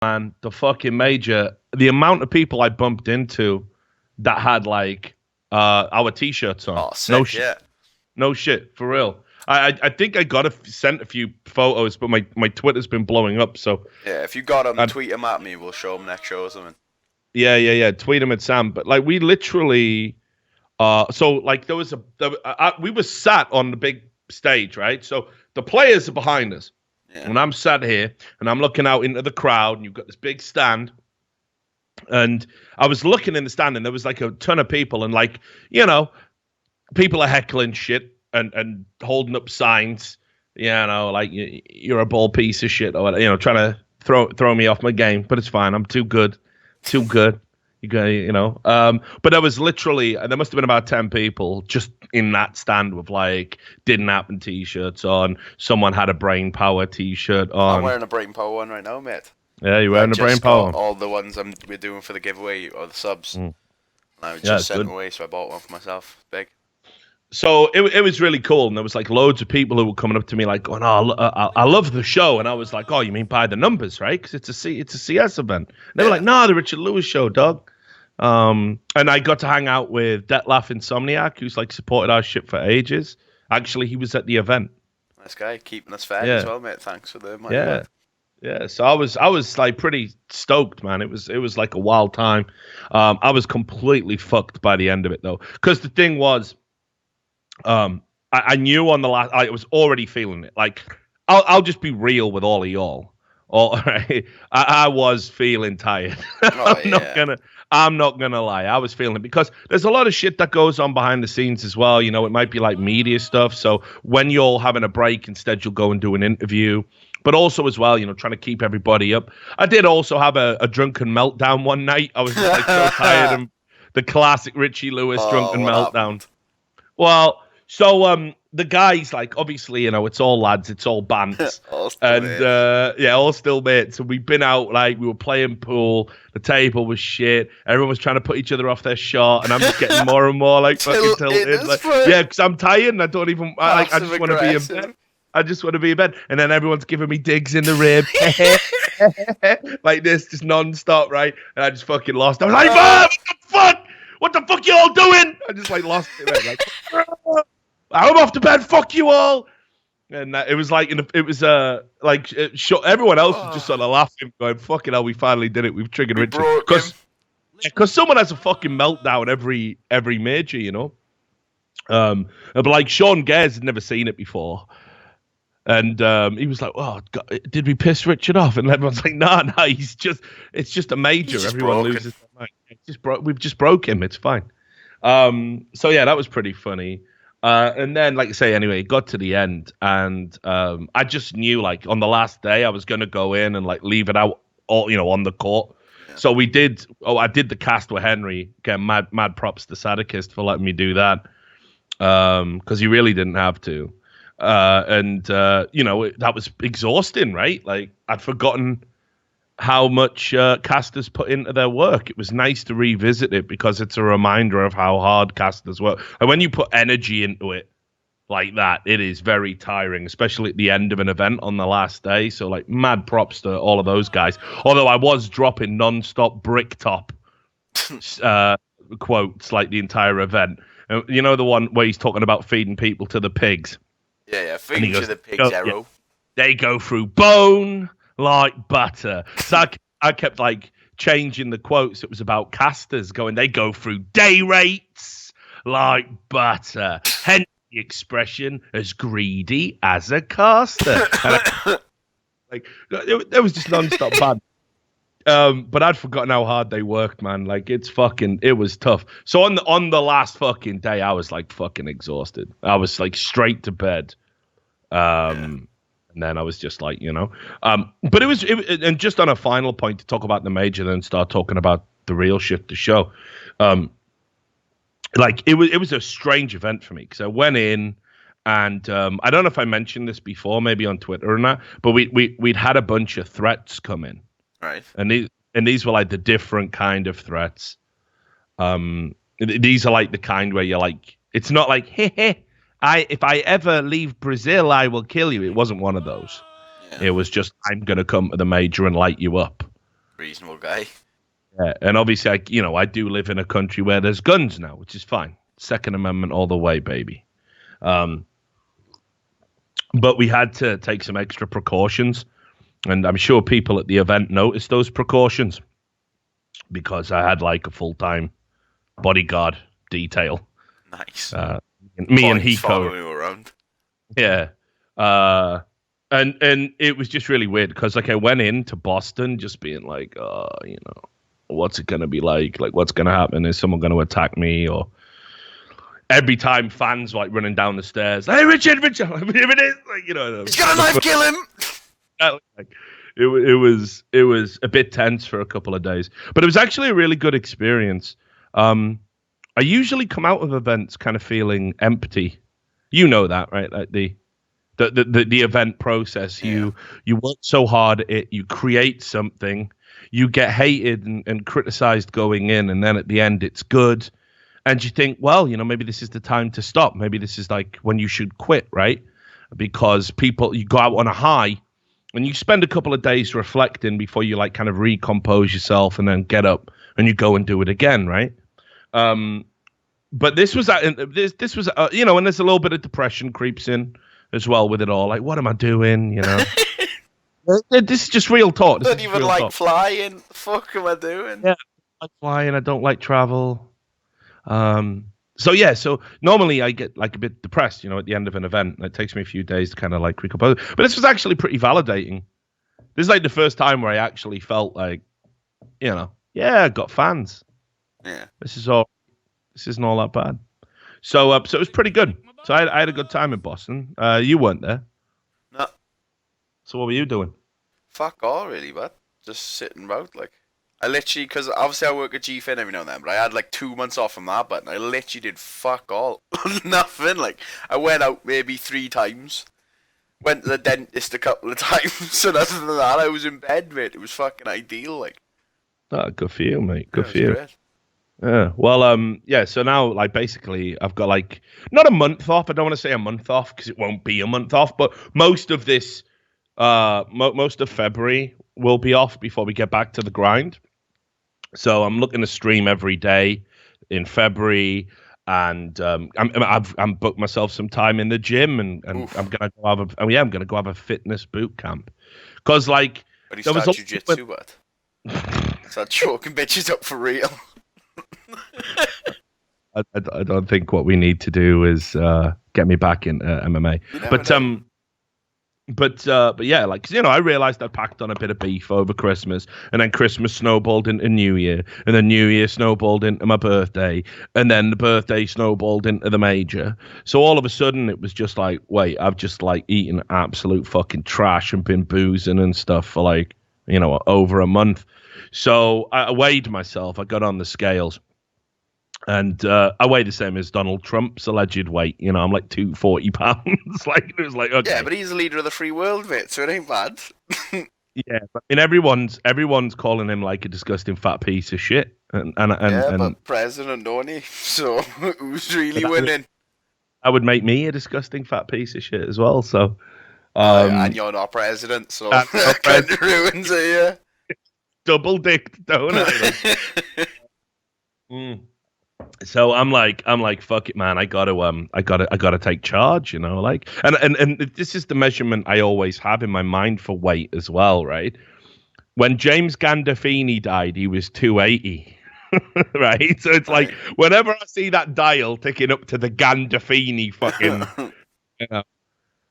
man, the fucking major, the amount of people I bumped into that had like our t-shirts on. Oh, sick, yeah. No shit, for real. I think I sent a few photos, but my Twitter's been blowing up. So yeah, if you got them, tweet them at me. We'll show them next show or something. Yeah. Tweet them at Sam. But like we literally, so like there was we were sat on the big stage, right? So the players are behind us, and I'm sat here and I'm looking out into the crowd, and you've got this big stand. And I was looking in the stand, and there was like a ton of people, and like people are heckling shit and holding up signs, like you're a ball piece of shit, or trying to throw me off my game. But it's fine. I'm too good. You got, but there was literally, there must have been about 10 people just in that stand with like Didn't Happen t-shirts on. Someone had a Brain Power t-shirt on. I'm wearing a Brain Power one right now, mate. Yeah, you're wearing a Brain Power. All the ones we're doing for the giveaway or the subs. And I was just sent away, so I bought one for myself. Big. So it was really cool, and there was like loads of people who were coming up to me like, going, "Oh, I love the show," and I was like, "Oh, you mean by the numbers, right? Because it's a CS event." And they were like, "No, the Richard Lewis show, dog." And I got to hang out with Detlef Insomniac, who's like supported our shit for ages. Actually, he was at the event. Nice guy, keeping us fed as well, mate. Thanks for the money. Yeah. So I was like pretty stoked, man. It was like a wild time. I was completely fucked by the end of it though, because the thing was. I knew on the last, I was already feeling it. Like, I'll just be real with all of y'all. All right, I was feeling tired. I'm not gonna lie. I was feeling it because there's a lot of shit that goes on behind the scenes as well. It might be like media stuff. So when you're having a break, instead you'll go and do an interview. But also as well, trying to keep everybody up. I did also have a drunken meltdown one night. I was just like so tired, and the classic Richie Lewis drunken meltdown. Happened? Well. So the guys, like, obviously, it's all lads, it's all bands. All still mates. So we've been out, like, we were playing pool, the table was shit, everyone was trying to put each other off their shot, and I'm just getting more and more, like, fucking tilted. Like, because I'm tired, and I don't even, I just want to be in bed. I just want to be in bed. And then everyone's giving me digs in the rib. Like this, just non-stop, right? And I just fucking lost. I was like, what the fuck? What the fuck you all doing? I just, like, lost it, man. Like, I'm off to bed. Fuck you all. And it was like, everyone else was just sort of laughing, going, "Fucking hell, we finally did it. We've triggered Richard." Because someone has a fucking meltdown every major, But like Sean Gares had never seen it before, and he was like, "Oh, God, did we piss Richard off?" And everyone's like, "No, it's just a major. Everyone loses their mind. We've just broke him. It's fine." So yeah, that was pretty funny. And then, like I say, anyway, it got to the end, and I just knew, like, on the last day, I was going to go in and, like, leave it out, all, on the court. Yeah. So I did the cast with Henry. Again, mad props to Sadikist for letting me do that, because he really didn't have to. That was exhausting, right? Like, I'd forgotten how much casters put into their work. It was nice to revisit it because it's a reminder of how hard casters work. And when you put energy into it like that, it is very tiring, especially at the end of an event on the last day. So, like, mad props to all of those guys. Although I was dropping non-stop bricktop quotes like the entire event. The one where he's talking about feeding people to the pigs. Yeah, feeding to the pigs, Arrow. Yeah, they go through bone like butter. So I kept like changing the quotes. It was about casters going, they go through day rates like butter. Hence the expression as greedy as a caster. Like it was just non-stop bad. But I'd forgotten how hard they worked, man. Like it was tough. So on the last fucking day, I was like fucking exhausted. I was like straight to bed. And then I was just like, but it was, and just on a final point to talk about the major, then start talking about the real shit, the show. Like it was a strange event for me because I went in and I don't know if I mentioned this before, maybe on Twitter or not, but we'd had a bunch of threats come in, right? And these were like the different kind of threats. These are like the kind where you're like, it's not like, hey. If I ever leave Brazil, I will kill you. It wasn't one of those. Yeah. It was just, I'm going to come to the major and light you up. Reasonable guy. Yeah, and obviously, I do live in a country where there's guns now, which is fine. Second Amendment all the way, baby. But we had to take some extra precautions, and I'm sure people at the event noticed those precautions because I had like a full-time bodyguard detail. Nice. Me and Hiko following you around. Yeah. And it was just really weird because like I went into Boston just being like, what's it gonna be like? Like, what's gonna happen? Is someone gonna attack me? Or every time fans like running down the stairs, hey Richard, here it is, like, he's got a knife, kill him. Like, it was a bit tense for a couple of days, but it was actually a really good experience. I usually come out of events kind of feeling empty. You know that, right? Like the event process. Yeah. You work so hard at it, you create something, you get hated and criticized going in, and then at the end it's good. And you think, well, maybe this is the time to stop. Maybe this is like when you should quit, right? Because you go out on a high and you spend a couple of days reflecting before you like kind of recompose yourself and then get up and you go and do it again, right? But this was, and there's a little bit of depression creeps in as well with it all. Like, what am I doing? This is just real talk. I don't even like flying. The fuck am I doing? Yeah, I like flying. I don't like travel. So normally I get like a bit depressed, at the end of an event. It takes me a few days to kind of like recompose. But this was actually pretty validating. This is like the first time where I actually felt like, I got fans. Yeah. This isn't all that bad. So it was pretty good. So I had a good time in Boston. You weren't there. No. So what were you doing? Fuck all, really, but just sitting about, like. I literally, because obviously I work at GFIN every now and then, but I had like 2 months off from that, but I literally did fuck all. Nothing. Like, I went out maybe 3 times. Went to the dentist a couple of times. So other than that, I was in bed, mate. It was fucking ideal, like. Oh, good for you, mate. Good for you. Great. Yeah. Well, so now, like, basically, I've got, like, not a month off. I don't want to say a month off because it won't be a month off, but most of this, most of February will be off before we get back to the grind. So I'm looking to stream every day in February, and I'm booked myself some time in the gym, and I'm gonna go have a fitness boot camp, because like there was jiu-jitsu, but start choking bitches up for real. I don't think what we need to do is get me back in MMA, But yeah, like, 'cause, I realized I packed on a bit of beef over Christmas, and then Christmas snowballed into New Year, and then New Year snowballed into my birthday, and then the birthday snowballed into the major. So all of a sudden it was just like, wait, I've just like eaten absolute fucking trash and been boozing and stuff for like, over a month. So I weighed myself. I got on the scales. And I weigh the same as Donald Trump's alleged weight. I'm like 240 pounds. Like, it was like, okay. Yeah, but he's the leader of the free world, mate, so it ain't bad. Yeah, but I mean, everyone's calling him like a disgusting fat piece of shit. But president, don't he? So who's really winning? That would make me a disgusting fat piece of shit as well. So, and you're not president, so that kind of ruins it. Yeah, double dicked, don't I? So I'm like, fuck it, man. I gotta take charge, like, and this is the measurement I always have in my mind for weight as well, right? When James Gandolfini died, he was 280, right? So it's like, whenever I see that dial ticking up to the Gandolfini fucking,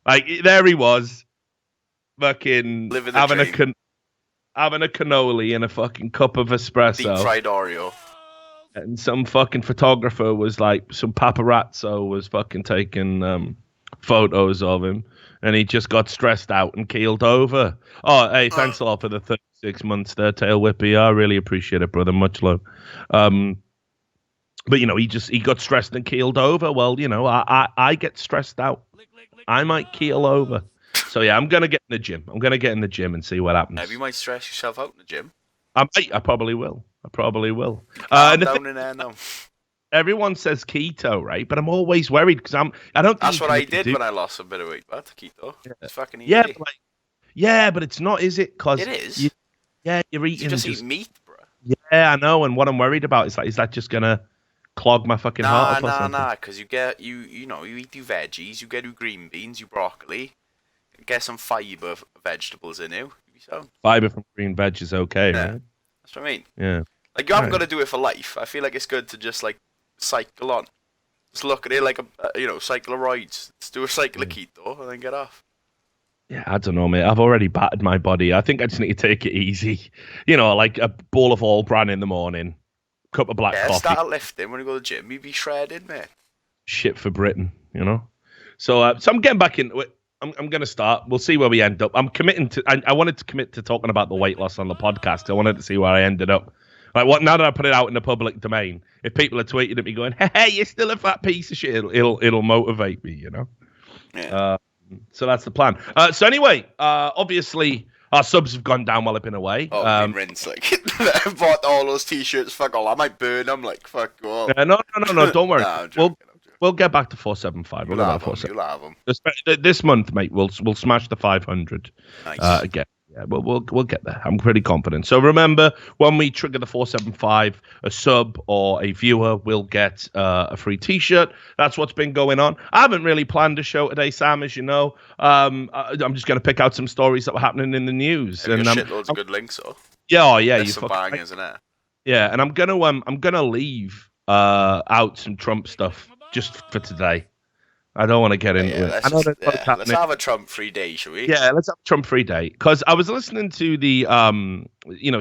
like, there he was, fucking having a cannoli and a fucking cup of espresso, deep fried Oreo. And some fucking photographer was like, some paparazzo was fucking taking photos of him, and he just got stressed out and keeled over. Oh, hey, thanks a lot for the 36 months there, Tail Whippy. I really appreciate it, brother. Much love. But he got stressed and keeled over. Well, I get stressed out. I might keel over. So yeah, I'm gonna get in the gym. I'm gonna get in the gym and see what happens. Maybe you might stress yourself out in the gym. I probably will. Everyone says keto, right? But I'm always worried because I don't. That's what I did when I lost a bit of weight. But keto, it's fucking easy. Yeah, but it's not, is it? Cause it is. Yeah, you're You eating just eat meat, bro. Yeah, I know. And what I'm worried about is that just gonna clog my fucking heart up or something? Because you get you know you eat your veggies, you get your green beans, your broccoli, get some fiber vegetables in you. So Fiber from green veg is okay, yeah, right? that's what I mean. Yeah. Like you haven't got Right. to do it for life. I feel like it's good to just like cycle on. Just look at it like a cycle of rides. Let's do a cycle of keto and then get off. Yeah, I don't know, mate. I've already battered my body. I think I just need to take it easy. Like a bowl of all bran in the morning, cup of black Yeah, coffee. start lifting when you go to the gym. You be shredded, mate. Shit for Britain. So I'm getting back into it. I'm going to start. We'll see where we end up. I'm committing to. I wanted to commit to talking about the weight loss on the podcast. I wanted to see where I ended up. Like what? Now that I put it out in the public domain, if people are tweeting at me going, "Hey, you're still a fat piece of shit," it'll motivate me. Yeah. So that's the plan. So anyway, obviously our subs have gone down while I've been away. Oh, been rinsed. Like I bought all those t-shirts. Fuck all. I might burn them. Like fuck all. No. Don't worry. Nah, I'm joking. We'll get back to 475. We'll You'll get have back to them. You'll have them. 475. This month, mate, we'll smash the 500 Nice. again. Yeah, we'll get there. I'm pretty confident. So remember, when we trigger the 475, a sub or a viewer will get a free T-shirt. That's what's been going on. I haven't really planned a show today, Sam, as you know. I'm just going to pick out some stories that were happening in the news. Have And you got shitloads of good links, or? yeah, There's some bangers in there. yeah, and I'm gonna leave out some Trump stuff just for today. I don't want to get into it. Let's have a Trump-free day, shall we? Yeah, let's have a Trump-free day. Because I was listening to the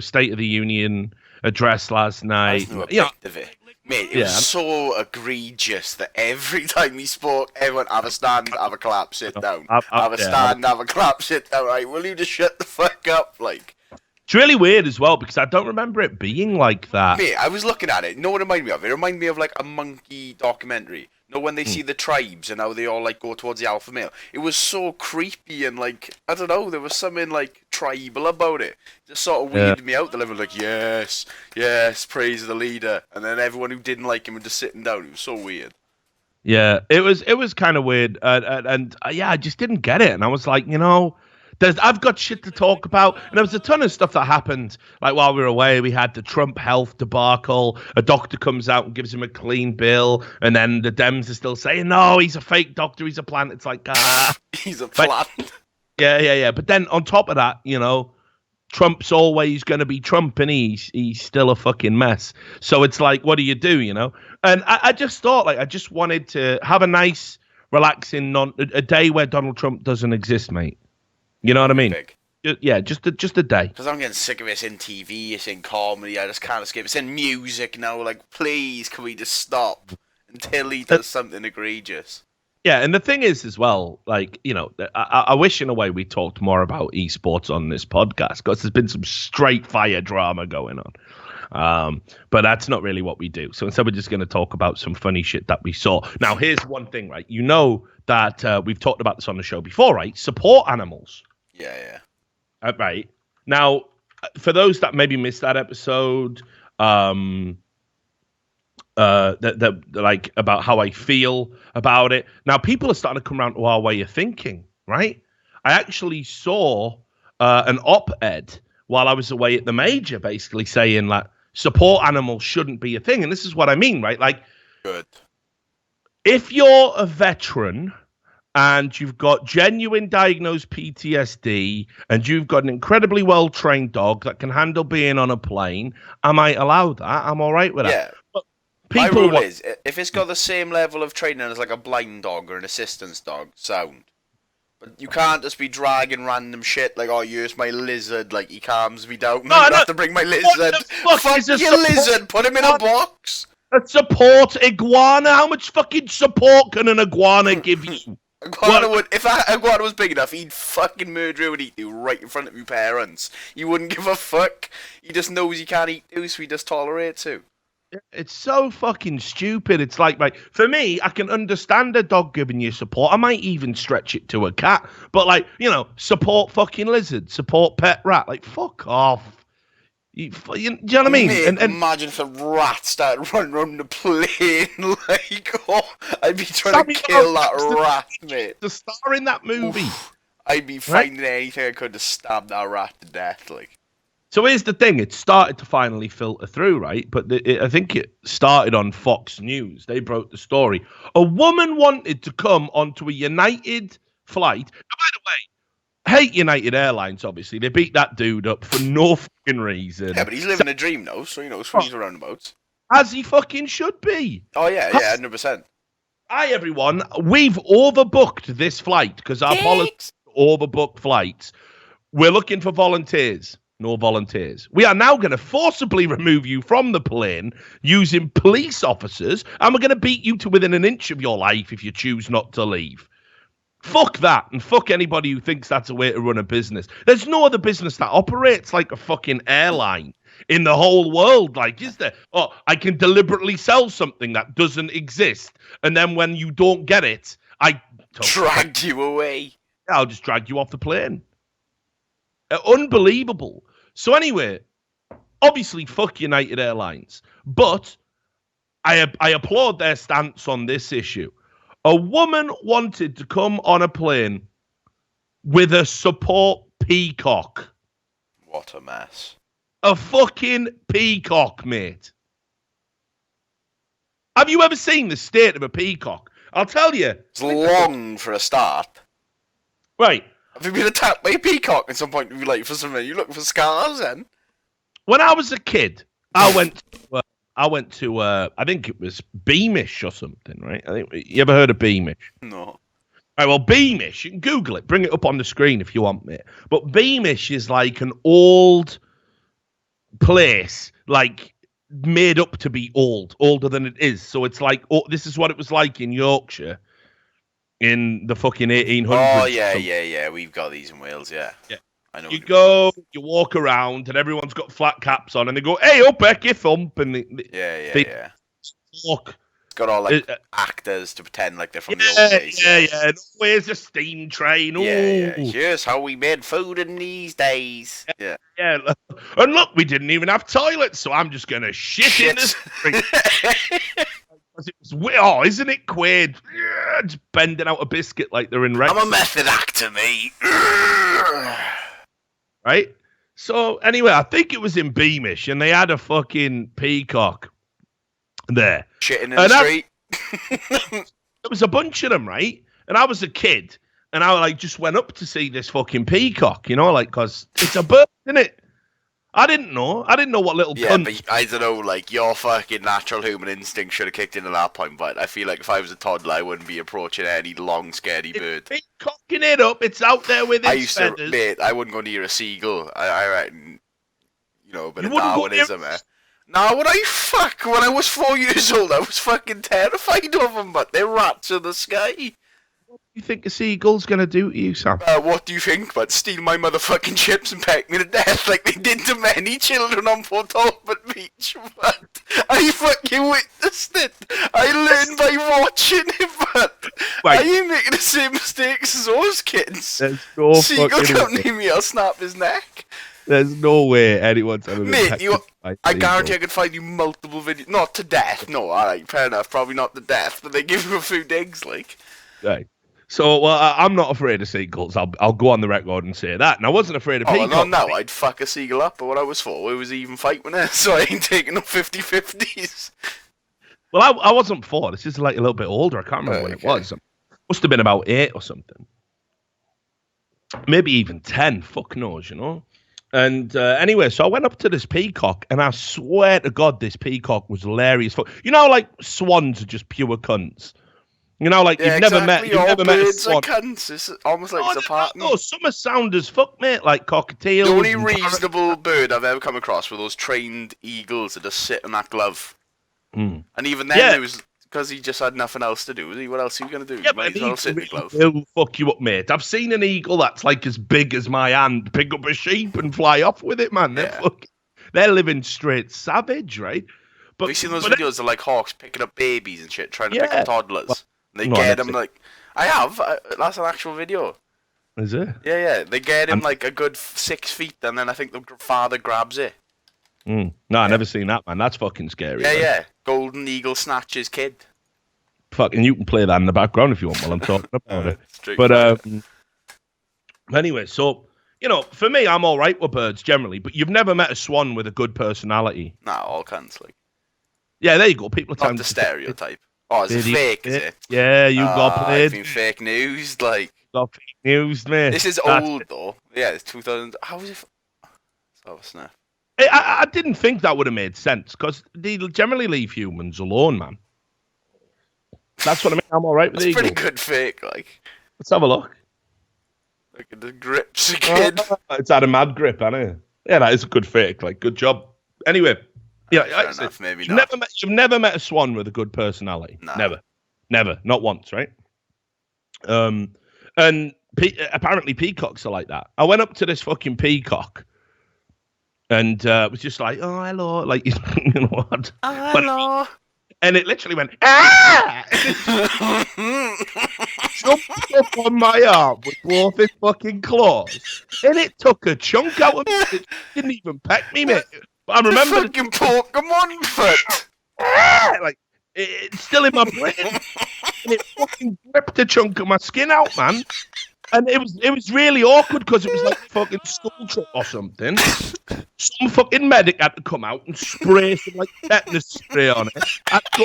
State of the Union address last night. Of it. Mate, it was so egregious that every time he spoke, everyone have a stand, have a clap, sit down. Have a stand, have a clap, sit down. Right, will you just shut the fuck up? Like, it's really weird as well because I don't remember it being like that. Mate, I was looking at it. You know what it reminded me of? It reminded me of like a monkey documentary. You know when they see the tribes and how they all like go towards the alpha male? It was so creepy and like, I don't know, there was something like tribal about it. It just sort of weirded me out. The level like, yes, praise the leader. And then everyone who didn't like him were just sitting down. It was so weird. Yeah, it was kind of weird. And I just didn't get it. And I was like, I've got shit to talk about. And there was a ton of stuff that happened. Like while we were away, we had the Trump health debacle. A doctor comes out and gives him a clean bill. And then the Dems are still saying, no, he's a fake doctor. He's a plant. It's like, he's a plant. Yeah. But then on top of that, Trump's always going to be Trump and he's still a fucking mess. So it's like, what do you do, And I just thought, like, I just wanted to have a nice, relaxing, a day where Donald Trump doesn't exist, mate. You know what I mean? Just a day. Because I'm getting sick of it. It's in TV, it's in comedy. I just can't escape. It's in music now. Like, please, can we just stop until he does something egregious? Yeah, and the thing is as well, like, I wish in a way we talked more about esports on this podcast because there's been some straight fire drama going on. But that's not really what we do. So instead we're just going to talk about some funny shit that we saw. Now, here's one thing, right? You know that we've talked about this on the show before, right? Support animals. Yeah. Right. Now, for those that maybe missed that episode, that like about how I feel about it. Now, people are starting to come around to our way of thinking, right? I actually saw an op-ed while I was away at the major, basically saying like support animals shouldn't be a thing, and this is what I mean, right? Like, good. If you're a veteran and you've got genuine diagnosed PTSD and you've got an incredibly well-trained dog that can handle being on a plane, I might allow that. I'm all right with that. Yeah. But my rule is, if it's got the same level of training as like a blind dog or an assistance dog, sound. But you can't just be dragging random shit like, oh, here's my lizard, like he calms me down. No, I have to bring my lizard. Fuck your lizard, put him in a box. A support iguana? How much fucking support can an iguana give you? If an iguana was big enough, he'd fucking murder you and eat you right in front of your parents. You wouldn't give a fuck. He just knows he can't eat you, so he just tolerates you. It's so fucking stupid. It's like, for me, I can understand a dog giving you support. I might even stretch it to a cat. But, like, support fucking lizard, support pet rat. Like, fuck off. Do you know what I mean? Mate, and imagine if the rat started running around the plane. Like, I'd be trying to kill that rat, mate. The star in that movie. Oof, I'd be finding anything I could to stab that rat to death, like. So here's the thing. It started to finally filter through, right? But I think it started on Fox News. They broke the story. A woman wanted to come onto a United flight. Now, by the way, hate United Airlines, obviously. They beat that dude up for no fucking reason. Yeah, but he's living a dream now, so, swings around about. As he fucking should be. Oh, yeah, 100%. Hi, everyone. We've overbooked this flight because our policy overbook flights. We're looking for volunteers. No volunteers. We are now going to forcibly remove you from the plane using police officers, and we're going to beat you to within an inch of your life if you choose not to leave. Fuck that, and fuck anybody who thinks that's a way to run a business. There's no other business that operates like a fucking airline in the whole world. Like, is there? Oh, I can deliberately sell something that doesn't exist, and then when you don't get it, I dragged you away. I'll just drag you off the plane. Unbelievable. So anyway, obviously, fuck United Airlines. But I applaud their stance on this issue. A woman wanted to come on a plane with a support peacock. What a mess. A fucking peacock, mate. Have you ever seen the state of a peacock? I'll tell you. It's long for a start. Right. Have you been attacked by a peacock at some point in your life for something? You looking for scars then? When I was a kid, I went to I think it was Beamish or something, right? You ever heard of Beamish? No. All right, well, Beamish, you can Google it. Bring it up on the screen if you want, mate. But Beamish is like an old place, like made up to be older than it is. So it's like, this is what it was like in Yorkshire in the fucking 1800s. Oh, yeah. We've got these in Wales, yeah. I know. You walk around, and everyone's got flat caps on, and they go, "Hey, up, Becky, thump," and they talk. It's got all like actors to pretend like they're from the old days. Yeah. Where's the steam train? Ooh. Yeah. Here's how we made food in these days. Yeah. And look, we didn't even have toilets, so I'm just gonna shit in the street. Isn't it quaid? Just bending out a biscuit like they're in Rex. I'm a method actor, mate. Right? So, anyway, I think it was in Beamish, and they had a fucking peacock there. Shitting in the street. There was a bunch of them, right? And I was a kid, and I just went up to see this fucking peacock, because it's a bird, isn't it? I didn't know what little cunt. But I don't know, like, your fucking natural human instinct should have kicked in at that point, but I feel like if I was a toddler, I wouldn't be approaching any long, scary bird. It's cocking it up, it's out there with its feathers. Mate, I wouldn't go near a seagull. I reckon, but of Darwinism, eh? No, when I was 4 years old, I was fucking terrified of them, but they're rats in the sky. What do you think a seagull's gonna do to you, Sam? What do you think? But steal my motherfucking chips and peck me to death like they did to many children on Port Talbot Beach. But I fucking witnessed it. I learned by watching it, but I ain't making the same mistakes as those kids. There's no Seagull come near me, I'll snap his neck. There's no way anyone's ever been Mate, I guarantee I could find you multiple videos. Not to death, no, alright, fair enough, probably not to death, but they give you a few digs, like. Right. So, I'm not afraid of seagulls. I'll go on the record and say that. And I wasn't afraid of peacocks. Oh, no, I'd fuck a seagull up, but what I was for, it was even fight with it, so I ain't taking no 50-50s. Well, I wasn't 4. This is like a little bit older. I can't remember when it was. Must have been about 8 or something. Maybe even 10. Fuck knows, And anyway, so I went up to this peacock, and I swear to God, this peacock was hilarious. Like swans are just pure cunts. You've never met a swan. Are cunts. It's almost like it's a pattern. No, some are sound as fuck, mate, like cockatiels. The only reasonable bird I've ever come across were those trained eagles that just sit in that glove. And even then, it was because he just had nothing else to do. Was he? What else are you going to do? Yeah, might as well sit in the glove. He'll fuck you up, mate. I've seen an eagle that's like as big as my hand pick up a sheep and fly off with it, man. They're living straight savage, right? But have you seen those videos of like hawks picking up babies and shit, trying to pick up toddlers? They get him like... I have. That's an actual video. Is it? Yeah. They get him like a good 6 feet, and then I think the father grabs it. No, I've never seen that, man. That's fucking scary. Yeah. Golden eagle snatches kid. Fucking, you can play that in the background if you want while I'm talking about it. But anyway, so you know, for me, I'm all right with birds generally, but you've never met a swan with a good personality. Nah, all cunts, like. Yeah, there you go. People are Not telling the you stereotype. Oh, it's fake, is it? Yeah, you got I've played. been fake news, like. Got fake news, mate. This is old, though. Yeah, it's 2000. How was it? Oh, snap. I didn't think that would have made sense, because they generally leave humans alone, man. That's what I mean. I'm all right with That's eagle. pretty good fake, like. Let's have a look. Look at the grips again. It's had a mad grip, hasn't it? Yeah, that is a good fake. Like, good job. Anyway, yeah, Fair enough, maybe not. You've never met a swan with a good personality. Nah. Never, not once, right? And apparently peacocks are like that. I went up to this fucking peacock, and was just like, "Oh, hello," like, you know what? Oh, hello. And it literally went, "Ah!" Jumped up on my arm with both its fucking claws, and it took a chunk out of me. It didn't even peck me, mate. But I remember the fucking Pokemon foot. Like, it's still in my brain, and it fucking ripped a chunk of my skin out, man. And it was really awkward, because it was like a fucking school trip or something. Some fucking medic had to come out and spray some like tetanus spray on it. I'd go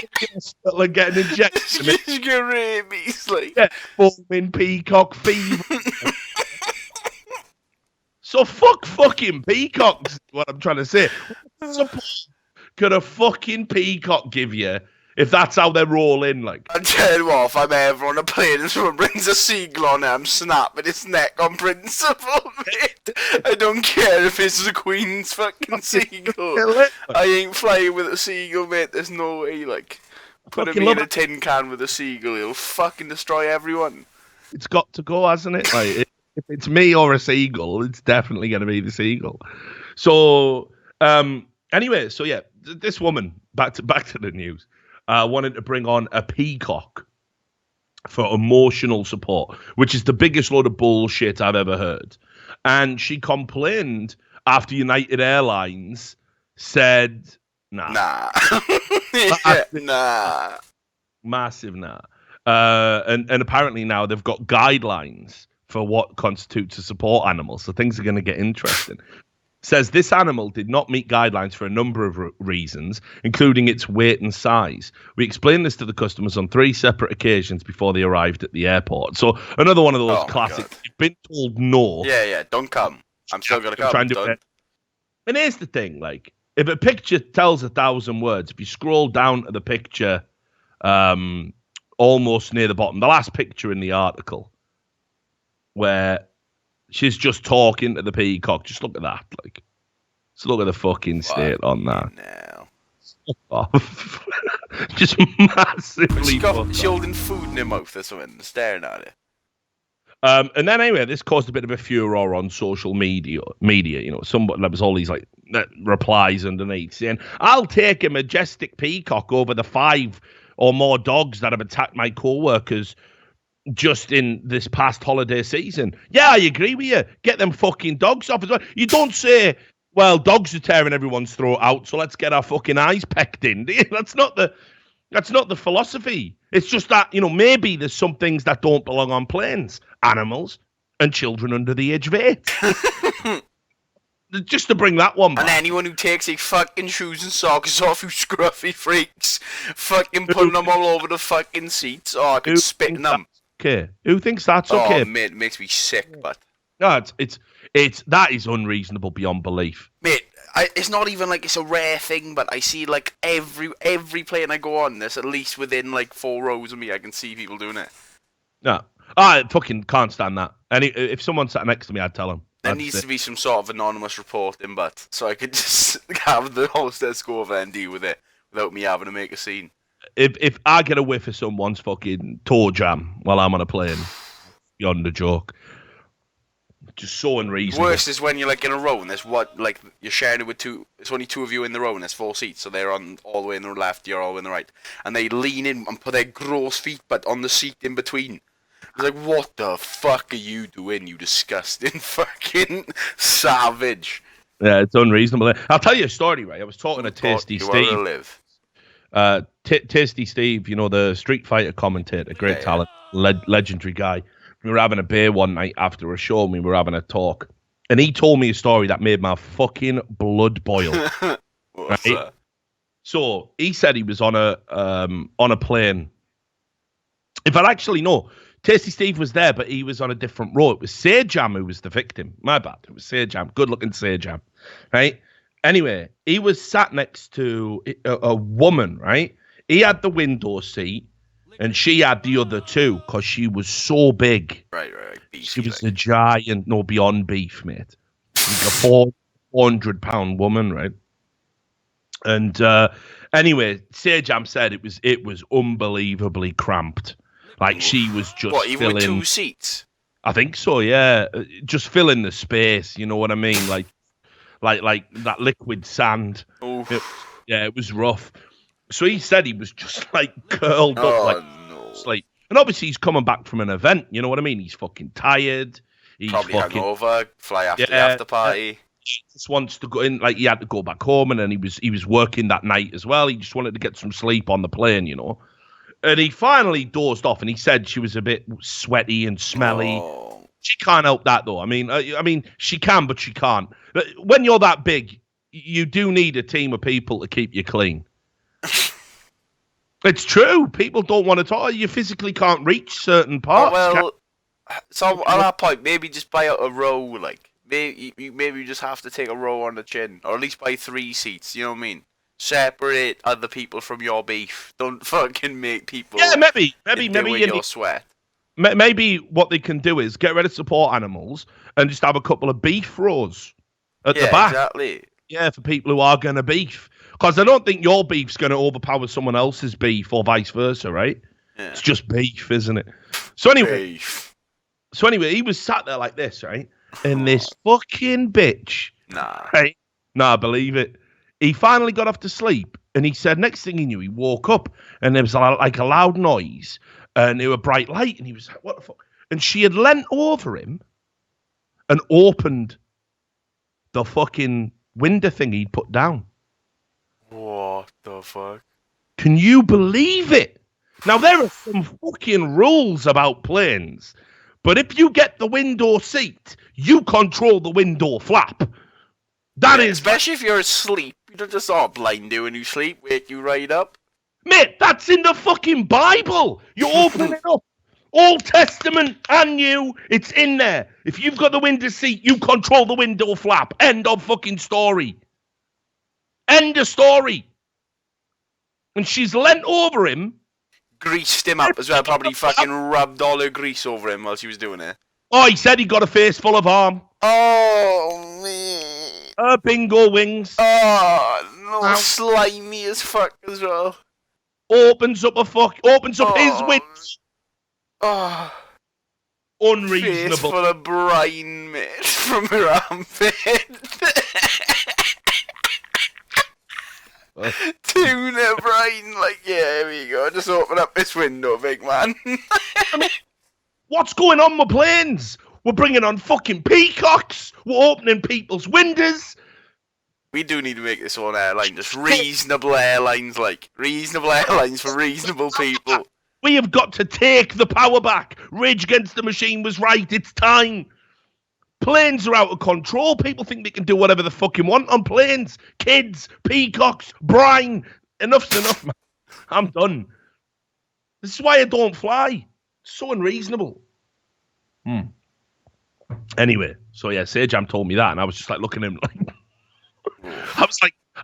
and get an injection. You get rabies, like. Yeah, foaming peacock fever. So fuck fucking peacocks, is what I'm trying to say. What support could a fucking peacock give you if that's how they're rolling, like? I tell you what, if I'm ever on a plane and someone brings a seagull on it, I'm snapping its neck on principle, mate. I don't care if it's the Queen's fucking seagull. I ain't flying with a seagull, mate. There's no way, like. Put me in a tin can with a seagull, it'll fucking destroy everyone. It's got to go, hasn't it? Like, if it's me or a seagull, it's definitely going to be the seagull. So, anyway, so yeah, this woman, back to the news, wanted to bring on a peacock for emotional support, which is the biggest load of bullshit I've ever heard. And she complained after United Airlines said, nah. Yeah, nah. Massive nah. And apparently now they've got guidelines for what constitutes a support animal. So things are going to get interesting. Says this animal did not meet guidelines for a number of reasons, including its weight and size. We explained this to the customers on 3 separate occasions before they arrived at the airport. So another one of those classic. You've been told no. Yeah, don't come. I'm still going to come. Trying to and here's the thing, like, if a picture tells 1,000 words, if you scroll down to the picture almost near the bottom, the last picture in the article, where she's just talking to the peacock. Just look at that. Like, just look at the fucking state on that. No. Just massively. She holding food in her mouth or something, staring at it. And then anyway, this caused a bit of a furor on social media. You know, there was all these like replies underneath saying, "I'll take a majestic peacock over the 5 or more dogs that have attacked my co-workers just in this past holiday season." Yeah, I agree with you. Get them fucking dogs off as well. You don't say, well, dogs are tearing everyone's throat out, so let's get our fucking eyes pecked in. That's not the philosophy. It's just that, you know, maybe there's some things that don't belong on planes. Animals and children under the age of 8. Just to bring that one back. And anyone who takes their fucking shoes and socks off, you scruffy freaks, fucking putting them all over the fucking seats. Oh, I could spit in them. Okay. Who thinks that's okay? Oh, mate, it makes me sick, but... No, that is unreasonable beyond belief. Mate, it's not even like it's a rare thing, but I see like every plane I go on, there's at least within like 4 rows of me, I can see people doing it. No. I fucking can't stand that. And if someone sat next to me, I'd tell them. There needs to be some sort of anonymous reporting, but so I could just have the hostess go over and deal with it without me having to make a scene. If I get a whiff of someone's fucking toe jam while I'm on a plane, beyond a joke. Just so unreasonable. Worst is when you're like in a row and there's you're sharing it with 2. It's only 2 of you in the row and there's 4 seats, so they're on all the way in the left, you're all the way in the right, and they lean in and put their gross feet but on the seat in between. It's like, what the fuck are you doing, you disgusting fucking savage? Yeah, it's unreasonable. I'll tell you a story, right? I was talking to Tasty Steve. Tasty Steve, you know, the Street Fighter commentator, great talent, legendary guy. We were having a beer one night after a show, and we were having a talk. And he told me a story that made my fucking blood boil. What's Right? that? So he said he was on a plane. In fact, actually, no. Tasty Steve was there, but he was on a different row. It was Sajam who was the victim. My bad. It was Sajam. Good-looking Sajam. Right? Anyway, he was sat next to a woman, right? He had the window seat, and she had the other two because she was so big. Right. Beefy, She was a giant, no, beyond beef, mate. Like a 400-pound woman, right? And anyway, Sajam said it was unbelievably cramped. Like she was just what, even filling. with 2 seats? I think so, yeah. Just filling the space. You know what I mean? Like that liquid sand. It was rough. So he said he was just like curled up, sleep. And obviously he's coming back from an event. You know what I mean? He's fucking tired. He's probably fucking hungover. Fly after the after party. He just wants to go in. Like he had to go back home, and then he was working that night as well. He just wanted to get some sleep on the plane, you know. And he finally dozed off, and he said she was a bit sweaty and smelly. Oh. She can't help that, though. I mean, she can, but she can't. When you're that big, you do need a team of people to keep you clean. It's true. People don't want to talk. You physically can't reach certain parts. So at that point, maybe just buy a row. Like maybe you just have to take a row on the chin, or at least buy 3 seats. You know what I mean? Separate other people from your beef. Don't fucking make people. Yeah, maybe your sweat. Maybe what they can do is get rid of support animals and just have a couple of beef rows at the back. Exactly. Yeah, for people who are going to beef. Because I don't think your beef's going to overpower someone else's beef or vice versa, right? Yeah. It's just beef, isn't it? So anyway, he was sat there like this, right? And this fucking bitch. Right? Nah, believe it. He finally got off to sleep, and he said next thing he knew, he woke up, and there was like a loud noise, and it was a bright light, and he was like, what the fuck? And she had leant over him and opened the fucking window thing he'd put down. What the fuck? Can you believe it? Now, there are some fucking rules about planes, but if you get the window seat, you control the window flap. That is... Especially if you're asleep. You don't just blind do when you sleep, wake you right up. Mate, that's in the fucking Bible. You open it up. Old Testament and New, it's in there. If you've got the window seat, you control the window flap. End of fucking story. End of story. And she's leant over him. Greased him up as well. Probably fucking rubbed all her grease over him while she was doing it. Oh, he said he got a face full of harm. Oh, man. Bingo wings. Oh, no. Slimy as fuck as well. Opens up his wings. Oh. Unreasonable. Face full of brine, mate, from her armpit. Tuna brine, like, yeah, here we go. Just open up this window, big man. I mean, what's going on with planes? We're bringing on fucking peacocks. We're opening people's windows. We do need to make this one airline just reasonable airlines, like reasonable airlines for reasonable people. We have got to take the power back. Rage Against the Machine was right. It's time. Planes are out of control. People think they can do whatever the fucking want on planes. Kids, peacocks, brine. Enough's enough, man. I'm done. This is why I don't fly. It's so unreasonable. Anyway, so yeah, Sajam told me that, and I was just like looking at him like, I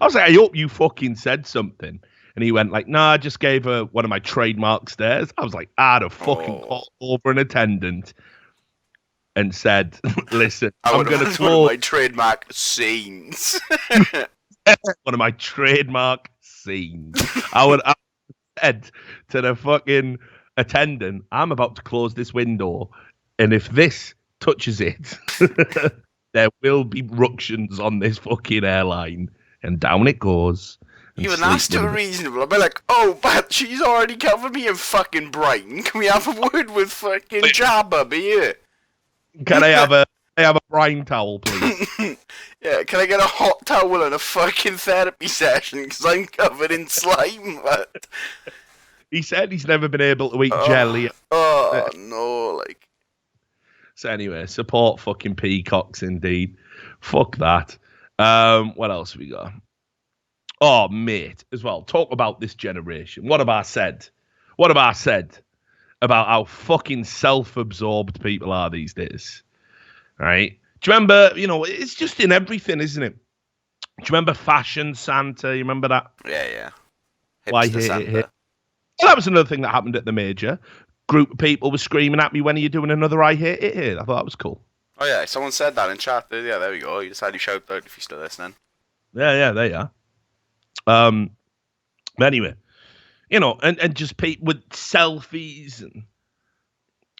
was like, I hope you fucking said something. And he went like, nah, I just gave her one of my trademark stares. I was like, I'd have fucking called over an attendant and said, listen, I'm going to call my trademark scenes. One of my trademark scenes. I would have said to the fucking attendant, I'm about to close this window, and if this touches it, there will be ructions on this fucking airline, and down it goes. Even that's too reasonable. I'll be like, oh, but she's already covered me in fucking brine. Can we have a word with fucking Jabba, be it? Can I have a brine towel, please? Yeah, can I get a hot towel and a fucking therapy session? Because I'm covered in slime, but... He said he's never been able to eat jelly. Oh, no, like... So anyway, support fucking peacocks indeed. Fuck that. What else have we got? Oh, mate, as well. Talk about this generation. What have I said? What have I said about how fucking self-absorbed people are these days? Right? Do you remember, it's just in everything, isn't it? Do you remember Fashion Santa? You remember that? Yeah. Why Hipster Santa. Well, that was another thing that happened at the major. Group of people were screaming at me, when are you doing another I Hate It here? I thought that was cool. Oh, yeah, someone said that in chat. Yeah, there we go. You decided to shout out if you're still listening. Yeah, there you are. But anyway, and just people with selfies and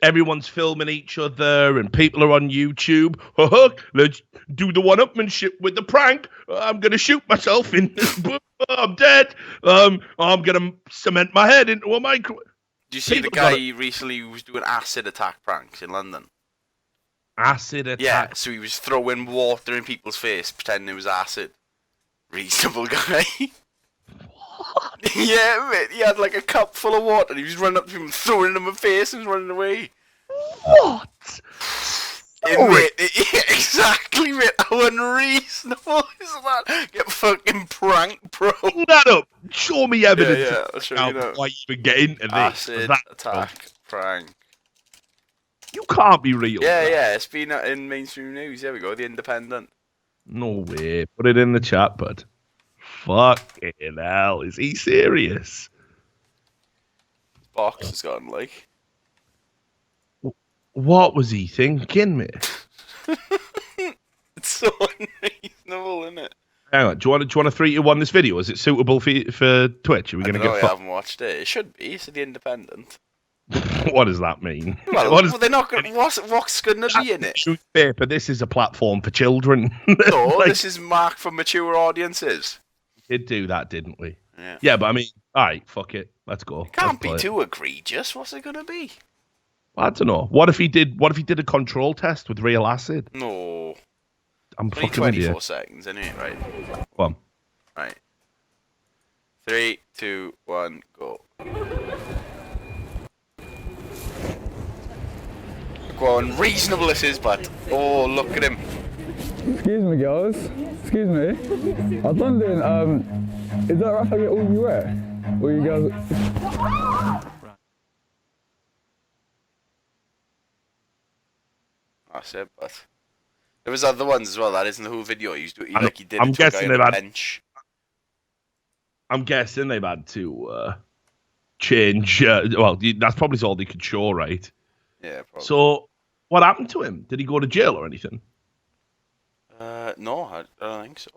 everyone's filming each other and people are on YouTube. Let's do the one-upmanship with the prank. I'm going to shoot myself in this. I'm dead. I'm going to cement my head into a micro. Do you see the guy recently who was doing acid attack pranks in London? Acid attack? Yeah, so he was throwing water in people's face, pretending it was acid. Reasonable guy. What? Yeah, mate, he had like a cup full of water and he was running up to him, throwing it in my face and running away. What? Mate, exactly, mate. How unreasonable is that? Get fucking pranked, bro. Bring that up. Show me evidence. Yeah, I'll show you now. Why you even get into this? Acid attack prank. You can't be real. Yeah, it's been in mainstream news. There we go, The Independent. No way. Put it in the chat, bud. Fucking hell. Is he serious? His box has gone like. What was he thinking, mate? It's so unreasonable, isn't it? Hang on. Do you want to 3, 2, 1 this video? Is it suitable for Twitch? Are we going to I haven't watched it. It should be. It's The Independent. What does that mean? Well, they're not going. What's going to be in it? Newspaper. This is a platform for children. No, this is marked for mature audiences. We did do that, didn't we? Yeah. But I mean, all right, fuck it. Let's go. It can't be too egregious. What's it going to be? I don't know. What if he did a control test with real acid? No. I'm only fucking 24 idiot. seconds, anyway, right? Go on. Right. 3, 2, 1, go. Go on, reasonable this is, but oh, look at him. Excuse me, girls. Excuse me. I was wondering, is that right if I get all you wear? Or you girls? That's it, but there was other ones as well. That isn't the whole video. He did I'm it to a guessing guy on they've a had- bench. I'm guessing they've had to change. That's probably all they could show, right? Yeah, probably. So, what happened to him? Did he go to jail or anything? No, I don't think so.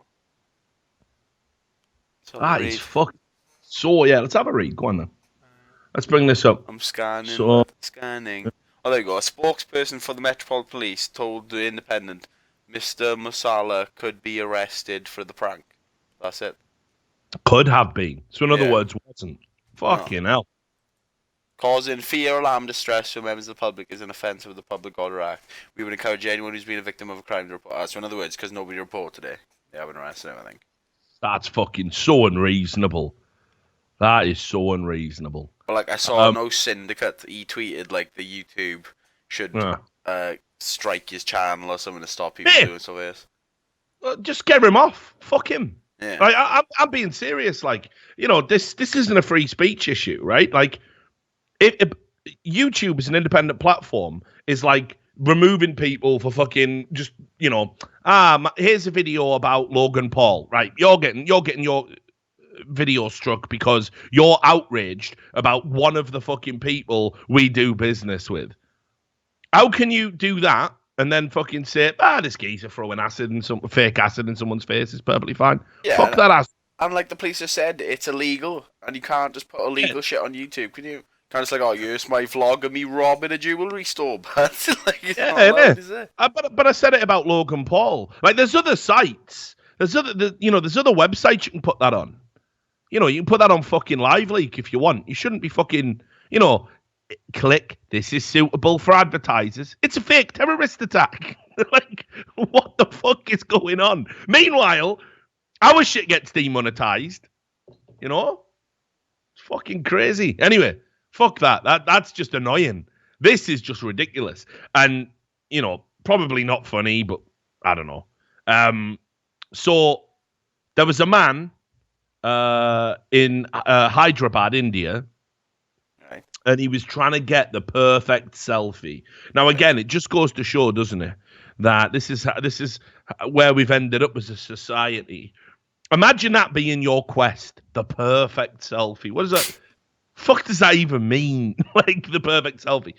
He's fucked. So, yeah, let's have a read. Go on then. Let's bring this up. I'm scanning. So- Scanning. Oh, there you go. A spokesperson for the Metropolitan Police told The Independent Mr. Masala could be arrested for the prank. That's it. Could have been. So, in other Yeah. words, wasn't. Fucking hell. Causing fear, alarm, distress for members of the public is an offence of the Public Order Act. We would encourage anyone who's been a victim of a crime to report. So, in other words, because nobody reported it, they haven't arrested him, I think. That's fucking so unreasonable. That is so unreasonable. But like I saw No Syndicate, he tweeted like the YouTube should strike his channel or something to stop people doing so this. Just get him off. Fuck him. Yeah. Like, I'm being serious. Like, this isn't a free speech issue, right? Like, if YouTube is an independent platform, is like removing people for fucking just, here's a video about Logan Paul, right? You're getting your video struck because you're outraged about one of the fucking people we do business with. How can you do that and then fucking say, this geezer throwing fake acid in someone's face is perfectly fine? Yeah, Fuck that ass. And like the police have said, it's illegal, and you can't just put illegal shit on YouTube, can you? Kind of like, oh, here's my vlog of me robbing a jewelry store, but like, it's not allowed, is it? But I said it about Logan Paul. Like, there's other sites. There's other websites you can put that on. You can put that on fucking Live Leak if you want. You shouldn't be fucking, click, this is suitable for advertisers. It's a fake terrorist attack. Like, what the fuck is going on? Meanwhile, our shit gets demonetized. It's fucking crazy. Anyway, fuck that. That's just annoying. This is just ridiculous. And, probably not funny, but I don't know. So there was a man in Hyderabad, India, Right. and he was trying to get the perfect selfie. Now, again, it just goes to show, doesn't it, that this is where we've ended up as a society. Imagine that being your quest, the perfect selfie. What does that? Fuck does that even mean? Like the perfect selfie.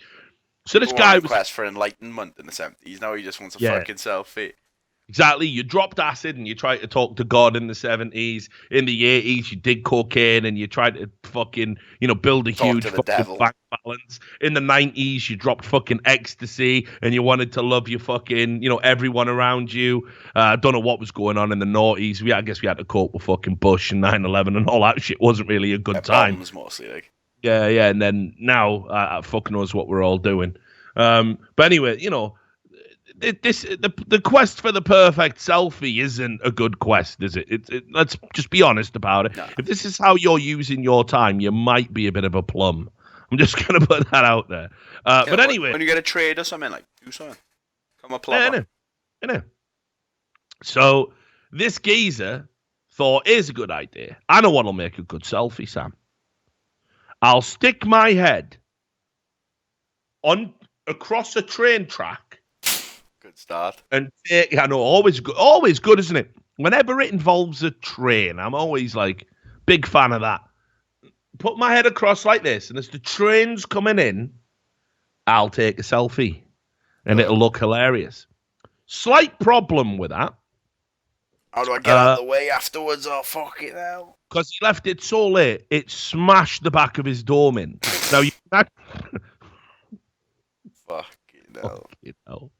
So this guy was quest for enlightenment in the 70s. Now he just wants a Yeah. fucking selfie. Exactly. You dropped acid and you tried to talk to God in the 70s. In the 80s, you did cocaine and you tried to fucking, build a Talk huge to the fucking devil. bank balance. In the 90s, you dropped fucking ecstasy and you wanted to love your fucking, everyone around you. I don't know what was going on in the noughties. I guess we had to cope with fucking Bush and 9/11 and all that shit. Wasn't really a good time. Bombs mostly, like. Yeah. And then now, fuck knows what we're all doing. But anyway, the quest for the perfect selfie isn't a good quest, is it? Let's just be honest about it. No. If this is how you're using your time, you might be a bit of a plum. I'm just gonna put that out there. But anyway, when you get a trade or something, like do something. Come a plumber. I know. So this geezer thought, here's a good idea. I know what'll make a good selfie, Sam. I'll stick my head across a train track. Good start. And I know, always good, isn't it? Whenever it involves a train, I'm always like, big fan of that. Put my head across like this, and as the train's coming in, I'll take a selfie, and it'll look hilarious. Slight problem with that. How do I get out of the way afterwards? Oh, fuck it now. Because he left it so late, it smashed the back of his dome in. Now, Fucking hell.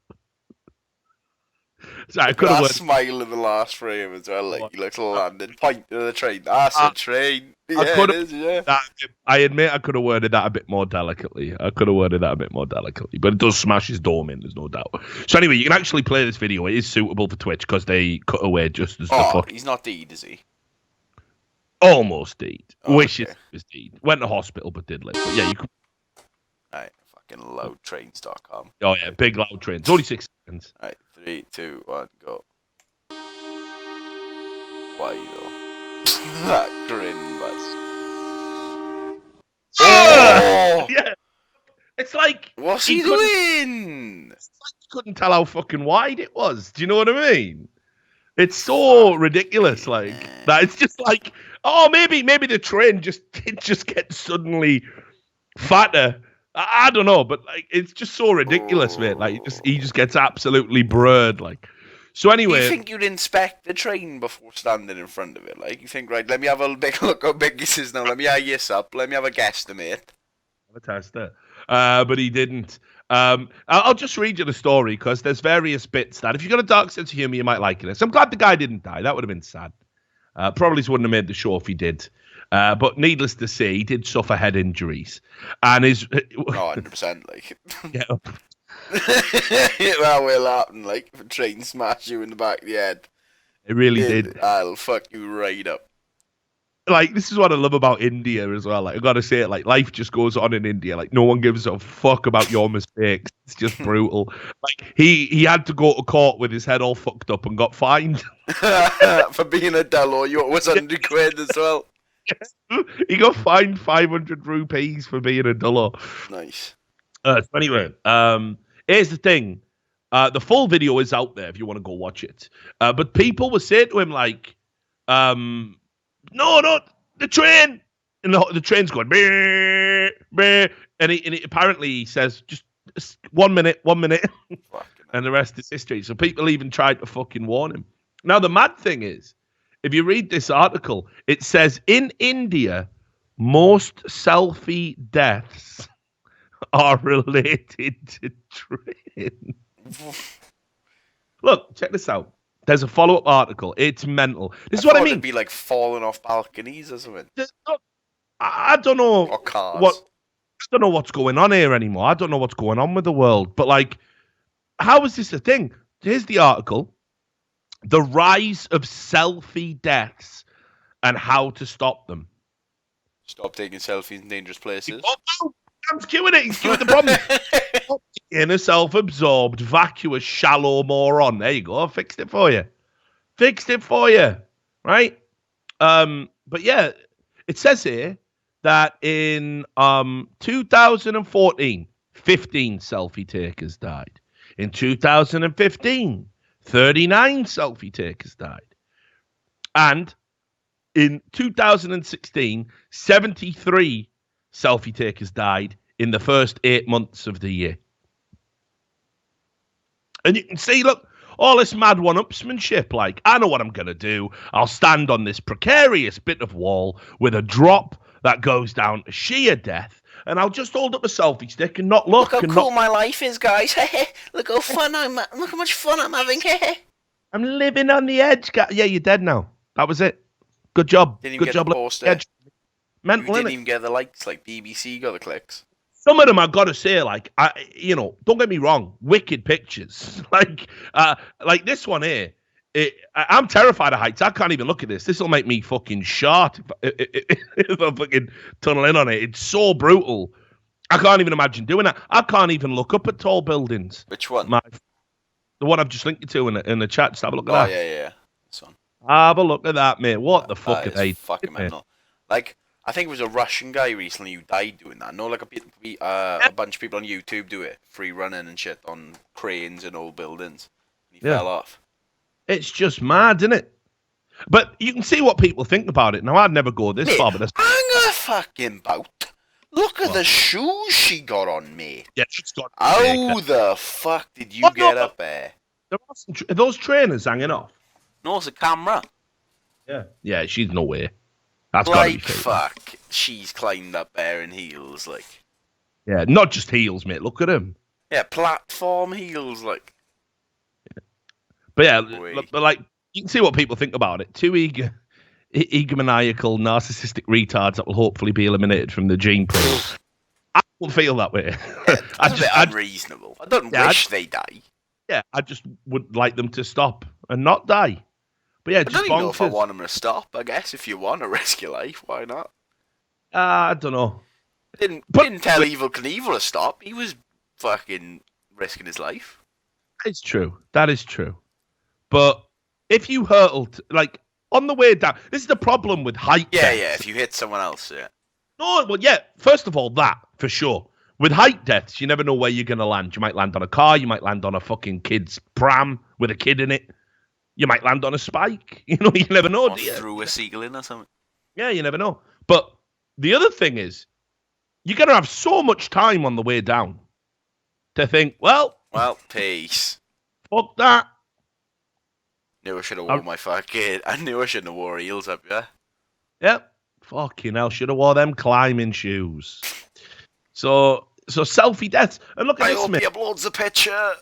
Sorry, I could have that worked. smile in the last frame as well, like he looks landed, point to the train. That's a train. Yeah, it is, yeah. I admit I could have worded that a bit more delicately. But it does smash his dome in, there's no doubt. So anyway, you can actually play this video. It is suitable for Twitch because they cut away just as the fuck. He's not dead, is he? Almost deed. Oh, Wishes okay. he was deed. Went to hospital but did live. But yeah, you could. Right, fucking loudtrains.com. Oh yeah, big loud train. It's only 6 seconds. Right, 3, 2, 1, go. Why though? That grin was. Oh! Yeah. It's like What's he doing? It's like you couldn't tell how fucking wide it was. Do you know what I mean? It's so ridiculous, like that. It's just like, oh, maybe the train just gets suddenly fatter. I don't know, but like it's just so ridiculous, mate. Like he just gets absolutely blurred, like. So anyway, you think you'd inspect the train before standing in front of it? Like you think, right? Let me have a big look how big this is now. Let me eye this up. Let me have a guesstimate. A tester, but he didn't. I'll just read you the story because there's various bits that if you've got a dark sense of humor, you might like it. So I'm glad the guy didn't die. That would have been sad. Probably wouldn't have made the show if he did. But needless to say, he did suffer head injuries, and his 100%. Like, yeah, that will happen. Like, if a train smash you in the back of the head, it really did. I'll fuck you right up. Like, this is what I love about India as well. Like, I gotta say it, like, life just goes on in India. Like, no one gives a fuck about your mistakes. It's just brutal. Like, he had to go to court with his head all fucked up and got fined. For being a Dello, you was 100 quid as well. He got fined 500 rupees for being a dullo. Nice. So anyway, here's the thing. The full video is out there if you want to go watch it. But people were saying to him, like, no, the train. And the train's going, bah, bah. And he apparently he says, just 1 minute. And the rest is history. So people even tried to fucking warn him. Now, the mad thing is, if you read this article, it says in India, most selfie deaths are related to trains. Look, check this out. There's a follow-up article. It's mental. This is what I mean. It'd be like falling off balconies or something. I don't know or cars. I don't know what's going on here anymore. I don't know what's going on with the world. But like, how is this a thing? Here's the article. The rise of selfie deaths and how to stop them. Stop taking selfies in dangerous places. Oh, no, Sam's queuing it. He's queuing the problem. In a self-absorbed, vacuous, shallow moron. There you go. I fixed it for you. Right? But yeah, it says here that in 2014, 15 selfie takers died. In 2015, 39 selfie takers died. And in 2016, 73 selfie takers died in the first 8 months of the year. And you can see, look, all this mad one-upsmanship, like, I know what I'm going to do. I'll stand on this precarious bit of wall with a drop that goes down to sheer death, and I'll just hold up a selfie stick and not look. Look how cool my life is, guys. Look how fun look how much fun I'm having. I'm living on the edge. Yeah, you're dead now. That was it. Good job. Didn't even Good get job. the poster. Mental, didn't even get the likes, like BBC got the clicks. Some of them, I gotta say, like, don't get me wrong, wicked pictures. like this one here. I'm terrified of heights. I can't even look at this. This will make me fucking short if I fucking tunnel in on it. It's so brutal. I can't even imagine doing that. I can't even look up at tall buildings. Which one? The one I've just linked you to in the chat. Just have a look at that. Oh, yeah. This one. Have a look at that, mate. What the fuck are they? Fucking mental. Like, I think it was a Russian guy recently who died doing that. No, like a bunch of people on YouTube do it, free running and shit on cranes and old buildings. And he fell off. It's just mad, isn't it? But you can see what people think about it. Now, I'd never go this far, but hang a fucking bout. Look at the shoes she got on, mate. Yeah, she's got. How the fuck did you get up there? Are those trainers hanging off? No, it's a camera. Yeah, she's nowhere. That's gotta be fake. Fuck, she's climbed up there in heels, like. Yeah, not just heels, mate. Look at him. Yeah, platform heels, like. But yeah, but like, you can see what people think about it. Two egomaniacal, narcissistic retards that will hopefully be eliminated from the gene pool. I don't feel that way. Yeah, that's a bit unreasonable. I don't wish they die. Yeah, I just would like them to stop and not die. But yeah, I just don't even know if I bonkers. want them to stop. I guess if you want to risk your life, why not? I don't know. Didn't tell Evel Knievel to stop. He was fucking risking his life. It's true. That is true. But if you hurtled, like, on the way down, this is the problem with height deaths. Yeah, if you hit someone else, yeah. No, well, yeah, first of all, that, for sure. With height deaths, you never know where you're going to land. You might land on a car, you might land on a fucking kid's pram with a kid in it. You might land on a spike. You know, you never know, or do you? through a seagull in or something. Yeah, you never know. But the other thing is, you're going to have so much time on the way down to think, well, peace. Fuck that. Knew I should have worn my fucking. I knew I shouldn't have wore heels up, yeah. Yep. Fucking hell, should have wore them climbing shoes. So selfie deaths. And look at this, mate. I hope he uploads a picture.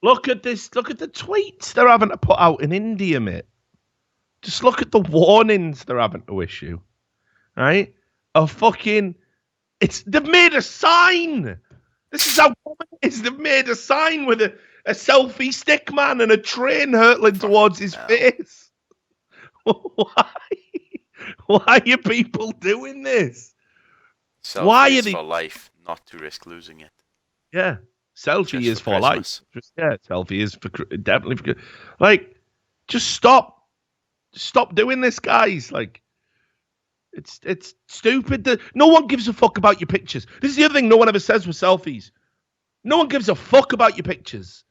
Look at this. Look at the tweets they're having to put out in India, mate. Just look at the warnings they're having to issue. Right? They've made a sign. This is how common it is. They've made a sign with a selfie stick man and a train hurtling towards his face. Why? Why are people doing this? Selfie Why is are they for life, not to risk losing it. Yeah, selfie Just is for Christmas. life. Selfie is definitely for. Like, just stop doing this, guys. Like, it's stupid. No one gives a fuck about your pictures. This is the other thing no one ever says with selfies. No one gives a fuck about your pictures.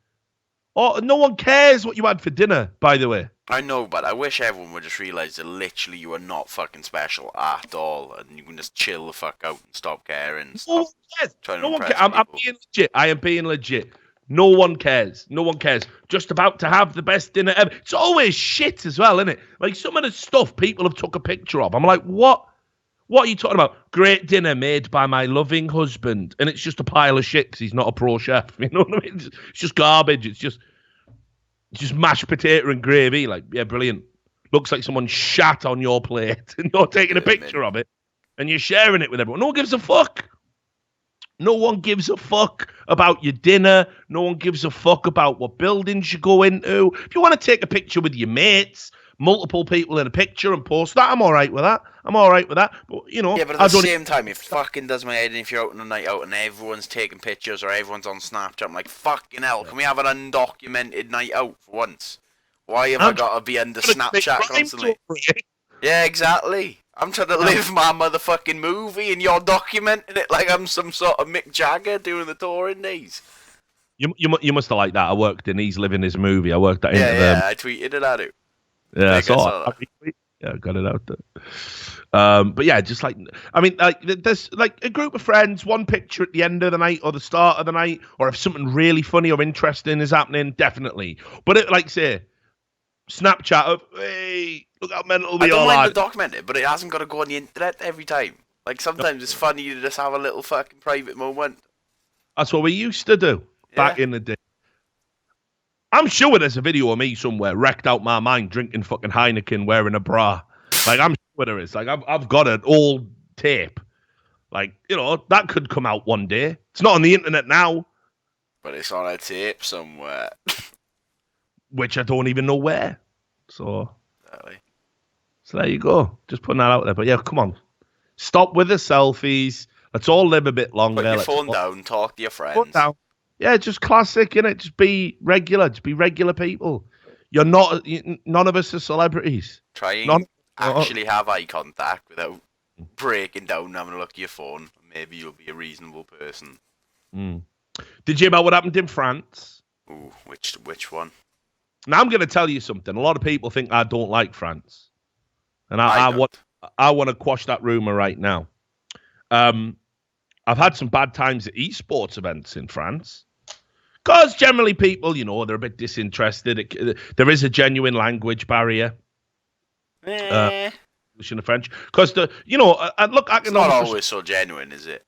Or no one cares what you had for dinner, by the way. I know, but I wish everyone would just realise that literally you are not fucking special at all, and you can just chill the fuck out and stop caring. And stop trying to impress people. I'm being legit. I am being legit. No one cares. No one cares. Just about to have the best dinner ever. It's always shit as well, isn't it? Like, some of the stuff people have took a picture of. I'm like, what? What are you talking about? Great dinner made by my loving husband. And it's just a pile of shit because he's not a pro chef. You know what I mean? It's just garbage. It's just mashed potato and gravy. Like, yeah, brilliant. Looks like someone shat on your plate and you're taking a picture of it and you're sharing it with everyone. No one gives a fuck. No one gives a fuck about your dinner. No one gives a fuck about what buildings you go into. If you want to take a picture with your mates, multiple people in a picture and post that, I'm all right with that. But, you know, yeah, but at the same time, it fucking does my head in if you're out on a night out and everyone's taking pictures or everyone's on Snapchat. I'm like, fucking hell, can we have an undocumented night out for once? Why have I got to be under Snapchat constantly? Yeah, exactly. I'm trying to live my motherfucking movie and you're documenting it like I'm some sort of Mick Jagger doing the touring days. You must have liked that. I worked in He's Living His Movie. I worked that into them. Yeah, I tweeted it at it. Yeah, I saw that. Yeah, I got it out there. But yeah, just like, I mean, like, there's like a group of friends, one picture at the end of the night or the start of the night, or if something really funny or interesting is happening, definitely. But it, like, say, Snapchat of, hey, look how mental we are. I don't mind to document it, but it hasn't got to go on the internet every time. Like, sometimes it's funny to just have a little fucking private moment. That's what we used to do back in the day. I'm sure there's a video of me somewhere wrecked out my mind drinking fucking Heineken wearing a bra. Like, I'm sure there is. Like, I've got an old tape. Like, you know, that could come out one day. It's not on the internet now. But it's on a tape somewhere. Which I don't even know where. So, exactly. So there you go. Just putting that out there. But yeah, come on. Stop with the selfies. Let's all live a bit longer. Put your phone down. Talk to your friends. Phone down. Yeah, just classic, innit? Just be regular. Just be regular people. None of us are celebrities. Try and actually have eye contact without breaking down and having a look at your phone. Maybe you'll be a reasonable person. Mm. Did you hear about what happened in France? Ooh, which one? Now, I'm going to tell you something. A lot of people think I don't like France. And I want to quash that rumor right now. I've had some bad times at esports events in France. Because generally people, you know, they're a bit disinterested. There is a genuine language barrier. English and French. Because, you know, look, I can... It's not always so genuine, is it?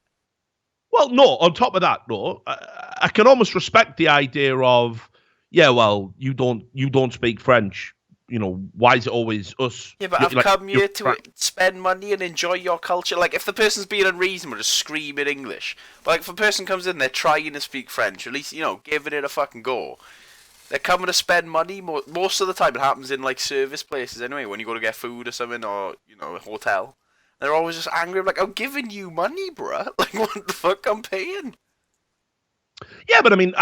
Well, no. On top of that, no. I can almost respect the idea of, yeah, well, you don't speak French. You know, why is it always us? Yeah, but I've come here to spend money and enjoy your culture. Like, if the person's being unreasonable, just scream in English. But, like, if a person comes in, they're trying to speak French, at least, you know, giving it a fucking go. They're coming to spend money. Most of the time, it happens in, like, service places anyway, when you go to get food or something, or, you know, a hotel. They're always just angry. I'm like, I'm giving you money, bruh. Like, what the fuck? I'm paying. Yeah, but I mean,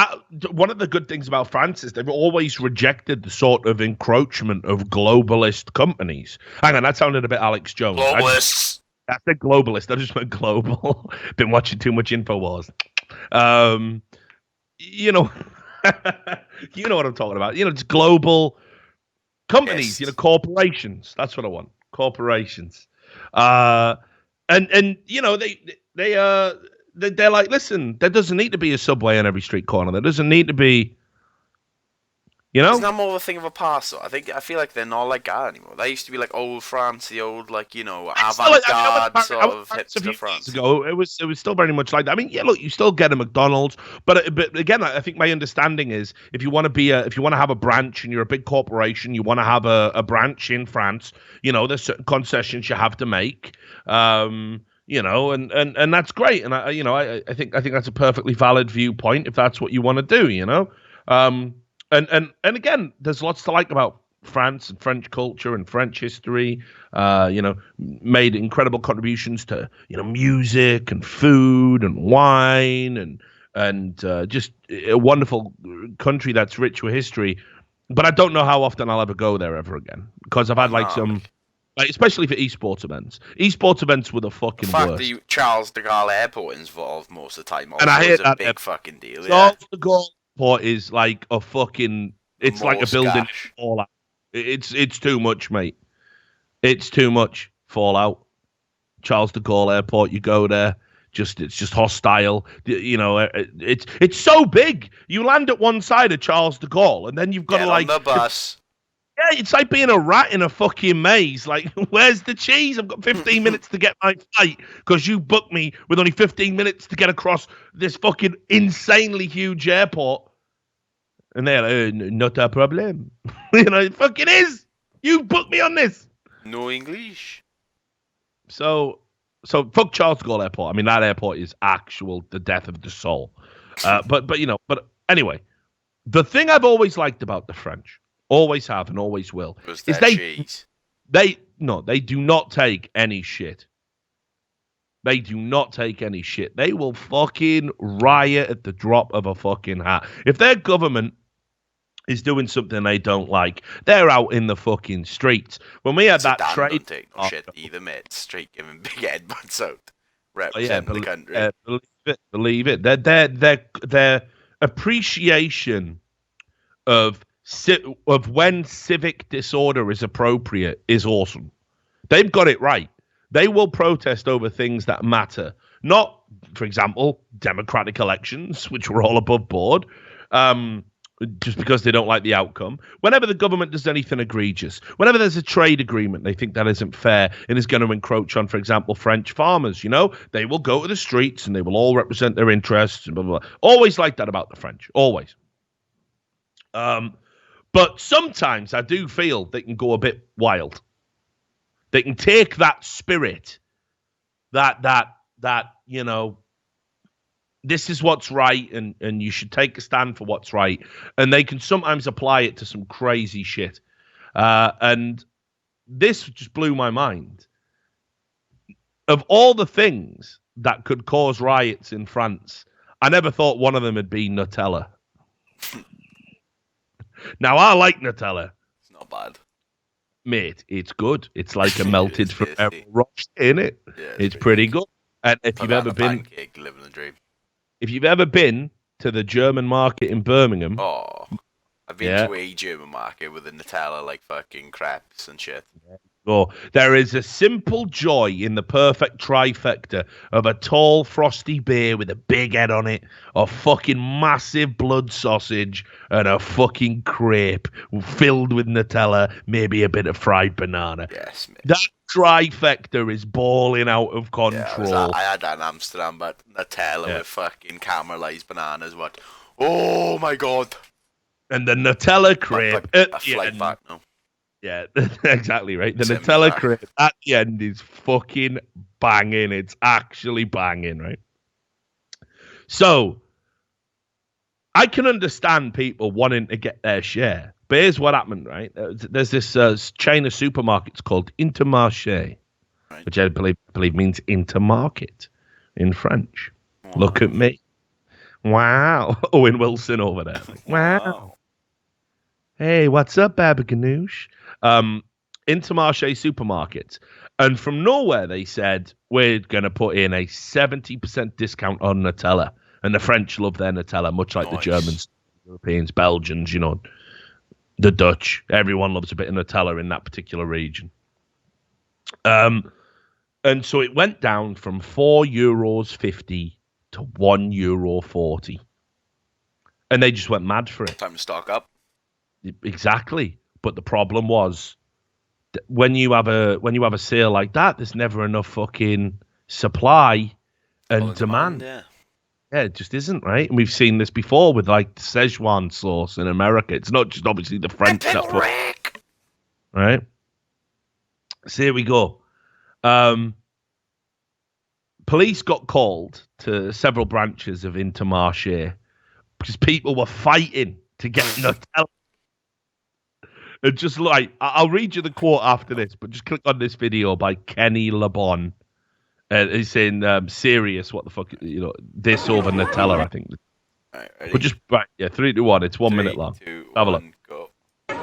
one of the good things about France is they've always rejected the sort of encroachment of globalist companies. Hang on, that sounded a bit Alex Jones. Globalists. I said globalist. I just went global. Been watching too much InfoWars. You know, you know what I'm talking about. You know, it's global companies. Yes. You know, corporations. That's what I want. Corporations. And you know, they're like, listen, there doesn't need to be a subway on every street corner. There doesn't need to be, you know? It's not more of a thing of a past, though. I feel like they're not like that anymore. They used to be like old France, the old, like, you know, avant-garde sort of hipster France. Ago, it was still very much like that. I mean, yeah, look, you still get a McDonald's, but again, I think my understanding is if you want to have a branch and you're a big corporation, you want to have a branch in France, you know, there's certain concessions you have to make. You know, and that's great, and I think that's a perfectly valid viewpoint if that's what you want to do, you know, and again, there's lots to like about France and French culture and French history. You know, made incredible contributions to, you know, music and food and wine and just a wonderful country that's rich with history. But I don't know how often I'll ever go there ever again because I've had some. Like, especially for esports events. Esports events were the fucking worst. The fact that Charles de Gaulle Airport is involved most of the time and I hear that a big fucking deal. Charles de Gaulle Airport is like a fucking... It's like a building fallout. It's too much, mate. It's too much fallout. Charles de Gaulle Airport, you go there, it's just hostile. You know, it's so big. You land at one side of Charles de Gaulle, and then you've got to like... on the bus. Yeah, it's like being a rat in a fucking maze. Like, where's the cheese? I've got 15 minutes to get my flight because you booked me with only 15 minutes to get across this fucking insanely huge airport. And they're not a problem. You know, it fucking is. You booked me on this. No English. So fuck Charles de Gaulle Airport. I mean, that airport is the death of the soul. But you know, but anyway, the thing I've always liked about the French Always have and always will. It was Is their cheese. they do not take any shit. They do not take any shit. They will fucking riot at the drop of a fucking hat. If their government is doing something they don't like, they're out in the fucking streets. When we had that trade, don't take no shit either, mate. Straight giving big headbutts out, representing the country. Believe it. Their appreciation of when civic disorder is appropriate is awesome. They've got it right. They will protest over things that matter. Not, for example, democratic elections, which were all above board, just because they don't like the outcome. Whenever the government does anything egregious, whenever there's a trade agreement they think that isn't fair and is going to encroach on, for example, French farmers, they will go to the streets and they will all represent their interests. And blah, blah, blah. Always like that about the French. Always. But sometimes I do feel they can go a bit wild. They can take that spirit, that this is what's right, and you should take a stand for what's right, and they can sometimes apply it to some crazy shit. And this just blew my mind. Of all the things that could cause riots in France, I never thought one of them would be Nutella. Now, I like Nutella. It's not bad. Mate, it's good. It's like a melted Ferrero Rocher, isn't it? Yeah, it's pretty good. And if you've ever been, pancake, living the dream. If you've ever been to the German market in Birmingham, I've been to a German market with the Nutella, like fucking crepes and shit. There is a simple joy in the perfect trifecta of a tall, frosty beer with a big head on it, a fucking massive blood sausage, and a fucking crepe filled with Nutella, maybe a bit of fried banana. Yes, mate. That trifecta is balling out of control. Yeah, I had that in Amsterdam, but Nutella with fucking caramelized bananas. What? Oh my god! And the Nutella crepe a flight back now. Yeah, exactly right. The Nutella crepe at the end is fucking banging. It's actually banging, right? So I can understand people wanting to get their share, but here's what happened, right? There's this chain of supermarkets called Intermarché, which I believe means intermarket in French. Wow. Look at me. Wow. Owen Wilson over there. Like, wow. Hey, what's up, Baba Ganoush? Intermarché supermarkets. And from nowhere, they said, we're going to put in a 70% discount on Nutella. And the French love their Nutella, much like the Germans, Europeans, Belgians, the Dutch. Everyone loves a bit of Nutella in that particular region. And so it went down from €4.50 to €1.40. And they just went mad for it. Time to stock up. Exactly. But the problem was when you have a sale like that, there's never enough fucking supply and demand. Yeah, it just isn't, right? And we've seen this before with like Szechuan sauce in America. It's not just obviously the French that right? So here we go. Police got called to several branches of Intermarché because people were fighting to get Nutella. And just like, I'll read you the quote after this, but just click on this video by Kenny LeBon. He's saying, serious, what the fuck, this over Nutella, I think. All right, ready? But just, 3, 2, 1, it's 1 minute long. 2, Have a look. Go. Look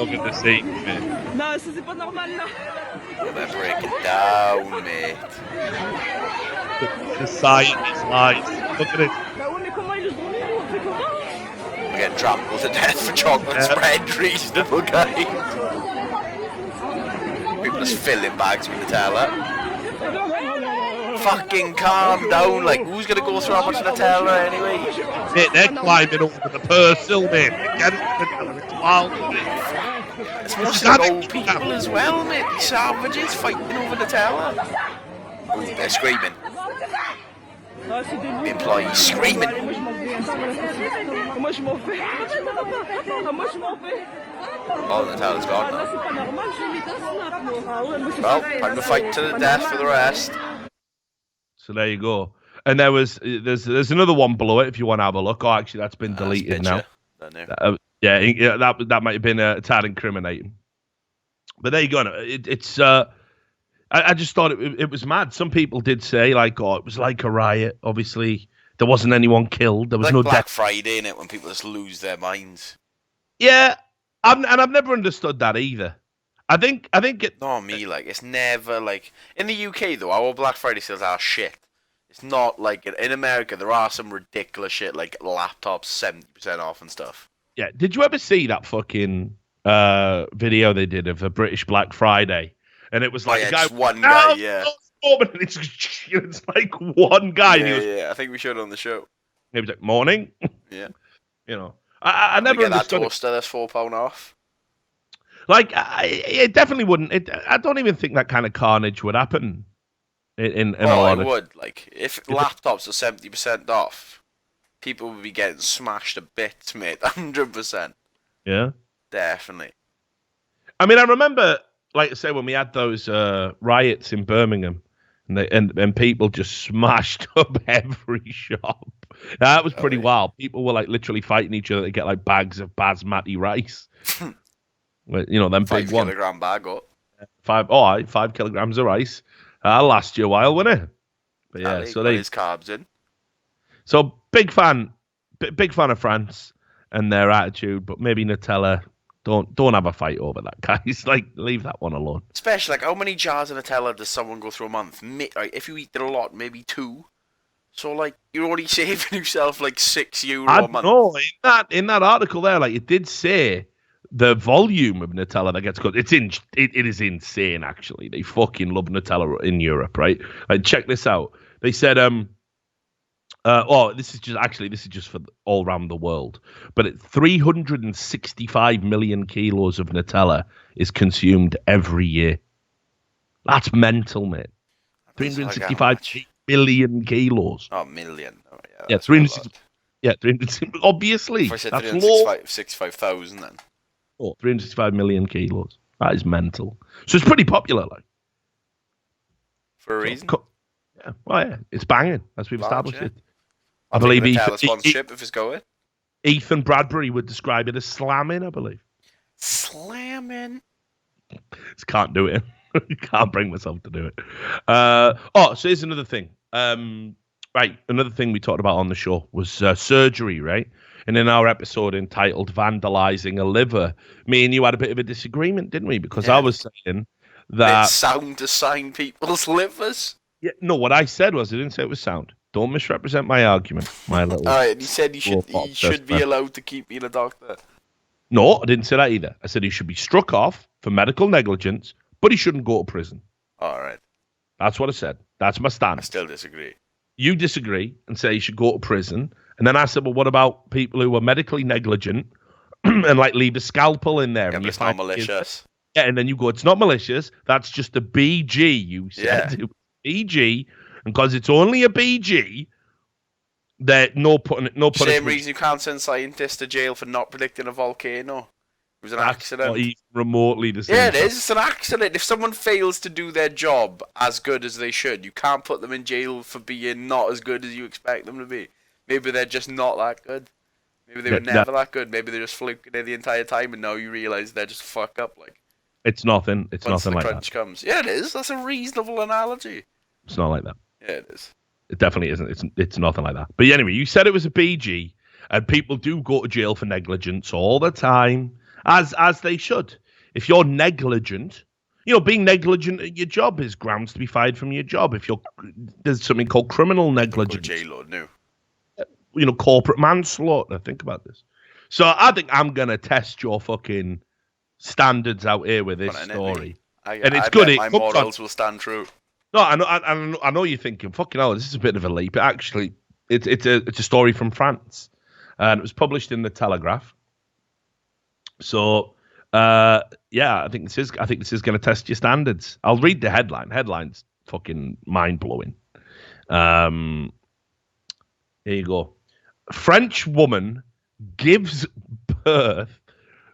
at the seat, man. Non, ça c'est pas normal là. They're breaking down, mate. The science lies. Look at it. Bah ouais, mais comment ils ont mis nous? On fait comment? We're getting trampled to death for chocolate spread, reasonable guys. People just filling bags with Nutella. Fucking calm down, like, who's gonna go through how much Nutella anyway? Mate, they're climbing over the Persil, mate. Get it, Nutella, it's wild, mate. It's mostly like old people as well, mate. These savages fighting over Nutella. Ooh, they're screaming. The employees screaming. Oh, Nutella's gone now. Well, time to fight to the death for the rest. So there you go. And there's another one below it if you want to have a look. Oh, actually, that's been deleted now. Yeah, that might have been a tad incriminating. But there you go. I just thought it was mad. Some people did say like, oh, it was like a riot. Obviously, there wasn't anyone killed. There was like no Black death. Friday, innit, when people just lose their minds. Yeah, I've never understood that either. I think it. Not me. Like, it's never like in the UK though. Our Black Friday sales are shit. It's not like in America. There are some ridiculous shit like laptops 70% off and stuff. Yeah. Did you ever see that fucking video they did of a British Black Friday? And it was like a guy, just one guy, yeah. And it's like one guy. Yeah, and he was, yeah. I think we showed it on the show. He was like, "Morning." Yeah. You know, I never understood that toaster that's £4 off. Like, it definitely wouldn't. I don't even think that kind of carnage would happen. In a lot it would. Like, if laptops are 70% off, people would be getting smashed to bits, mate. 100%. Yeah. Definitely. I mean, I remember, like I say, when we had those riots in Birmingham, and people just smashed up every shop. That was pretty wild. People were like literally fighting each other to get like bags of basmati rice. You know, them 5 big ones. 5 kilogram bag up. 5 kilograms of rice. That'll last you a while, won't it? But yeah, so there's carbs in. So big fan of France and their attitude, but maybe Nutella. Don't have a fight over that, guys. Like, leave that one alone. Especially, like, how many jars of Nutella does someone go through a month? Like, if you eat it a lot, maybe 2. So, like, you're already saving yourself like €6 a month. No, in that article there, like, it did say the volume of Nutella that gets cut. It is insane, actually. They fucking love Nutella in Europe, right? Like, check this out. They said, this is just for all around the world. But 365 million kilos of Nutella is consumed every year. That's mental, mate. 365 million kilos. Oh, million. Oh, yeah, 360. Yeah, 360. Obviously, if I said that's 365,000 then. Oh, 365 million kilos. That is mental. So it's pretty popular, like. For a reason. Yeah, well, yeah, it's banging as we've established it. I believe sponsorship if it's going. Ethan Bradbury would describe it as slamming, I believe. Slamming. Just can't do it. Can't bring myself to do it. So here's another thing. Right, another thing we talked about on the show was surgery, right? And in our episode entitled "Vandalizing a Liver," me and you had a bit of a disagreement, didn't we? Because I was saying that it's sound to sign people's livers. Yeah, no. What I said was I didn't say it was sound. Don't misrepresent my argument, my little. All right, he said he should be allowed to keep being a doctor. No, I didn't say that either. I said he should be struck off for medical negligence, but he shouldn't go to prison. All right. That's what I said. That's my stance. I still disagree. You disagree and say he should go to prison. And then I said, well, what about people who are medically negligent and like leave a scalpel in there? Yeah, and it's not malicious. Yeah, and then you go, it's not malicious. That's just a BG, you said. Yeah. It was BG. And because it's only a BG, that no punishment. Same reason you can't send scientists to jail for not predicting a volcano. It was an accident. Not even remotely the same. Yeah, it is. It's an accident. If someone fails to do their job as good as they should, you can't put them in jail for being not as good as you expect them to be. Maybe they're just not that good. Maybe they were never that good. Maybe they're just fluking it the entire time, and now you realise they're just fuck up. Like, it's nothing. It's once nothing the like crunch comes. Yeah, it is. That's a reasonable analogy. It's not like that. Yeah, it is. It definitely isn't. It's nothing like that. But anyway, you said it was a BG, and people do go to jail for negligence all the time, as they should. If you're negligent, being negligent at your job is grounds to be fired from your job. There's something called criminal negligence. J-Lo knew. Corporate manslaughter. Think about this. So I think I'm gonna test your fucking standards out here with this story, and it's good. My morals will stand true. No, I know you're thinking, fucking hell, this is a bit of a leap. But actually, it's a story from France, and it was published in the Telegraph. So, I think this is going to test your standards. I'll read the headline. Headline's fucking mind blowing. Here you go. French woman gives birth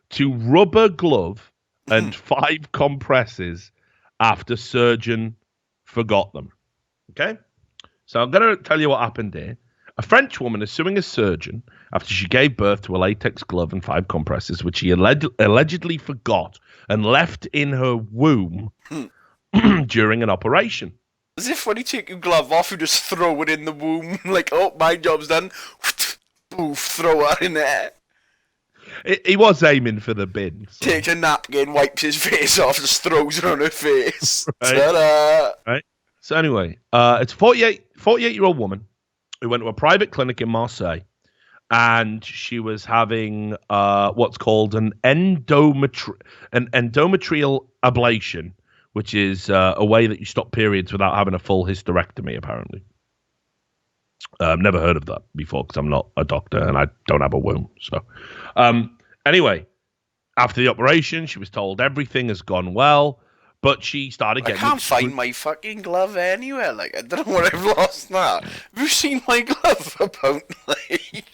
to rubber glove and 5 compresses after surgeon forgot them. Okay? So I'm going to tell you what happened here. A French woman is suing a surgeon after she gave birth to a latex glove and 5 compresses, which she allegedly forgot and left in her womb during an operation. As if when you take your glove off, you just throw it in the womb. Like, oh, my job's done. Poof, throw her in there. He was aiming for the bin. So. Takes a napkin, wipes his face off, just throws it on her face. Right. Ta-da! Right. So anyway, it's a 48-year-old woman who went to a private clinic in Marseille, and she was having what's called an endometrial ablation, which is a way that you stop periods without having a full hysterectomy, apparently. I've never heard of that before because I'm not a doctor and I don't have a womb. So anyway, after the operation, she was told everything has gone well, but she started getting... I can't find my fucking glove anywhere. Like, I don't know what I've lost now. Have you seen my glove about, like...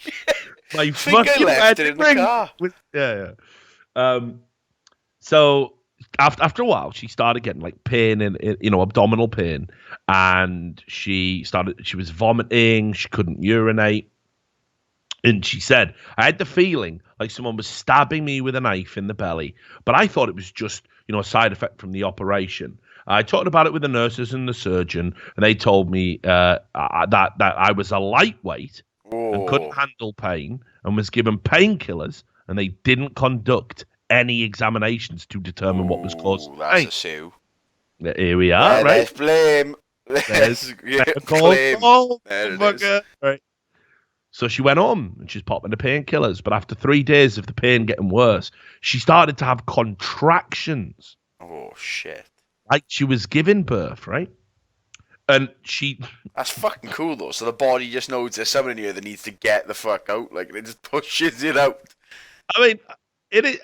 My I think I left it in the car. Yeah. So after a while, she started getting like pain and abdominal pain, and she was vomiting. She couldn't urinate, and she said, "I had the feeling like someone was stabbing me with a knife in the belly, but I thought it was just a side effect from the operation." I talked about it with the nurses and the surgeon, and they told me that I was a lightweight and couldn't handle pain and was given painkillers, and they didn't conduct any examinations to determine what was causing that's a sue. Here we are, right? Let's blame. There's blame. There it is. Right. So she went home and she's popping the painkillers, but after 3 days of the pain getting worse, she started to have contractions. Oh shit! Like she was giving birth, right? And That's fucking cool though. So the body just knows there's someone in here that needs to get the fuck out. Like it just pushes it out. I mean,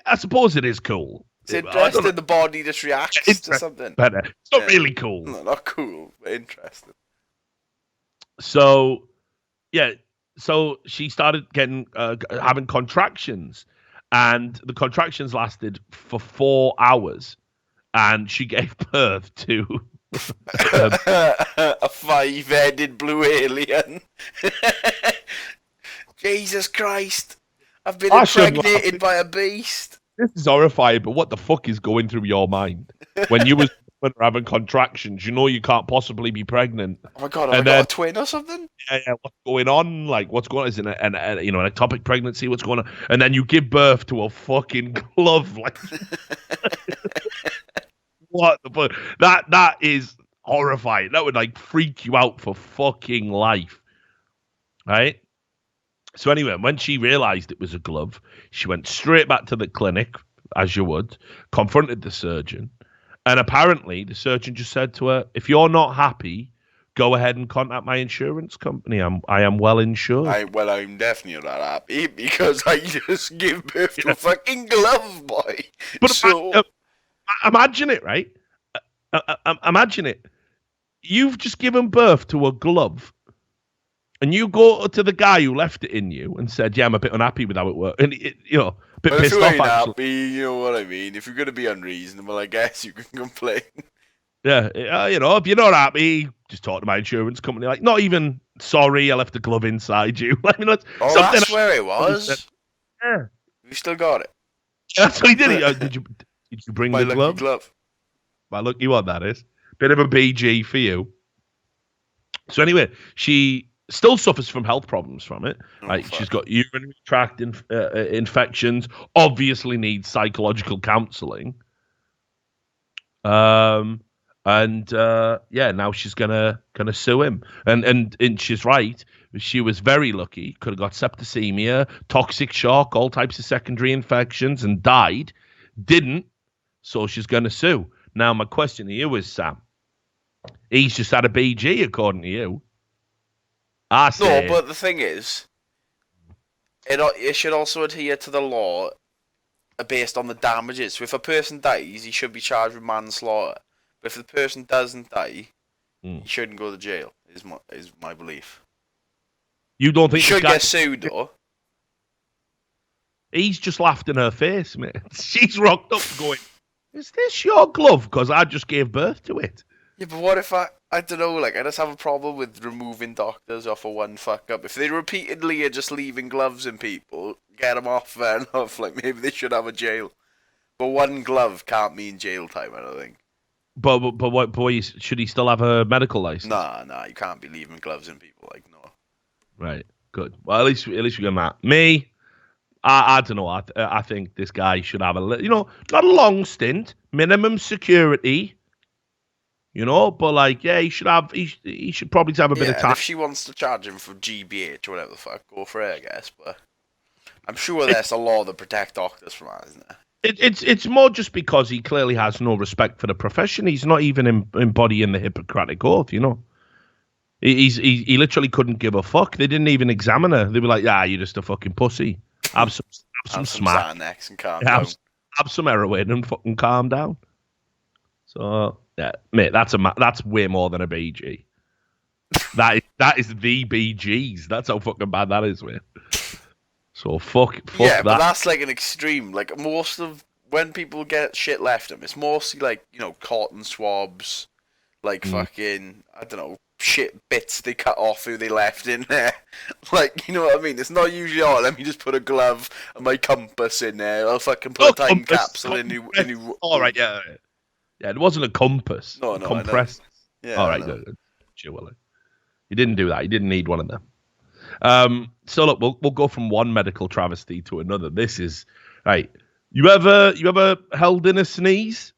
I suppose it is cool. It's interesting. The body just reacts to something. Better. It's not really cool. No, not cool, but interesting. So, yeah. So she started getting having contractions, and the contractions lasted for 4 hours, and she gave birth to a 5-headed blue alien. Jesus Christ! I've been impregnated by a beast. This is horrifying, but what the fuck is going through your mind when you were having contractions? You know you can't possibly be pregnant. Oh my god, have I got a twin or something? Yeah, what's going on? Like, what's going on? Is it an ectopic pregnancy? What's going on? And then you give birth to a fucking glove. Like, what the fuck? That is horrifying. That would like freak you out for fucking life, right? So anyway, when she realised it was a glove, she went straight back to the clinic, as you would, confronted the surgeon, and apparently the surgeon just said to her, "If you're not happy, go ahead and contact my insurance company. I am well insured." I'm definitely not happy because I just gave birth to a fucking glove, boy. But so imagine it, right? Imagine it. You've just given birth to a glove. And you go to the guy who left it in you and said, "Yeah, I'm a bit unhappy with how it worked," and a bit pissed off. Happy, you know what I mean. If you're gonna be unreasonable, I guess you can complain. Yeah, if you're not happy, just talk to my insurance company. Like, not even sorry, I left the glove inside you. I mean, that's where it was. Yeah, you still got it. That's what he did. Did you bring my the glove? My lucky one, that is. Bit of a BG for you. So anyway, she still suffers from health problems from it. She's got urinary tract infections. Obviously needs psychological counselling. Now she's gonna sue him. And she's right. She was very lucky. Could have got septicemia, toxic shock, all types of secondary infections, and died. Didn't. So she's gonna sue. Now my question to you is, Sam. He's just had a BG, according to you. No, but the thing is, it should also adhere to the law based on the damages. So if a person dies, he should be charged with manslaughter. But if the person doesn't die, he shouldn't go to jail. Is my belief. You don't think he should get sued though? He's just laughed in her face, mate. She's rocked up, going, "Is this your glove? Because I just gave birth to it." Yeah, but what if I don't know, like, I just have a problem with removing doctors off of one fuck up. If they repeatedly are just leaving gloves in people, get them off, fair enough. Like, maybe they should have a jail. But one glove can't mean jail time, I don't think. But what boy should he still have a medical license? Nah, you can't be leaving gloves in people, like, no. Right, good. Well, at least we got that. Me, I don't know. I think this guy should have not a long stint, minimum security. But like, yeah, he should probably have a bit of And time. if she wants to charge him for GBH or whatever the fuck, go for it, I guess. But I'm sure there's a law that protect doctors from that, isn't there? It's more just because he clearly has no respect for the profession. He's not even embodying the Hippocratic Oath, He literally couldn't give a fuck. They didn't even examine her. They were like, "Yeah, you're just a fucking pussy. Have some smack, Xanax and calm down. Have some heroin and fucking calm down." So yeah, mate, that's way more than a BG. that is the BGs. That's how fucking bad that is, mate. So fuck yeah, that. but that's like an extreme. Like most of when people get shit left them, it's mostly like cotton swabs, like fucking I don't know shit bits they cut off who they left in there. Like you know what I mean? It's not usually let me just put a glove and my compass in there. I'll fucking put a time capsule in you. All right, yeah. Yeah, it wasn't a compass. No, compressed. Yeah. All right, good. Sure, Willie. You didn't do that. You didn't need one of them. So look, we'll go from one medical travesty to another. This is right. You ever held in a sneeze?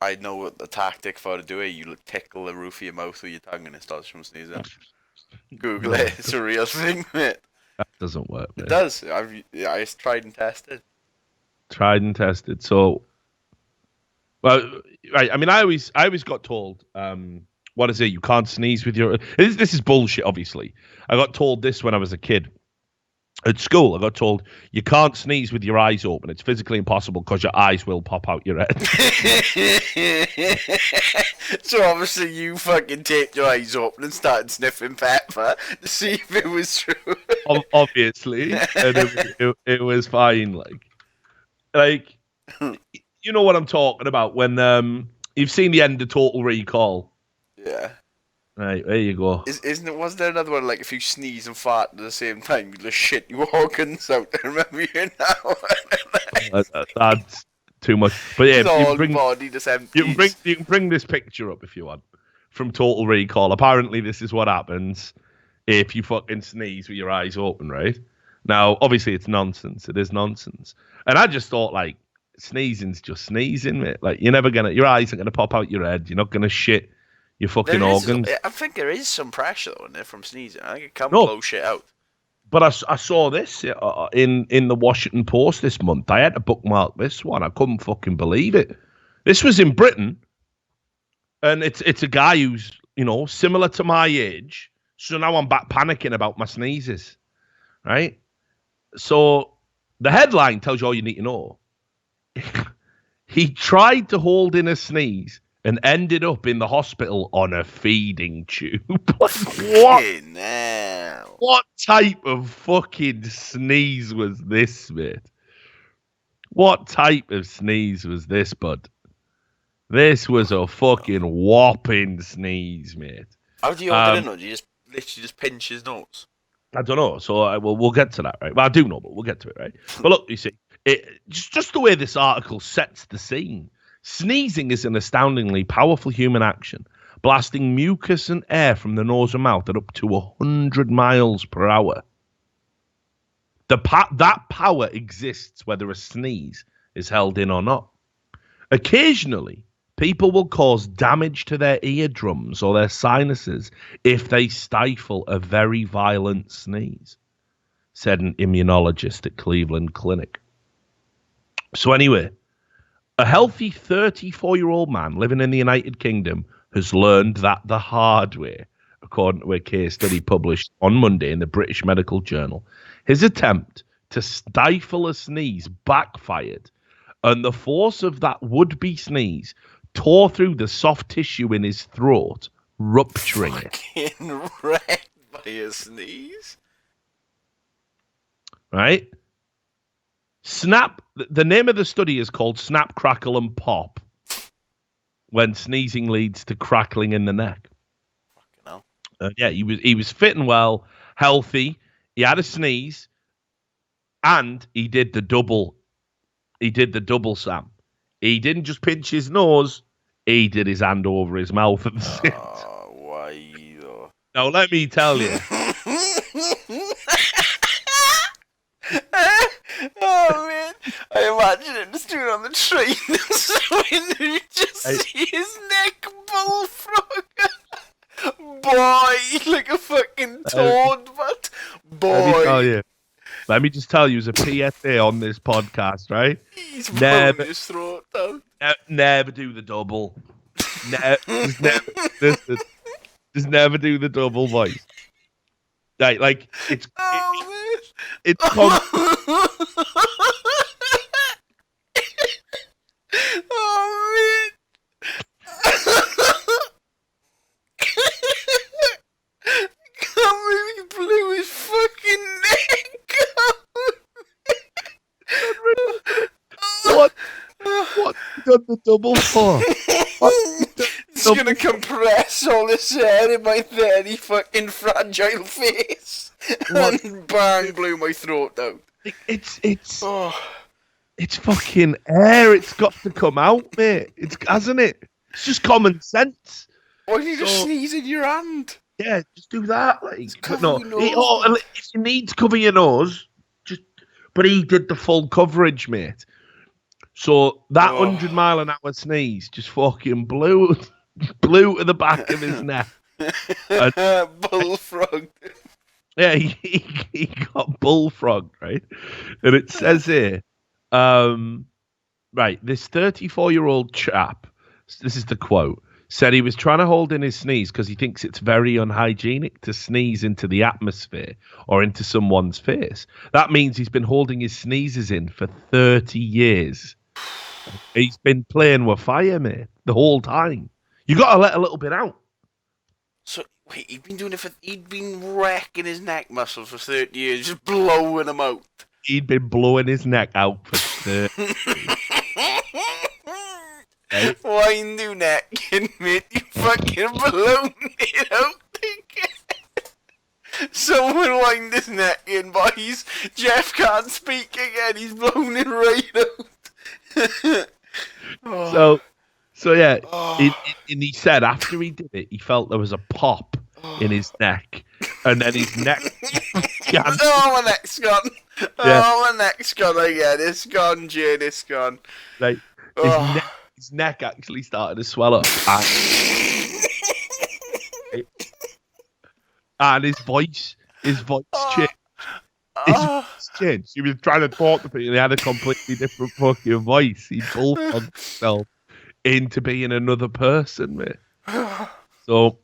I know what the tactic for to do it. You tickle the roof of your mouth with your tongue and it starts from sneezing. Google it. It's a real thing, mate. That doesn't work. Mate. It does. I tried and tested. Tried and tested. So, well, right. I mean, I always got told, what is it? You can't sneeze with your. This is bullshit. Obviously, I got told this when I was a kid. At school, I got told you can't sneeze with your eyes open. It's physically impossible because your eyes will pop out your head. So obviously you fucking taped your eyes open and started sniffing pepper to see if it was true. Obviously, and it was fine. Like, you know what I'm talking about when you've seen the end of Total Recall. Yeah. Right, there you go. Was there another one like if you sneeze and fart at the same time, you just shit your organs out? I remember you now. That's too much. But yeah, body just empties. You can bring this picture up if you want from Total Recall. Apparently, this is what happens if you fucking sneeze with your eyes open. Right now, obviously, it's nonsense. It is nonsense. And I just thought like sneezing's just sneezing, mate. Like your eyes aren't gonna pop out your head. You're not gonna shit your fucking organs. I think there is some pressure though in there from sneezing. I think it can blow shit out. But I saw this in the Washington Post this month. I had to bookmark this one. I couldn't fucking believe it. This was in Britain, and it's a guy who's similar to my age. So now I'm back panicking about my sneezes, right? So the headline tells you all you need to know. He tried to hold in a sneeze and ended up in the hospital on a feeding tube. What? What type of fucking sneeze was this, mate? What type of sneeze was this, bud? This was a fucking whopping sneeze, mate. How do you hold it in, or do you just literally just pinch his nose? I don't know. So we'll get to that, right? Well, I do know, but we'll get to it, right? But look, you see, just the way this article sets the scene. Sneezing is an astoundingly powerful human action, blasting mucus and air from the nose and mouth at up to 100 miles per hour. That power exists whether a sneeze is held in or not. Occasionally, people will cause damage to their eardrums or their sinuses if they stifle a very violent sneeze, said an immunologist at Cleveland Clinic. So anyway, a healthy 34-year-old man living in the United Kingdom has learned that the hard way, according to a case study published on Monday in the British Medical Journal. His attempt to stifle a sneeze backfired, and the force of that would-be sneeze tore through the soft tissue in his throat, rupturing it. Fucking wrecked by a sneeze? Right? The name of the study is called Snap, Crackle and Pop. when sneezing leads to crackling in the neck. Fucking hell. Yeah, he was fit and well, healthy. He had a sneeze, and he did the double. He did the double, Sam. He didn't just pinch his nose. He did his hand over his mouth at the same time. Why though? Now, let me tell you. Oh man, I imagine him just doing it on the train. So you just see his neck bullfrog. Boy, like a fucking toad, but boy. Let me just tell you, as a PSA on this podcast, right? He's blowing his throat down. Never do the double. Just never do the double voice. Like it's oh man. Can't believe he blew his fucking neck out. What you done the double for? It's gonna compress all this hair in my very fucking fragile face. And bang, blew my throat out. It's fucking air. It's got to come out, mate. Hasn't it? It's just common sense. Why did you just sneeze in your hand? Yeah, just do that. Like, Cover your nose. If you need to cover your nose, but he did the full coverage, mate. So that 100-mile-an-hour sneeze just fucking blew to the back of his neck. Bullfrog. Yeah, he got bullfrogged, right? And it says here, right, this 34-year-old chap, this is the quote, said he was trying to hold in his sneeze because he thinks it's very unhygienic to sneeze into the atmosphere or into someone's face. That means he's been holding his sneezes in for 30 years. He's been playing with fire, mate, the whole time. You got to let a little bit out. So, wait, he'd been wrecking his neck muscles for 30 years, just blowing them out. He'd been blowing his neck out for 30 years. Right? Wine do necking, mate. You fucking blown it out. Someone wind his neck in, boys. Jeff can't speak again. He's blown it right out. So yeah, and he said after he did it, he felt there was a pop in his neck, and then his neck. Oh, my neck's gone. Yeah. Oh, my neck's gone again. It's gone, Jane. It's gone. Like his neck actually started to swell up, and his voice changed. His voice changed. He was trying to talk to people, and he had a completely different fucking voice. He bullfrogged himself into being another person, mate. So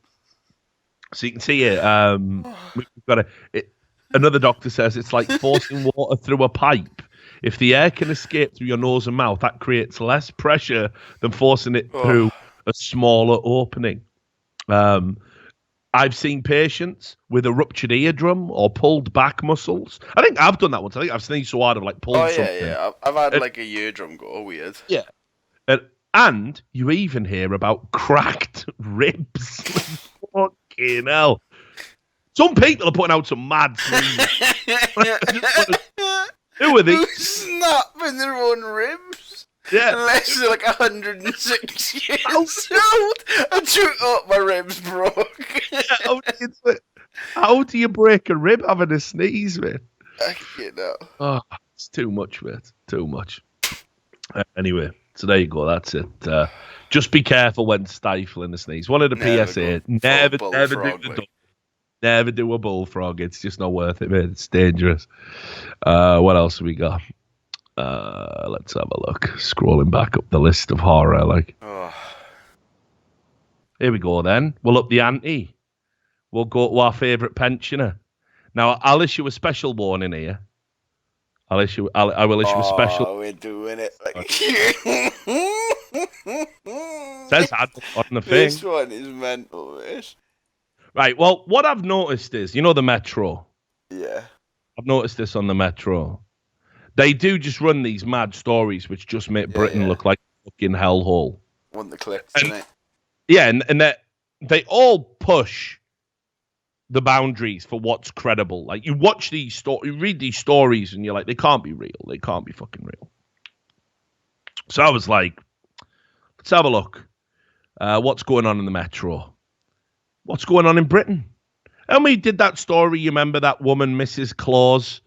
you can see it. We've got another doctor says it's like forcing water through a pipe. If the air can escape through your nose and mouth, that creates less pressure than forcing it through a smaller opening. I've seen patients with a ruptured eardrum or pulled back muscles. I think I've done that once. I think I've sneezed so hard I've like pulled something. Yeah. I've had like a eardrum go weird. Yeah. And you even hear about cracked ribs. Fucking hell. Some people are putting out some mad sneezes. Who are these? Who's snapping their own ribs? Yeah. Unless they're like 106 years old. I took up my ribs broke. How do you break a rib having a sneeze, man? You know. Oh, it's too much, mate. Too much. Anyway, so there you go. That's it. Just be careful when stifling a sneeze. One of the PSA: never do a bullfrog. It's just not worth it, mate. It's dangerous. What else have we got? Let's have a look. Scrolling back up the list of horror, Here we go. Then we'll up the ante. We'll go to our favourite pensioner. Now I'll issue a special warning here. I will issue a special. Oh, we're doing it. Says that on the thing. This one is mental, mate. Right. Well, what I've noticed is, the Metro. Yeah. I've noticed this on the Metro. They do just run these mad stories which just make Britain look like a fucking hellhole. Want the clicks, And- innit? Yeah, and that they all push the boundaries for what's credible. Like you watch these you read these stories, and you're like, they can't be real. They can't be fucking real. So I was like, let's have a look. What's going on in the metro? What's going on in Britain? And we did that story. You remember that woman, Mrs. Claus,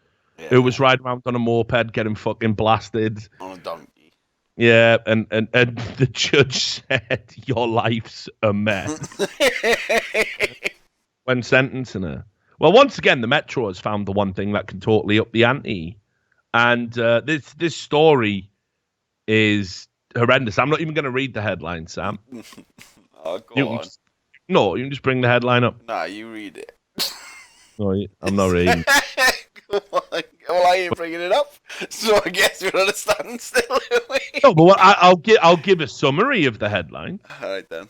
who was riding around on a moped, getting fucking blasted On a donkey. Yeah, and the judge said your life's a mess when sentencing her. Well, once again, the Metro has found the one thing that can totally up the ante, and this story is horrendous. I'm not even going to read the headline, Sam. Oh, go on. You can just bring the headline up. Nah, you read it. No, I'm not reading. Come on. Well, I ain't bringing it up, so I guess we're on a standstill. No, but I'll give a summary of the headline. All right then.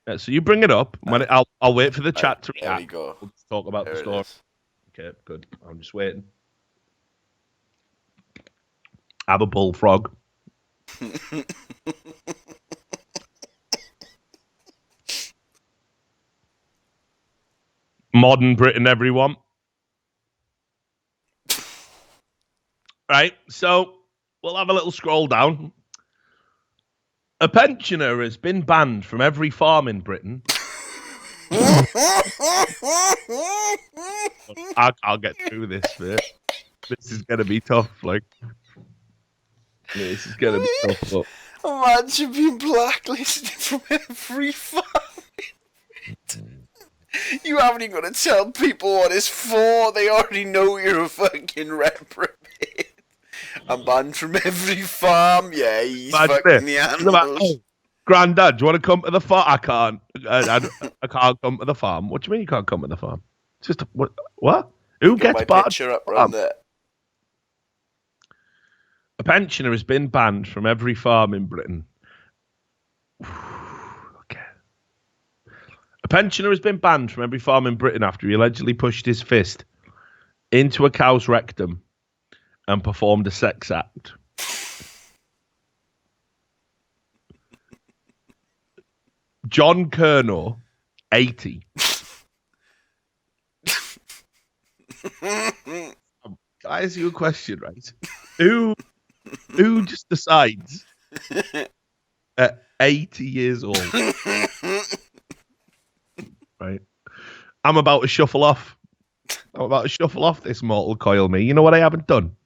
Yeah, so you bring it up. I'll wait for the chat to react. There we go. We'll talk about There the it story. is. Okay, good. I'm just waiting. Have a bullfrog. Modern Britain, everyone. Right, so we'll have a little scroll down. A pensioner has been banned from every farm in Britain. I'll get through this bit. This is going to be tough. This is going to be tough. Look. Imagine being blacklisted from every farm. You haven't even got to tell people what it's for. They already know you're a fucking reprobate. I'm banned from every farm. Yeah, he's fucking the animals. Oh, Granddad, do you want to come to the farm? I can't. I can't come to the farm. What do you mean you can't come to the farm? It's just what? Who gets my banned? picture up around there. A pensioner has been banned from every farm in Britain. Okay. A pensioner has been banned from every farm in Britain after he allegedly pushed his fist into a cow's rectum and performed a sex act. John Kerno, 80. Can I ask you a question, right? Who just decides at 80 years old, right? I'm about to shuffle off. This mortal coil me. You know what I haven't done?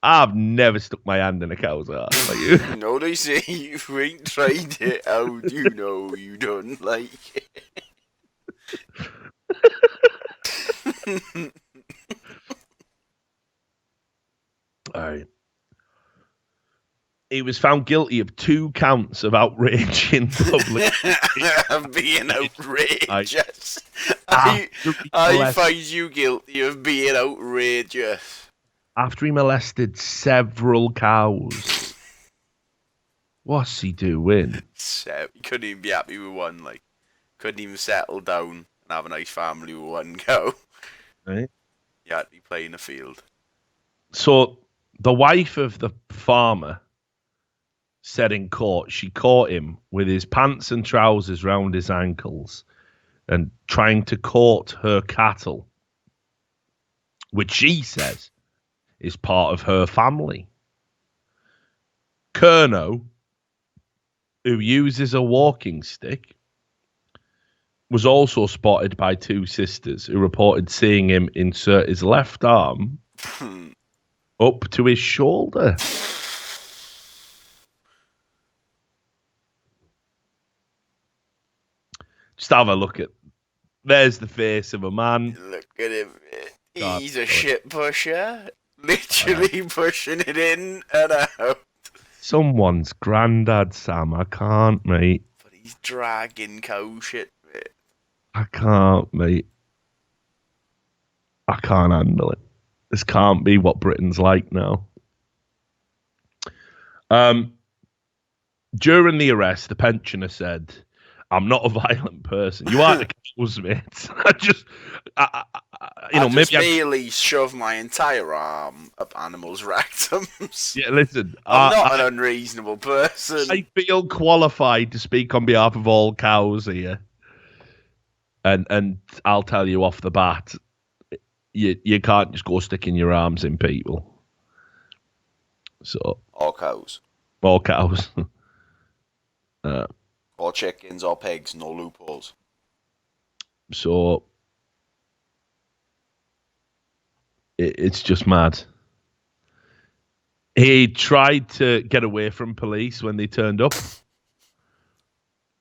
I've never stuck my hand in a cow's ass like you. No, they say you ain't tried it out. You know you don't like it. All right. He was found guilty of 2 counts of outrage in public. I'm being outrageous. I I find you guilty of being outrageous. After he molested several cows. What's he doing? So he couldn't even be happy with one. Like, couldn't even settle down and have a nice family with one cow. Right. He had to be playing the field. So the wife of the farmer said in court she caught him with his pants and trousers round his ankles and trying to court her cattle, which she says is part of her family. Kerno, who uses a walking stick, was also spotted by 2 sisters who reported seeing him insert his left arm up to his shoulder. Just have a look at. There's the face of a man. Look at him. God, He's a shit pusher. Literally pushing it in and out. Someone's granddad, Sam. I can't, mate. But he's dragging cow shit, mate. I can't, mate. I can't handle it. This can't be what Britain's like now. During the arrest, the pensioner said, "I'm not a violent person." You are the cows, mate. maybe merely shove my entire arm up animals' rectums. Yeah, listen. I'm not an unreasonable person. I feel qualified to speak on behalf of all cows here. And I'll tell you off the bat, you can't just go sticking your arms in people. So all cows. All cows. All chickens, all pigs, no loopholes. So it's just mad. He tried to get away from police when they turned up.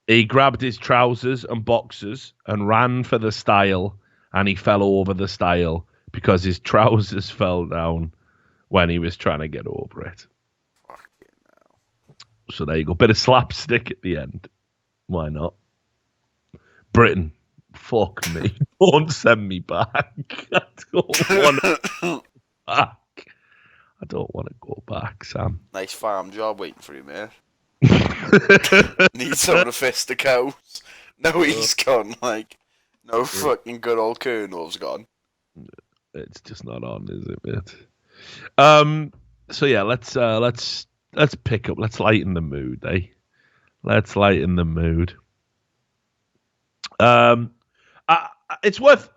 He grabbed his trousers and boxers and ran for the stile, and he fell over the stile because his trousers fell down when he was trying to get over it. Fucking hell. So there you go. Bit of slapstick at the end. Why not? Britain, fuck me. Don't send me back. I don't want to back. I don't want to go back, Sam. Nice farm job waiting for you, mate. Need someone to fist the cows. No, he's gone. No fucking good old Colonel's gone. It's just not on, is it, mate? So yeah, let's pick up. Let's lighten the mood, eh? Let's lighten the mood. It's worth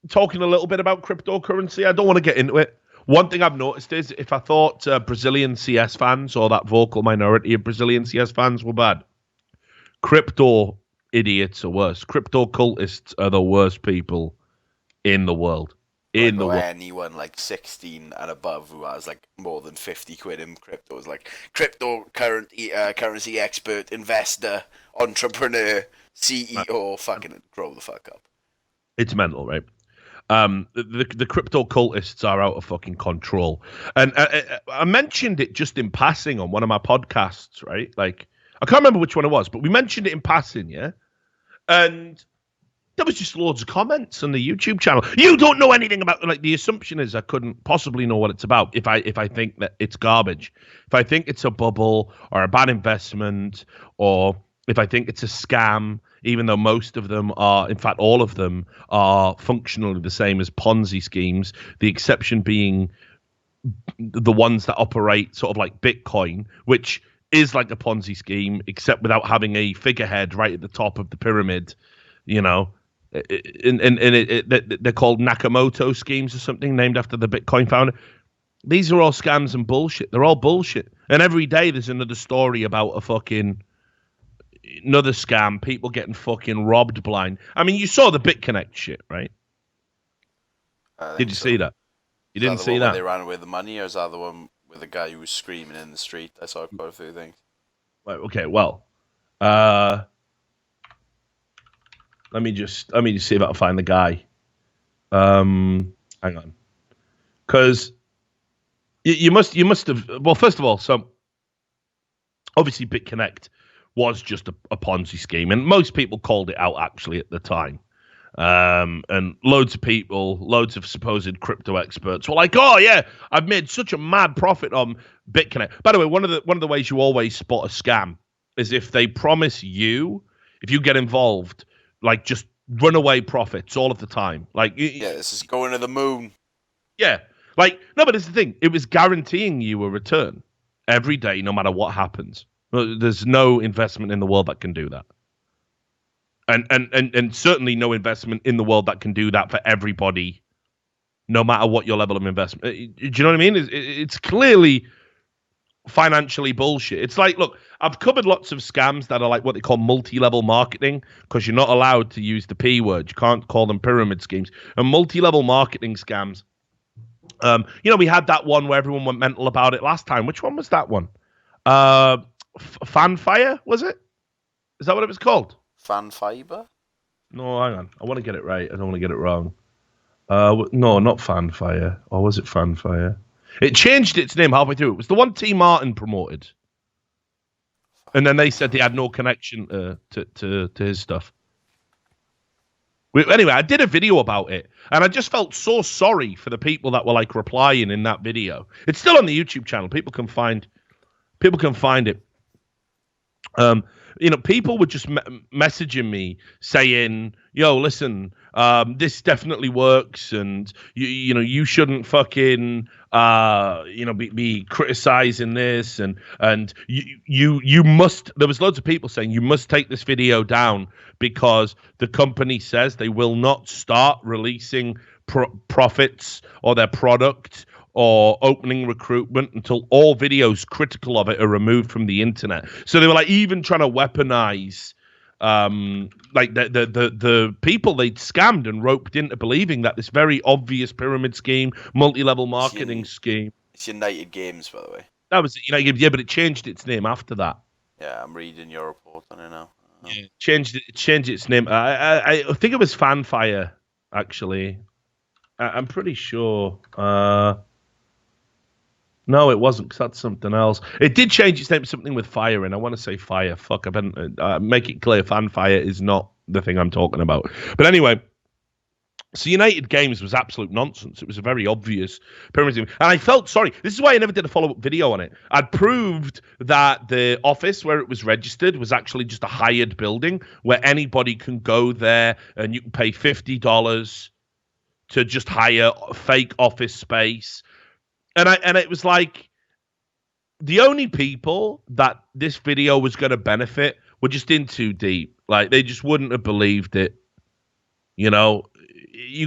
talking a little bit about cryptocurrency. I don't want to get into it. One thing I've noticed is if I thought Brazilian CS fans or that vocal minority of Brazilian CS fans were bad, crypto idiots are worse. Crypto cultists are the worst people in the world. Anyone 16 and above who has more than 50 quid in crypto is currency expert, investor, entrepreneur, CEO. Fucking grow the fuck up. It's mental, right? The crypto cultists are out of fucking control. And I mentioned it just in passing on one of my podcasts, right? I can't remember which one it was, but we mentioned it in passing, yeah? And there was just loads of comments on the YouTube channel. You don't know anything about, the assumption is I couldn't possibly know what it's about if I think that it's garbage. If I think it's a bubble or a bad investment, or if I think it's a scam, even though most of them are, in fact, all of them are functionally the same as Ponzi schemes, the exception being the ones that operate sort of like Bitcoin, which is like a Ponzi scheme, except without having a figurehead right at the top of the pyramid, you know. And they're called Nakamoto schemes or something, named after the Bitcoin founder. These are all scams and bullshit. They're all bullshit. And every day there's another story about another scam, people getting fucking robbed blind. I mean, you saw the BitConnect shit, right? Did you see that? You didn't see that? They ran away with the money, or is that the one with the guy who was screaming in the street? I saw quite a few things. Right, okay, well, let me just see if I can find the guy. Hang on, because you must have. Well, first of all, so obviously BitConnect was just a Ponzi scheme, and most people called it out actually at the time. And loads of supposed crypto experts were like, "Oh yeah, I've made such a mad profit on BitConnect." By the way, one of the ways you always spot a scam is if they promise you, if you get involved, just runaway profits all of the time. This is going to the moon. Yeah, no, but it's the thing. It was guaranteeing you a return every day, no matter what happens. There's no investment in the world that can do that. And certainly no investment in the world that can do that for everybody, no matter what your level of investment. Do you know what I mean? It's clearly financially bullshit. It's look, I've covered lots of scams that are what they call multi-level marketing, because you're not allowed to use the P word. You can't call them pyramid schemes. And multi-level marketing scams. We had that one where everyone went mental about it last time. Which one was that one? Fanfire, was it? Is that what it was called? Fanfiber? No, hang on. I want to get it right. I don't want to get it wrong. No, not Fanfire. Or was it Fanfire? It changed its name halfway through. It was the one T. Martin promoted. And then they said they had no connection to his stuff. Anyway, I did a video about it, and I just felt so sorry for the people that were replying in that video. It's still on the YouTube channel. People can find it. People were just messaging me saying, "Yo, listen, this definitely works, and you shouldn't fucking, be criticizing this, and you must." There was loads of people saying you must take this video down because the company says they will not start releasing profits or their product or opening recruitment until all videos critical of it are removed from the internet. So they were like even trying to weaponize like the people they'd scammed and roped into believing that this very obvious pyramid scheme, multi-level marketing scheme. It's United Games, by the way. That was United, yeah, but it changed its name after that. Yeah, I'm reading your report on it now. Yeah, changed its name. I think it was Fanfire, actually. I'm pretty sure. No, it wasn't, because that's something else. It did change its name to something with fire in. I want to say fire. Fuck, I've been make it clear. Fanfire is not the thing I'm talking about. But anyway, so United Games was absolute nonsense. It was a very obvious pyramid scheme. And I felt sorry. This is why I never did a follow-up video on it. I'd proved that the office where it was registered was actually just a hired building where anybody can go there and you can pay $50 to just hire fake office space. And it was like the only people that this video was going to benefit were just in too deep. Like, they just wouldn't have believed it. You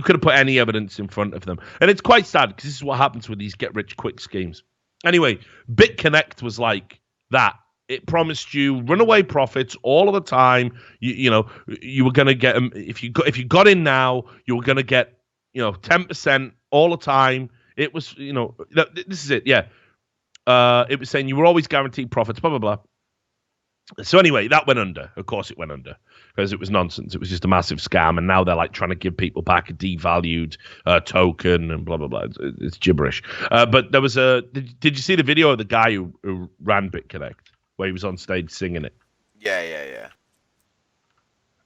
could have put any evidence in front of them. And it's quite sad because this is what happens with these get-rich-quick schemes. Anyway, BitConnect was like that. It promised you runaway profits all of the time. You were going to get them. If you got in now, you were going to get 10% all the time. It was, this is it, yeah. It was saying you were always guaranteed profits, blah, blah, blah. So anyway, that went under. Of course it went under because it was nonsense. It was just a massive scam, and now they're like trying to give people back a devalued token and blah, blah, blah. It's gibberish. But there was did you see the video of the guy who ran BitConnect where he was on stage singing it? Yeah.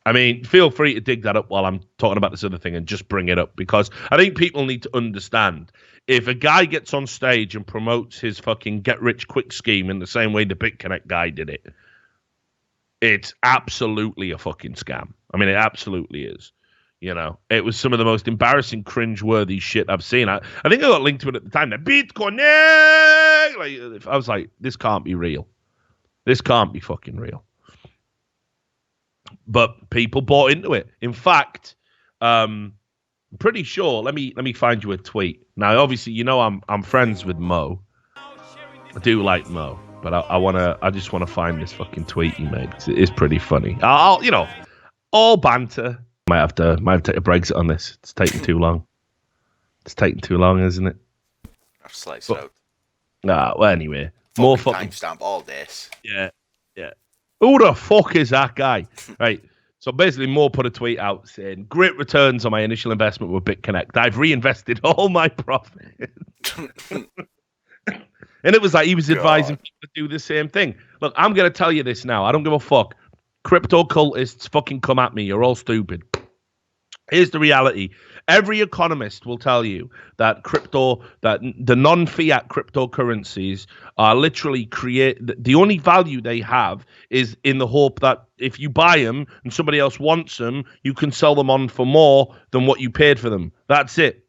I mean, feel free to dig that up while I'm talking about this other thing and just bring it up, because I think people need to understand, if a guy gets on stage and promotes his fucking get-rich-quick scheme in the same way the BitConnect guy did it, it's absolutely a fucking scam. I mean, it absolutely is. It was some of the most embarrassing, cringe-worthy shit I've seen. I think I got linked to it at the time. The BitConnect! I was like, this can't be real. This can't be fucking real. But people bought into it. In fact, I'm pretty sure. Let me find you a tweet. Now, obviously, I'm friends with Mo. I do like Mo, but I just wanna find this fucking tweet he made. It is pretty funny. All banter. Might have to take a Brexit on this. It's taking too long. It's taking too long, isn't it? I've sliced it out. Well, anyway, more fucking timestamp all this. Yeah. Who the fuck is that guy? Right. So basically, Moore put a tweet out saying, "Great returns on my initial investment with BitConnect. I've reinvested all my profit." And it was like he was advising people to do the same thing. Look, I'm going to tell you this now. I don't give a fuck. Crypto cultists, fucking come at me. You're all stupid. Here's the reality. Every economist will tell you that the non-fiat cryptocurrencies are literally the only value they have is in the hope that if you buy them and somebody else wants them, you can sell them on for more than what you paid for them. That's it.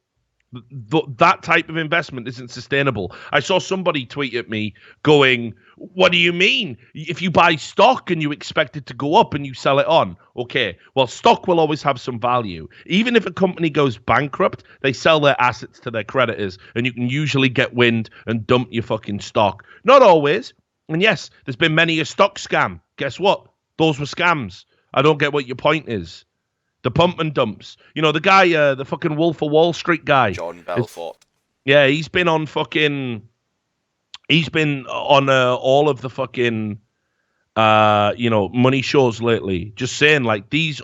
That type of investment isn't sustainable. I saw somebody tweet at me going, "What do you mean? If you buy stock and you expect it to go up and you sell it on?" Okay, well, stock will always have some value. Even if a company goes bankrupt, they sell their assets to their creditors, and you can usually get wind and dump your fucking stock. Not always. And yes, there's been many a stock scam. Guess what? Those were scams. I don't get what your point is. The pump and dumps. The guy, the fucking Wolf of Wall Street guy. John Belfort. Yeah, he's been on all of the fucking, money shows lately. Just saying, like, this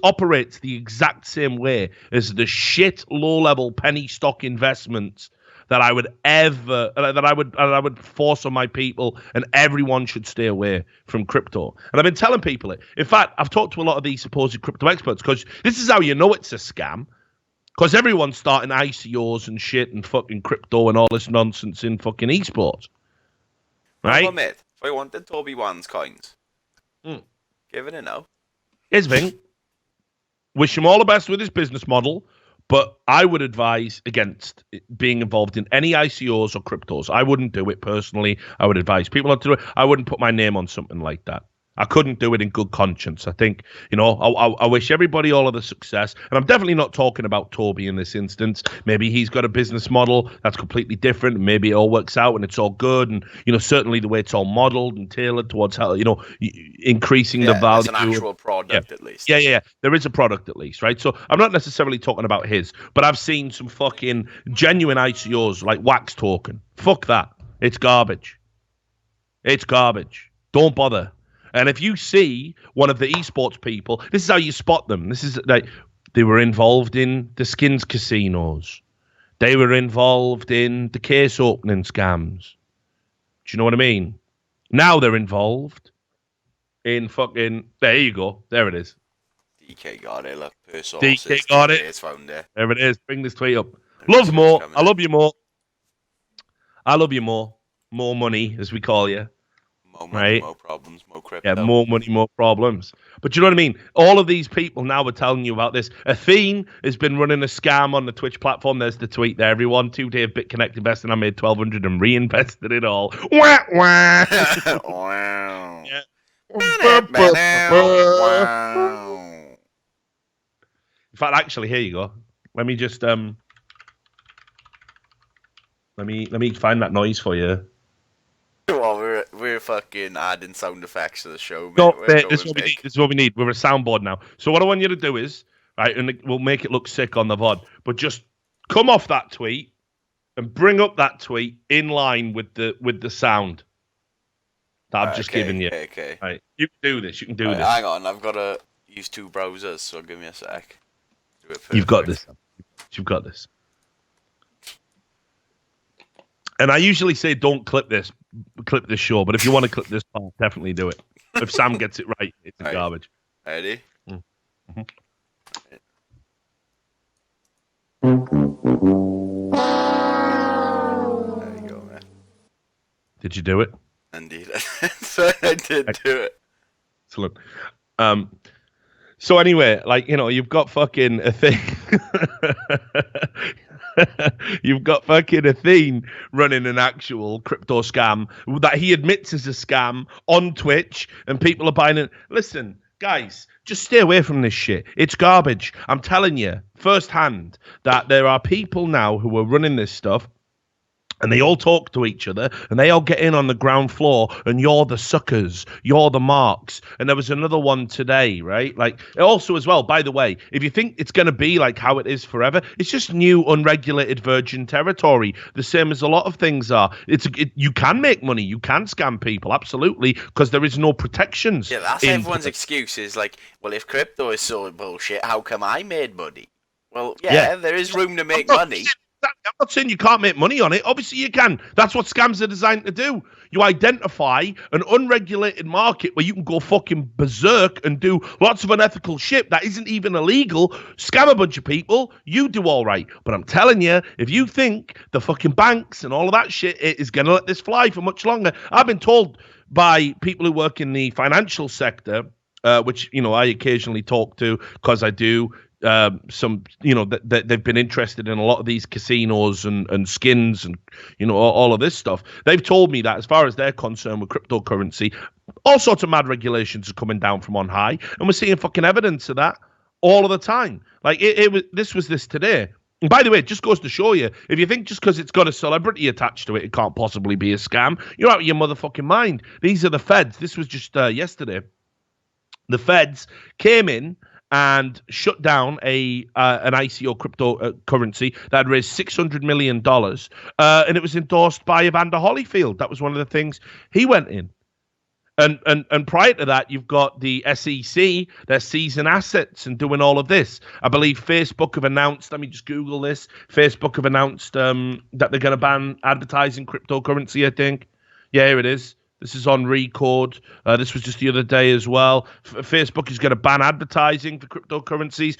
operates the exact same way as the shit low-level penny stock investments that I would force on my people, and everyone should stay away from crypto. And I've been telling people it. In fact, I've talked to a lot of these supposed crypto experts, because this is how you know it's a scam. Because everyone's starting ICOs and shit and fucking crypto and all this nonsense in fucking esports. Right? Well, mate, if I wanted Toby Wan's coins, Giving it now. Here's the thing. Wish him all the best with his business model, but I would advise against being involved in any ICOs or cryptos. I wouldn't do it personally. I would advise people not to do it. I wouldn't put my name on something like that. I couldn't do it in good conscience. I think, I wish everybody all of the success. And I'm definitely not talking about Toby in this instance. Maybe he's got a business model that's completely different. Maybe it all works out and it's all good. And, certainly the way it's all modeled and tailored towards how, increasing the value. It's an actual product at least. Yeah. There is a product at least, right? So I'm not necessarily talking about his, but I've seen some fucking genuine ICOs like Wax Token. Fuck that. It's garbage. It's garbage. Don't bother. And if you see one of the esports people, this is how you spot them. This is like they were involved in the skins casinos. They were involved in the case opening scams. Do you know what I mean? Now they're involved in fucking. There you go. There it is. DK got it. Look, per source. DK got it. It's found there. There it is. Bring this tweet up. Love more. I love you more. I love you more. More money, as we call you. More money, right? More problems, more crypto. Yeah, more money, more problems. But you know what I mean? All of these people now are telling you about this. Athene has been running a scam on the Twitch platform. There's the tweet there, everyone. 2 day of BitConnect investing. I made 1,200 and reinvested it all. Wah, wah. Wow. Yeah. Wow. In fact, actually, here you go. Let me just let me find that noise for you. Well, we're fucking adding sound effects to the show. No, this is what we need. We're a soundboard now. So what I want you to do is, right, and we'll make it look sick on the VOD, but just come off that tweet and bring up that tweet in line with the sound that I've just given you. Okay. Right, you can do this. You can do this. Hang on, I've got to use 2 browsers, so give me a sec. Do it You've got this. You've got this. And I usually say don't clip this show, but if you want to clip this part, definitely do it. If Sam gets it right, it's garbage. Ready? Mm-hmm. There you go, man. Did you do it? Indeed. So I did do it. Excellent. So anyway, you've got fucking a thing. You've got fucking Athene running an actual crypto scam that he admits is a scam on Twitch, and people are buying it. Listen, guys, just stay away from this shit. It's garbage. I'm telling you firsthand that there are people now who are running this stuff, and they all talk to each other, and they all get in on the ground floor, and you're the suckers, you're the marks. And there was another one today, right? Like, also as well, by the way, if you think it's going to be like how it is forever, it's just new, unregulated virgin territory, the same as a lot of things are. You can make money, you can scam people, absolutely, because there is no protections. Yeah, that's everyone's excuse is like, well, if crypto is so bullshit, how come I made money? Well, yeah. There is room to make money. I'm not saying you can't make money on it. Obviously you can. That's what scams are designed to do. You identify an unregulated market where you can go fucking berserk and do lots of unethical shit that isn't even illegal, scam a bunch of people, you do all right. But I'm telling you, if you think the fucking banks and all of that shit is going to let this fly for much longer, I've been told by people who work in the financial sector, which, I occasionally talk to because I do, some, that they've been interested in a lot of these casinos and skins and, all of this stuff. They've told me that as far as they're concerned with cryptocurrency, all sorts of mad regulations are coming down from on high, and we're seeing fucking evidence of that all of the time. Like this was today. And by the way, it just goes to show you, if you think just because it's got a celebrity attached to it, it can't possibly be a scam, you're out of your motherfucking mind. These are the feds. This was just yesterday. The feds came in and shut down an ICO cryptocurrency that had raised $600 million. And it was endorsed by Evander Holyfield. That was one of the things he went in. And prior to that, you've got the SEC, they're seizing assets and doing all of this. I believe Facebook have announced, let me just Google this, Facebook have announced that they're going to ban advertising cryptocurrency, I think. Yeah, here it is. This is on record. This was just the other day as well. Facebook is going to ban advertising for cryptocurrencies.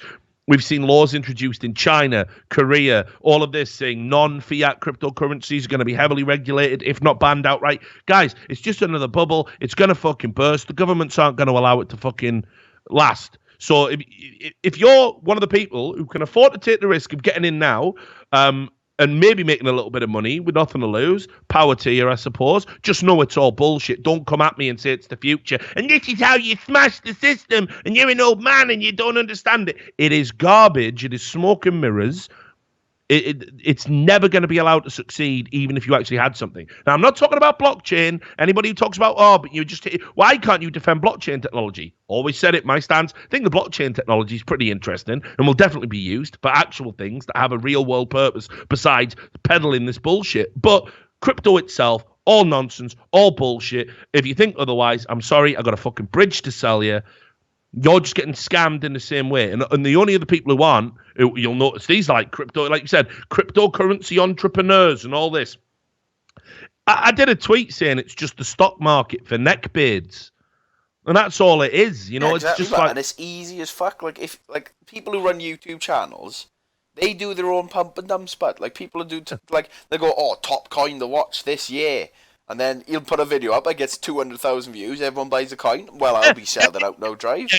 We've seen laws introduced in China, Korea, all of this saying non-fiat cryptocurrencies are going to be heavily regulated, if not banned outright. Guys, it's just another bubble. It's going to fucking burst. The governments aren't going to allow it to fucking last. So if you're one of the people who can afford to take the risk of getting in now, and maybe making a little bit of money with nothing to lose, power to you, I suppose. Just know it's all bullshit. Don't come at me and say it's the future. And this is how you smash the system, and you're an old man and you don't understand it. It is garbage. It is smoke and mirrors. It's never going to be allowed to succeed, even if you actually had something. Now, I'm not talking about blockchain. Anybody who talks about, but you just, why can't you defend blockchain technology? Always said it, my stance. I think the blockchain technology is pretty interesting and will definitely be used for actual things that have a real world purpose besides peddling this bullshit. But crypto itself, all nonsense, all bullshit. If you think otherwise, I'm sorry, I got a fucking bridge to sell you. You're just getting scammed in the same way. And the only other people who aren't, you'll notice these like crypto, like you said, cryptocurrency entrepreneurs and all this. I did a tweet saying it's just the stock market for neckbeards. And that's all it is. You know, exactly, it's just like... And it's easy as fuck. Like, if people who run YouTube channels, they do their own pump and dump spot. Like, people who do, they go, top coin to watch this year. And then he'll put a video up that gets 200,000 views. Everyone buys a coin. Well, I'll be selling out no drive.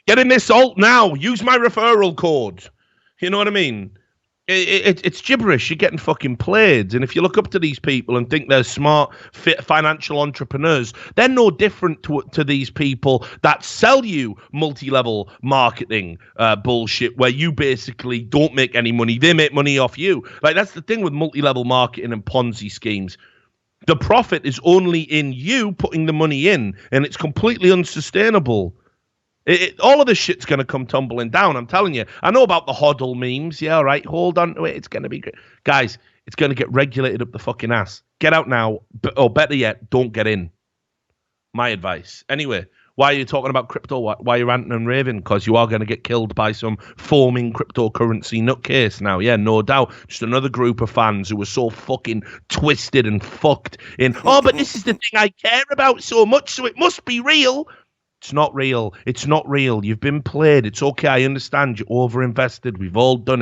Get in this alt now. Use my referral code. You know what I mean? It's gibberish. You're getting fucking played. And if you look up to these people and think they're smart, fit financial entrepreneurs, they're no different to these people that sell you multi-level marketing bullshit where you basically don't make any money. They make money off you. Like, that's the thing with multi-level marketing and Ponzi schemes. The profit is only in you putting the money in, and it's completely unsustainable. All of this shit's going to come tumbling down, I'm telling you. I know about the hodl memes. Yeah, all right, hold on to it. It's going to be great. Guys, it's going to get regulated up the fucking ass. Get out now, or better yet, don't get in. My advice. Anyway, why are you talking about crypto? Why are you ranting and raving? Because you are going to get killed by some foaming cryptocurrency nutcase now. Yeah, no doubt. Just another group of fans who were so fucking twisted and fucked in, but this is the thing I care about so much, so it must be real. It's not real. It's not real. You've been played. It's okay. I understand you're overinvested. We've all done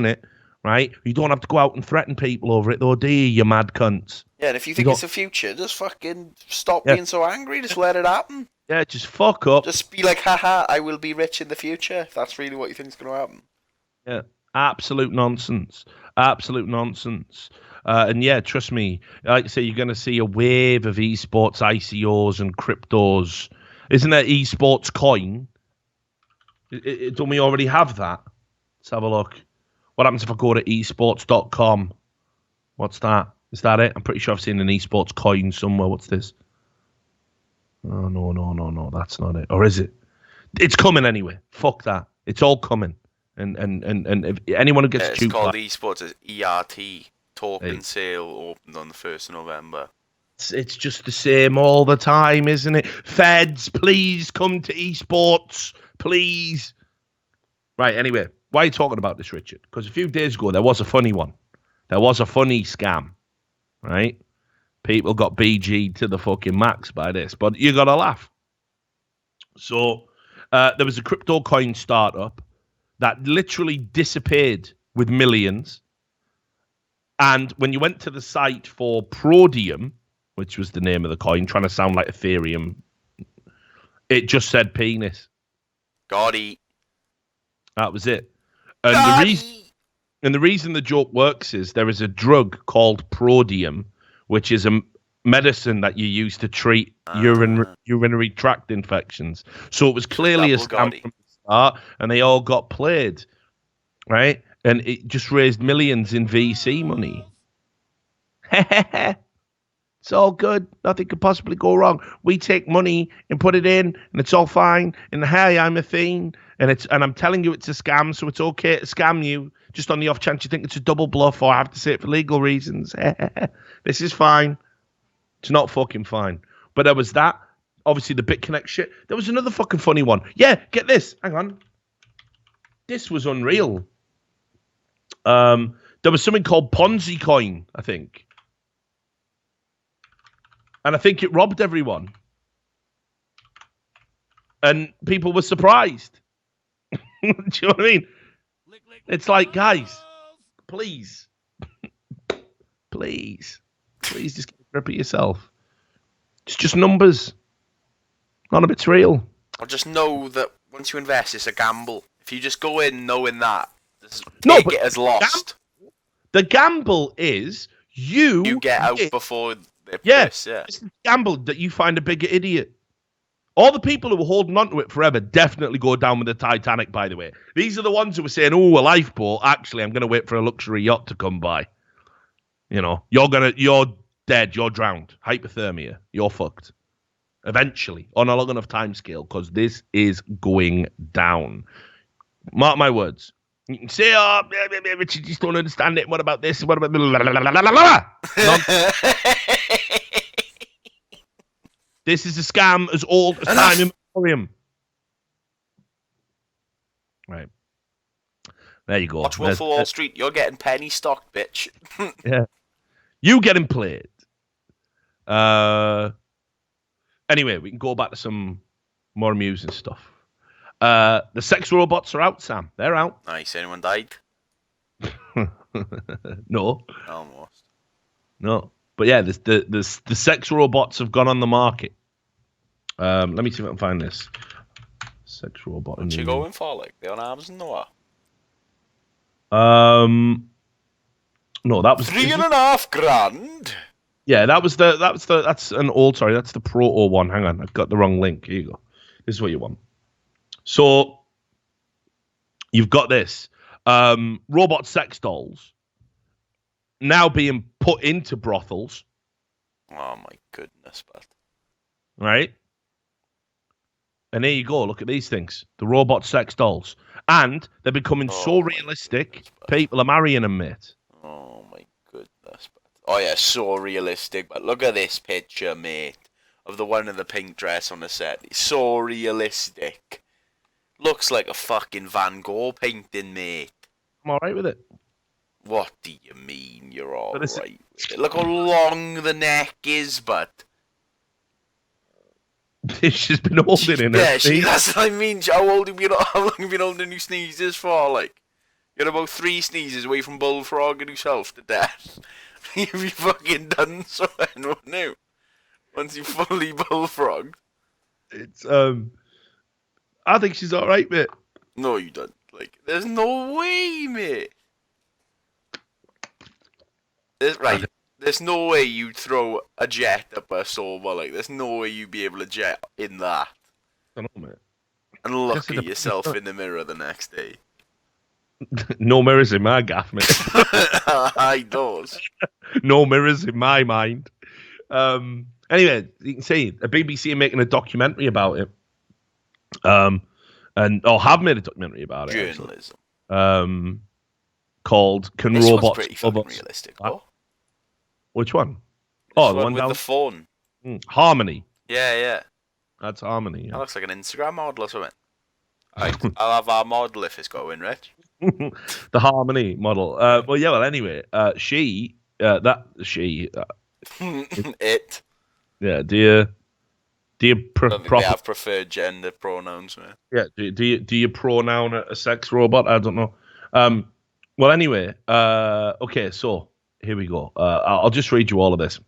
it. Right? You don't have to go out and threaten people over it, though, do you, you mad cunts? Yeah, and if you think it's the future, just fucking stop being so angry. Just let it happen. Yeah, just fuck up. Just be like, haha, I will be rich in the future. If that's really what you think is going to happen. Yeah, absolute nonsense. Absolute nonsense. And yeah, trust me, like I say, you're going to see a wave of esports ICOs and cryptos. Isn't there esports coin? Don't we already have that? Let's have a look. What happens if I go to esports.com? What's that? Is that it? I'm pretty sure I've seen an esports coin somewhere. What's this? Oh, no. That's not it. Or is it? It's coming anyway. Fuck that. It's all coming. And if anyone who gets it's called esports as ERT. Token sale opened on the 1st of November. It's just the same all the time, isn't it? Feds, please come to esports. Please. Right, anyway. Why are you talking about this, Richard? Because a few days ago, there was a funny one. There was a funny scam, right? People got BG'd to the fucking max by this, but you got to laugh. So there was a crypto coin startup that literally disappeared with millions. And when you went to the site for Prodium, which was the name of the coin, trying to sound like Ethereum, it just said penis. Gotti. That was it. And the reason the joke works is there is a drug called Prodium, which is a medicine that you use to treat urinary tract infections. So it was clearly a scam from the start, and they all got played, right? And it just raised millions in VC money. It's all good. Nothing could possibly go wrong. We take money and put it in, and it's all fine. And hey, I'm a fiend, and I'm telling you it's a scam, so it's okay to scam you. Just on the off chance you think it's a double bluff, or I have to say it for legal reasons. This is fine. It's not fucking fine. But there was that. Obviously, the BitConnect shit. There was another fucking funny one. Yeah, get this. Hang on. This was unreal. There was something called Ponzi coin, I think. And I think it robbed everyone. And people were surprised. Do you know what I mean? It's like, guys, please, please just get a grip of yourself. It's just numbers. None of it's real. Or just know that once you invest, it's a gamble. If you just go in knowing that, But it as lost. The gamble is you get out before the Yes, yeah. It's a gamble that you find a bigger idiot. All the people who were holding on to it forever definitely go down with the Titanic, by the way. These are the ones who were saying, oh, a lifeboat. Actually, I'm going to wait for a luxury yacht to come by. You know, you're dead. You're drowned. Hypothermia. You're fucked. Eventually, on a long enough time scale, because this is going down. Mark my words. You can say, oh, Richard, you just don't understand it. What about this? What about... This is a scam as old as time immemorial. Right. There you go. Watch Wolf of Wall Street. You're getting penny stocked, bitch. Yeah. You getting played. Anyway, we can go back to some more amusing stuff. The sex robots are out, Sam. They're out. Nice. Anyone died? No. Almost. No. But yeah, the sex robots have gone on the market. Let me see if I can find this. Sex robot. What you going for? Like, they on Amazon or what? No, that was $3.5 grand. Yeah, that's an old. Sorry, that's the Proto one. Hang on, I've got the wrong link. Here you go. This is what you want. So you've got this robot sex dolls now being put into brothels. Oh my goodness, but right. And there you go. Look at these things. The robot sex dolls. And they're becoming so realistic, people are marrying them, mate. Oh, my goodness. Oh, yeah, so realistic. But look at this picture, mate, of the one in the pink dress on the set. It's so realistic. Looks like a fucking Van Gogh painting, mate. I'm all right with it. What do you mean you're all right with it? Look how long the neck is, but... She's been holding in it. Yeah, that's what I mean. How long have you been holding your sneezes for? Like, you're about 3 sneezes away from bullfrogging yourself to death. You'd be fucking done so, wouldn't you? Once you fully bullfrogged. It's I think she's all right, mate. No, you don't. Like, there's no way, mate. There's no way you'd throw a jet up a soba. Like, there's no way you'd be able to jet in that. I don't know, mate. And look at yourself in the mirror the next day. No mirrors in my gaff, mate. I don't. No mirrors in my mind. Anyway, you can see the BBC are making a documentary about it. Have made a documentary about it. Journalism. Called "Can this Robots?" One's pretty fucking realistic. Oh. Which one? This the one with the phone. Harmony. Yeah. That's Harmony. Yeah. That looks like an Instagram model or something. I'll have our model if it's going, Rich. The Harmony model. Anyway, she. It. Yeah. Do you they have preferred gender pronouns, man? Yeah. Do you pronoun a sex robot? I don't know. Well, anyway. Okay. So here we go. I'll just read you all of this.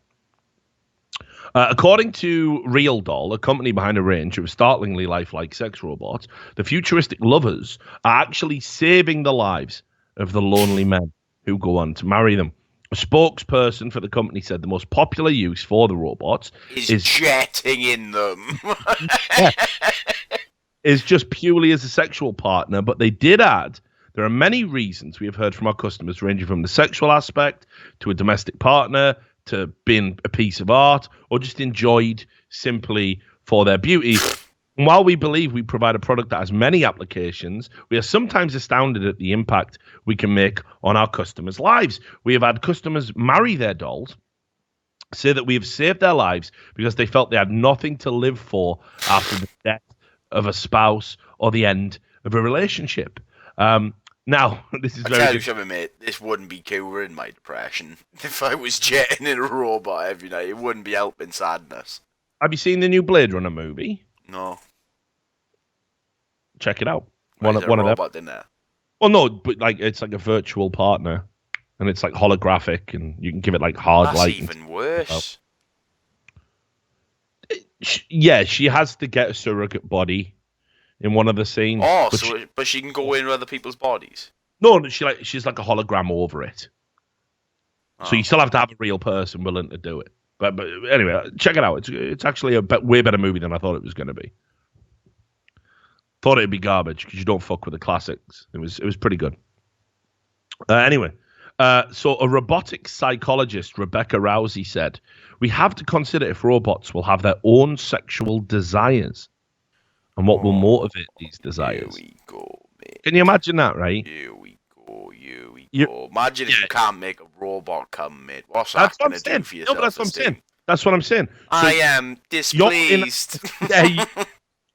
According to Real Doll, a company behind a range of startlingly lifelike sex robots, the futuristic lovers are actually saving the lives of the lonely men who go on to marry them. A spokesperson for the company said the most popular use for the robots is jetting in them. Is just purely as a sexual partner, but they did add, there are many reasons we have heard from our customers, ranging from the sexual aspect to a domestic partner to being a piece of art or just enjoyed simply for their beauty. And while we believe we provide a product that has many applications, we are sometimes astounded at the impact we can make on our customers' lives. We have had customers marry their dolls, say that we have saved their lives because they felt they had nothing to live for after the death of a spouse or the end of a relationship. Now, this is very... I tell you something, mate. This wouldn't be curing my depression. If I was jetting in a robot every night, it wouldn't be helping sadness. Have you seen the new Blade Runner movie? No. Check it out. One of them. Robot in there. Well, no, but like it's like a virtual partner, and it's like holographic, and you can give it like hard That's light. even worse. Yeah, she has to get a surrogate body in one of the scenes. Oh, but but she can go in other people's bodies. No, she's like a hologram over it. So you still have to have a real person willing to do it. But anyway, check it out. It's actually a way better movie than I thought it was going to be. Thought it'd be garbage because you don't fuck with the classics. It was pretty good. Anyway, so a robotic psychologist, Rebecca Rousey, said, "We have to consider if robots will have their own sexual desires and what will motivate these desires." Here we go, mate. Can you imagine that, right? Here we go. Imagine if you can't make a robot come, mate. What's that That's what going I'm to do saying. for your No, but that's what I'm self-esteem? saying. That's what I'm saying. So I am displeased.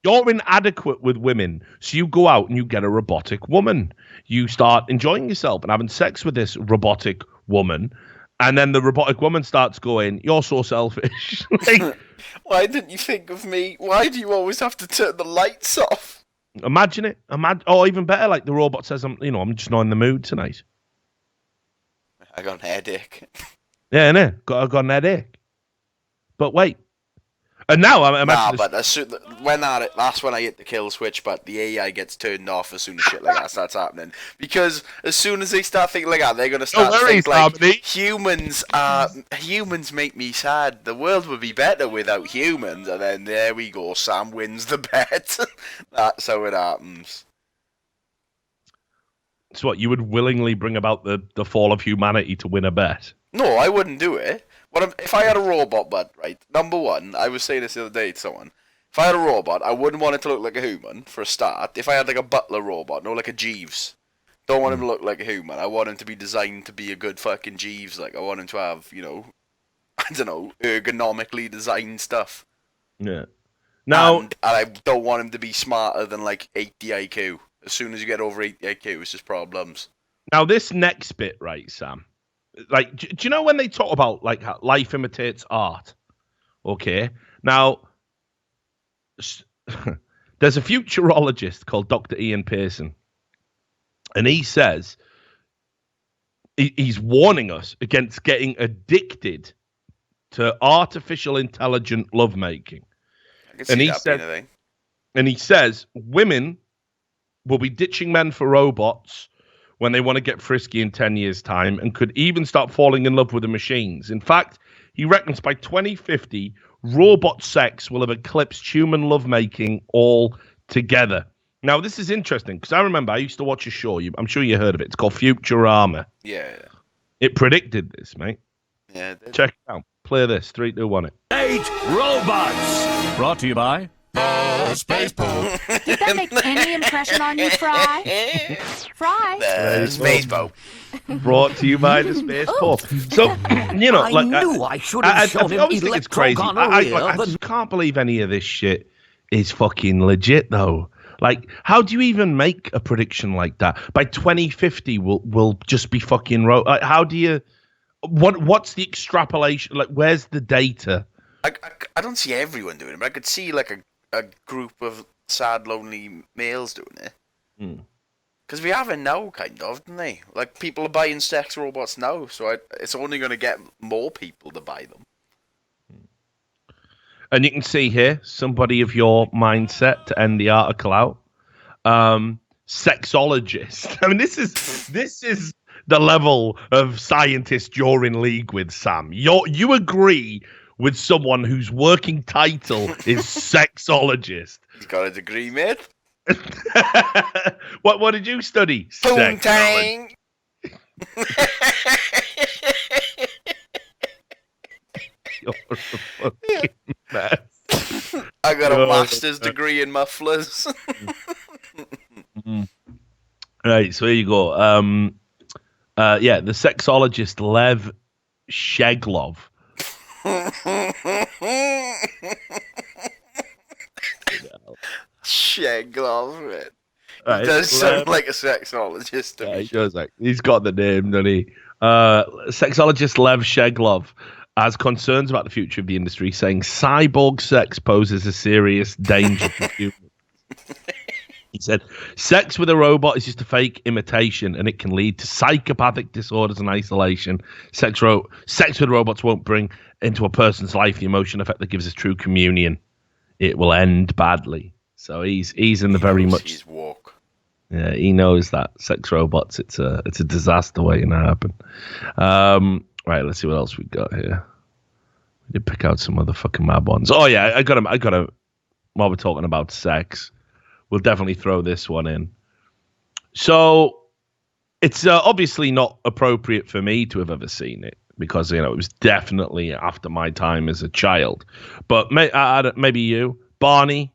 you're inadequate with women, so you go out and you get a robotic woman. You start enjoying yourself and having sex with this robotic woman, and then the robotic woman starts going, "You're so selfish." Like, Why didn't you think of me? Why do you always have to turn the lights off? imagine it. Or even better, like the robot says, "I'm just not in the mood tonight." I got a headache. Yeah, I got an headache. But wait. And now I'm But that's when I hit the kill switch, but the AI gets turned off as soon as shit like that starts happening. Because as soon as they start thinking like that, they're gonna start thinking like humans make me sad. The world would be better without humans, and then there we go. Sam wins the bet. That's how it happens. So what, you would willingly bring about the fall of humanity to win a bet? No, I wouldn't do it. If I had a robot, but right, number one, I was saying this the other day to someone. If I had a robot, I wouldn't want it to look like a human for a start. If I had like a butler robot, no, like a Jeeves, don't want him to look like a human. I want him to be designed to be a good fucking Jeeves. Like I want him to have, I don't know, ergonomically designed stuff. Yeah. Now, and I don't want him to be smarter than like 80 IQ. As soon as you get over 80 IQ, it's just problems. Now this next bit, right, Sam? Like, do you know when they talk about like how life imitates art? Okay. Now, there's a futurologist called Dr. Ian Pearson, and he says he's warning us against getting addicted to artificial intelligent lovemaking. I can see that being a thing. And he says women will be ditching men for robots when they want to get frisky in 10 years' time, and could even start falling in love with the machines. In fact, he reckons by 2050, robot sex will have eclipsed human lovemaking altogether. Now, this is interesting, because I remember I used to watch a show, I'm sure you heard of it, it's called Futurama. Yeah. It predicted this, mate. Yeah, it did. Check it out. Play this. 3, 2, 1, it. 8 robots. Brought to you by Spaceport. Did that make any impression on you, Fry? Fry? The Spaceport. Brought to you by the Spaceport. So, I knew I should have shown him always think it's crazy. electrogonorrhea, I just can't believe any of this shit is fucking legit, though. Like, how do you even make a prediction like that? By 2050, we'll just be fucking... Like, how do you... What's the extrapolation? Like, where's the data? I don't see everyone doing it, but I could see like a group of sad, lonely males doing it. Because we have it now, kind of, don't they? Like, people are buying sex robots now, so it's only going to get more people to buy them. And you can see here, somebody of your mindset to end the article out. Sexologist. I mean, this is the level of scientist you're in league with, Sam. You agree with someone whose working title is sexologist. He's got a degree, mate. What did you study? Poontang. You're a fucking mess. I got a master's degree in mufflers. Right, so here you go. Yeah, the sexologist Lev Sheglov. Sheglov, man. Right, He does sound like a sexologist to me. He does, like, he's got the name, doesn't he? Sexologist Lev Sheglov has concerns about the future of the industry, saying cyborg sex poses a serious danger to humans. He said, sex with a robot is just a fake imitation, and it can lead to psychopathic disorders and isolation. Sex with robots won't bring into a person's life the emotion effect that gives us true communion. It will end badly. So he's in the very much. His walk. Yeah, he knows that sex robots. It's a disaster waiting to happen. Right, let's see what else we got here. We did pick out some other fucking mad ones. Oh yeah, I got him. While we're talking about sex, we'll definitely throw this one in. So it's obviously not appropriate for me to have ever seen it because it was definitely after my time as a child. But maybe you, Barney.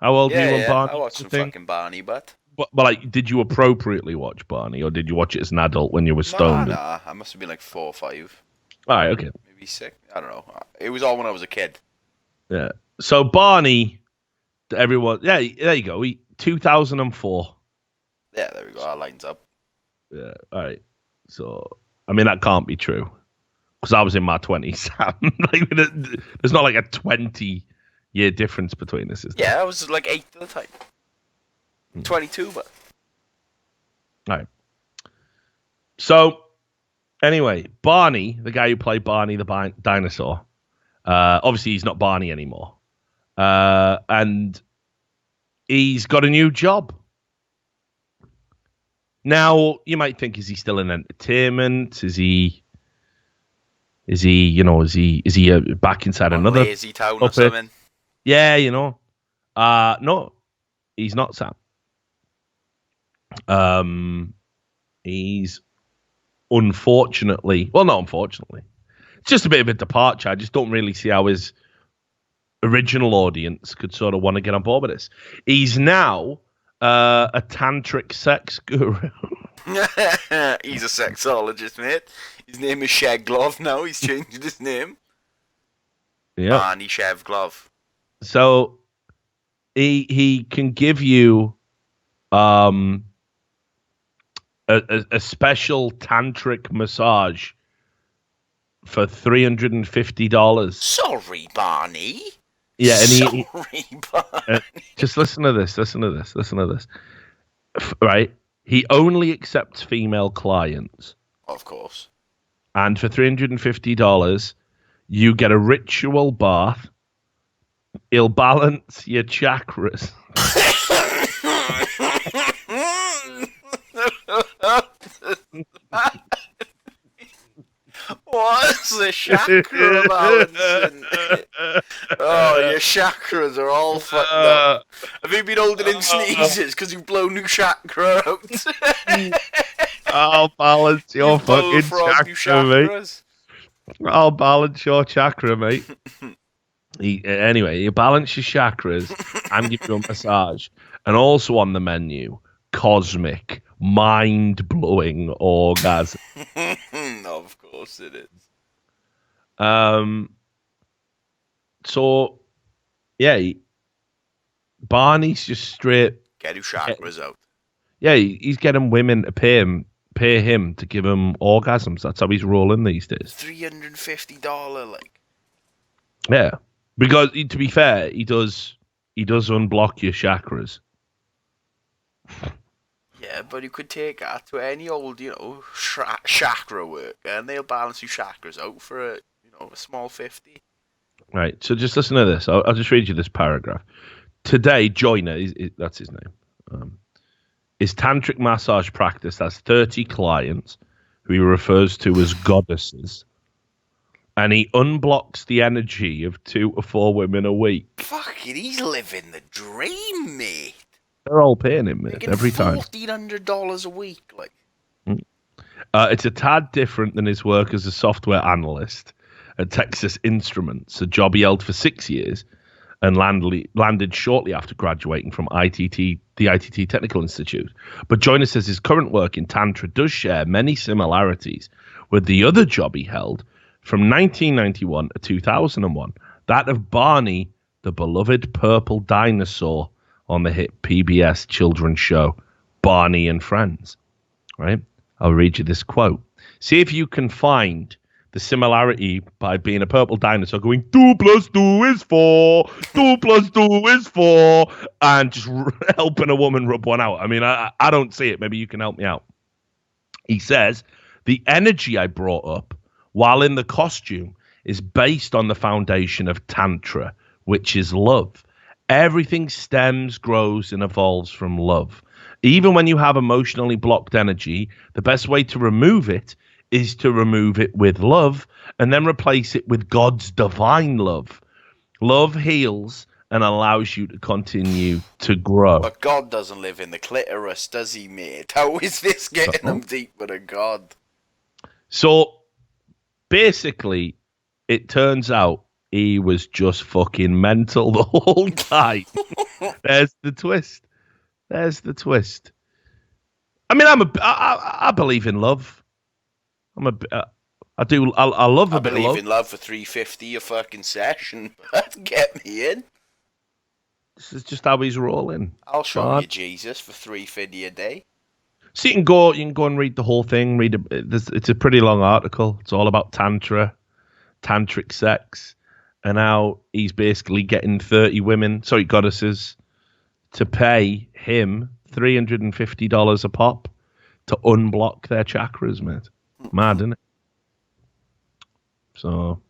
How old were you on Barney? I watched some fucking Barney, but like, did you appropriately watch Barney, or did you watch it as an adult when you were stoned? Nah. I must have been like 4 or 5. All right, okay. Maybe 6. I don't know. It was all when I was a kid. Yeah. So Barney, everyone. Yeah, there you go. 2004. Yeah, there we go. Our lines up. Yeah. All right. So I mean that can't be true because I was in my 20s. Like, there's not like a 20-year difference between us. Yeah, I was like 8 at the time. 22, but. All right. So, anyway, Barney, the guy who played Barney the dinosaur, obviously he's not Barney anymore. And he's got a new job. Now, you might think, is he still in entertainment? Is he back inside another lazy town or something? Yeah, no, he's not, Sam. He's not unfortunately, it's just a bit of a departure. I just don't really see how his original audience could sort of want to get on board with this. He's now a tantric sex guru. He's a sexologist, mate. His name is Shag Glove now. He's changed his name. Yeah. Barney Shev Glove. So he can give you a special tantric massage for $350. Sorry, Barney. Yeah, and Sorry, Barney. Just listen to this. Right, he only accepts female clients. Of course. And for $350, you get a ritual bath. He'll balance your chakras. What's the chakra balancing? Oh, your chakras are all fucked up. Have you been holding in sneezes because you've blown your chakra out? I'll balance your fucking chakra, mate. I'll balance your chakra, mate. Anyway, you balance your chakras and give you a massage. And also on the menu, cosmic, mind-blowing orgasm. Of course it is. So, yeah, Barney's just straight. Get your chakras out. Yeah, he's getting women to pay him to give him orgasms. That's how he's rolling these days. $350, like. Yeah, because to be fair, he does unblock your chakras. Yeah, but you could take that to any old, chakra work, and they'll balance your chakras out for a small 50. Right. So just listen to this. I'll just read you this paragraph. Today, Joyner, that's his name. His tantric massage practice has 30 clients who he refers to as goddesses, and he unblocks the energy of 2 to 4 women a week. Fuck it, he's living the dream, mate. They're all paying him, mate, every time. $1,400 a week, like. It's a tad different than his work as a software analyst at Texas Instruments, a job he held for 6 years and landed shortly after graduating from the ITT Technical Institute. But Joyner says his current work in Tantra does share many similarities with the other job he held from 1991 to 2001, that of Barney, the beloved purple dinosaur, on the hit PBS children's show, Barney and Friends. Right? I'll read you this quote. See if you can find the similarity by being a purple dinosaur going 2 + 2 is 4, 2 + 2 is 4, and just helping a woman rub one out. I mean, I don't see it. Maybe you can help me out. He says, the energy I brought up while in the costume is based on the foundation of Tantra, which is love. Everything stems, grows, and evolves from love. Even when you have emotionally blocked energy, the best way to remove it is to remove it with love and then replace it with God's divine love. Love heals and allows you to continue to grow. But God doesn't live in the clitoris, does he, mate? How is this getting him deeper than God? So, basically, it turns out he was just fucking mental the whole time. There's the twist. There's the twist. I mean, I believe in love. I love a bit of love. I believe in love for $3.50 a fucking session. Get me in. This is just how he's rolling. I'll show you Jesus for $3.50 a day. So you can go and read the whole thing. It's a pretty long article. It's all about tantra, tantric sex, and how he's basically getting 30 goddesses, to pay him $350 a pop to unblock their chakras, mate. Mad, isn't it? So,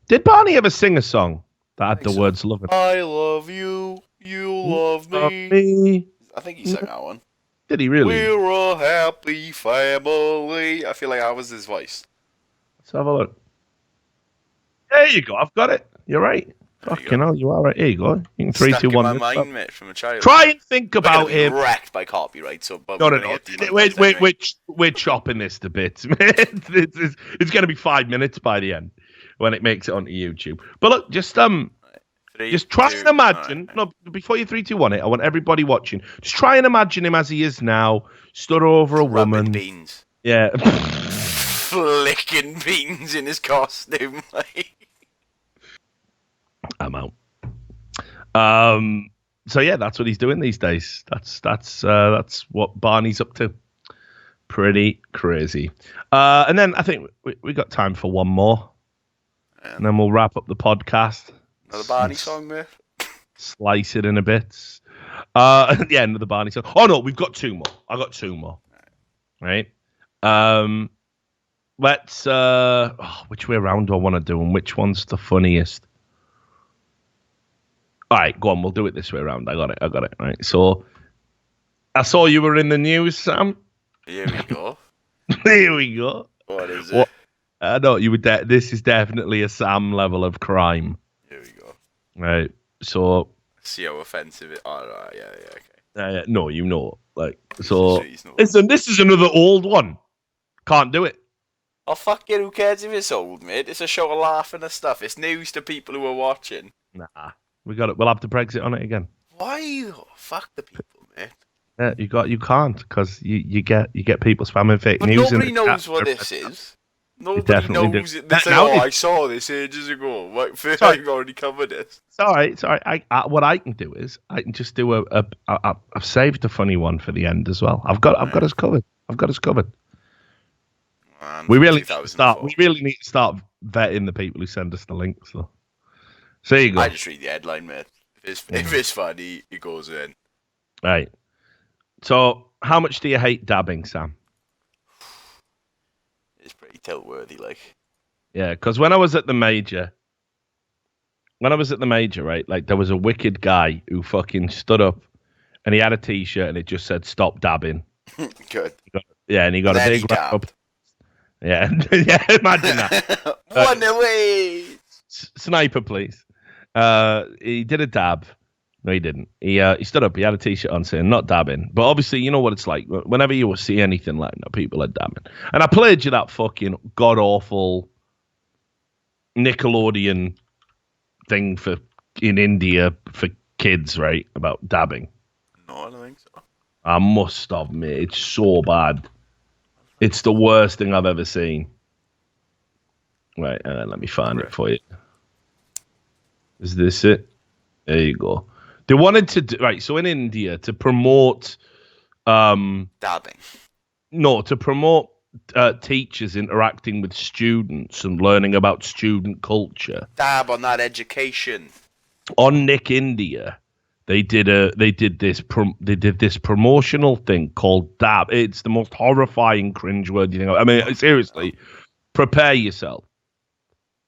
did Barney ever sing a song that had the words "love"? I love you, you love me. I think he sang that one. Did he really? We're a happy family. I feel like I was his voice. Let's have a look. There you go. I've got it. You're right. Fucking hell, you are right. Here you go. You can 3, 2, 1. Stuck in my mind, mate, from a child. Try and think about him. Wrecked by copyright. So, No. We're chopping this to bits. It's going to be 5 minutes by the end when it makes it onto YouTube. But look, just try and imagine. Right. No, before you 3, 2, 1 it, I want everybody watching. Just try and imagine him as he is now, stood over a woman. Beans. Yeah. Flicking beans in his costume. I'm out. So yeah, that's what he's doing these days. That's what Barney's up to. Pretty crazy. And then I think we got time for one more, and then we'll wrap up the podcast. Another Barney song, mate. Slice it in a bit. Yeah, another Barney song. Oh no, we've got 2 more. I got 2 more. Right. Let's. Which way around do I want to do, and which one's the funniest? All right, go on. We'll do it this way around. I got it. Right. So, I saw you were in the news, Sam. Here we go. Here we go. What is it? I know you would. This is definitely a Sam level of crime. Here we go. Right. So. See how offensive it. Oh, right. Yeah. Okay. No, you know, like so. Listen, this is another old one. Can't do it. Oh fuck it! Who cares if it's old, mate? It's a show of laughing and stuff. It's news to people who are watching. Nah. We got it. We'll have to Brexit on it again. Why? Oh, fuck the people, mate. Yeah, you can't because you get people spamming fake news. But nobody knows what this is. Nobody knows it. They say, I saw this ages ago. Like, I've already covered this. It's all right. What I can do is I can just do I've saved a funny one for the end as well. I've got us covered. Man, we really need to start. We really need to start vetting the people who send us the links, though. So there you go. I just read the headline, mate. If it's funny, it goes in. Right. So, how much do you hate dabbing, Sam? It's pretty tilt-worthy, like. Yeah, because when I was at the major, right, like there was a wicked guy who fucking stood up, and he had a T-shirt and it just said "Stop dabbing." Good. And he got a big wrap up. Yeah, yeah. Imagine that. 1 away. Sniper, please. He did a dab. No, he didn't. He stood up. He had a T-shirt on saying "Not dabbing." But obviously, you know what it's like. Whenever you will see anything like that, people are dabbing. And I played you that fucking god awful Nickelodeon thing in India for kids, right? About dabbing. No, I don't think so. I must have, mate. It's so bad. It's the worst thing I've ever seen. Right, let me find it for you. Is this it? There you go. They wanted to do, right. So in India, to promote dabbing. No, to promote teachers interacting with students and learning about student culture. Dab on that education. On Nick India, they did this promotional thing called Dab. It's the most horrifying, cringeworthy thing. I mean, seriously, prepare yourself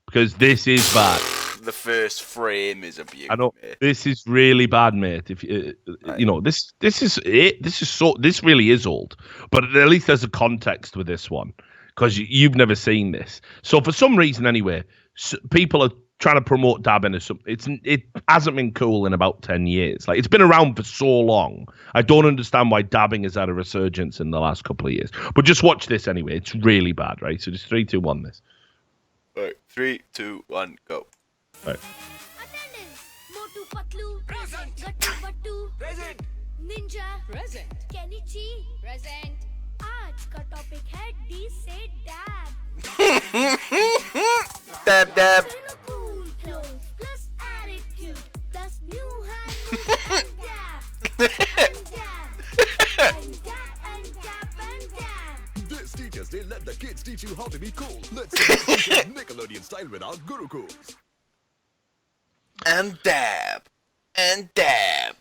because this is bad. The first frame is abuse. I know mate. this is really bad, mate. If you know this is it. This really is old, but at least there's a context with this one because you've never seen this. So for some reason, anyway, people are trying to promote dabbing as something. It hasn't been cool in about 10 years. Like it's been around for so long. I don't understand why dabbing has had a resurgence in the last couple of years. But just watch this anyway. It's really bad, right? So just 3, 2, 1. This. Right, 3, 2, 1, go. Right. Attendance. Motu Patlu. Present. Gattu Pattu. Present. Ninja. Present. Kenichi. Present. आज का topic है D से dab. Dab, dab. Cool clothes plus attitude plus new hair and dab. And dab. And dab and dab and dab. This teachers, they let the kids teach you how to be cool. Let's see teachers Nickelodeon style without Gurukuls. And dab. And dab.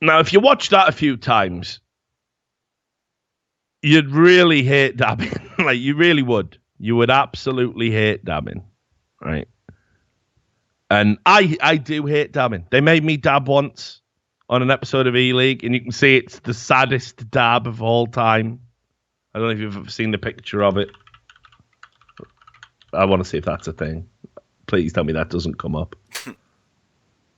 Now, if you watch that a few times, you'd really hate dabbing. Like, you really would. You would absolutely hate dabbing, right? And I do hate dabbing. They made me dab once on an episode of E-League, and you can see it's the saddest dab of all time. I don't know if you've ever seen the picture of it. I want to see if that's a thing. Please tell me that doesn't come up.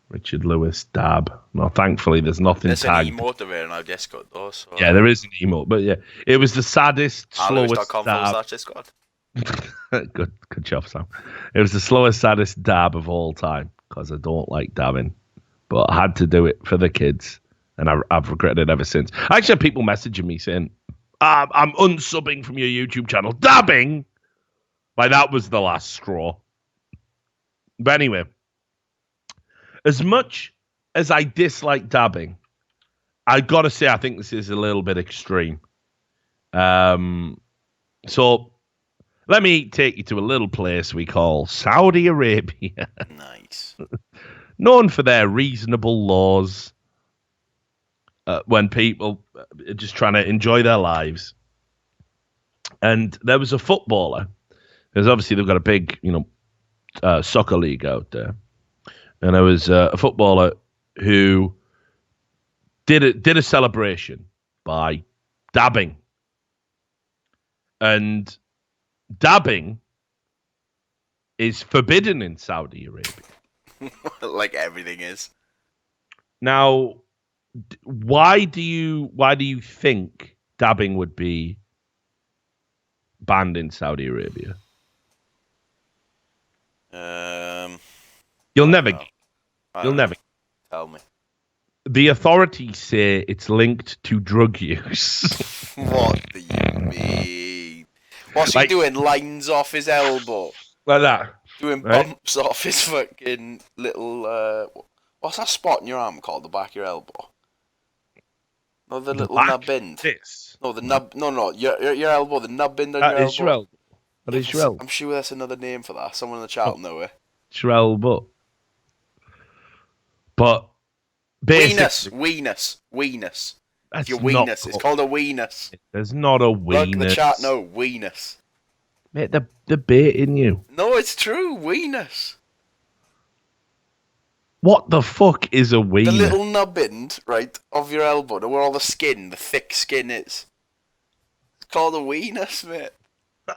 Richard Lewis dab. No, thankfully there's nothing There's tagged. an emote of it, and I've just got those. So. Yeah, there is an emote, but yeah, it was the saddest, slowest dab. Good job, Sam. It was the slowest, saddest dab of all time because I don't like dabbing, but I had to do it for the kids, and I've regretted it ever since. I actually had people messaging me saying, "I'm unsubbing from your YouTube channel." Dabbing, like that was the last straw. But anyway, as much as I dislike dabbing, I gotta say I think this is a little bit extreme. So let me take you to a little place we call Saudi Arabia. Nice. Known for their reasonable laws when people are just trying to enjoy their lives. And there was a footballer, because obviously they've got a big, soccer league out there. And there was a footballer who did a celebration by dabbing. And dabbing is forbidden in Saudi Arabia. Like everything is. Now, why do you think dabbing would be banned in Saudi Arabia? You'll never Tell me. The authorities say it's linked to drug use. What do you mean? What's he doing? Lines off his elbow? Like that. Doing right? bumps off his fucking little... what's that spot in your arm called? The back of your elbow? No, the little nub end. This. No, the nub... No, your elbow. The nub end on your elbow. That is your elbow. That is your elbow. I'm sure that's another name for that. Someone in the chat will know it. It's your elbow. But basically... Weenus. That's Your not weenus. It's called a weenus. There's not a weenus. Look, the chat, no, weenus. Mate, they're baiting you. No, it's true, weenus. What the fuck is a weenus? The little nub end, right, of your elbow, where all the skin, the thick skin is. It's called a weenus, mate.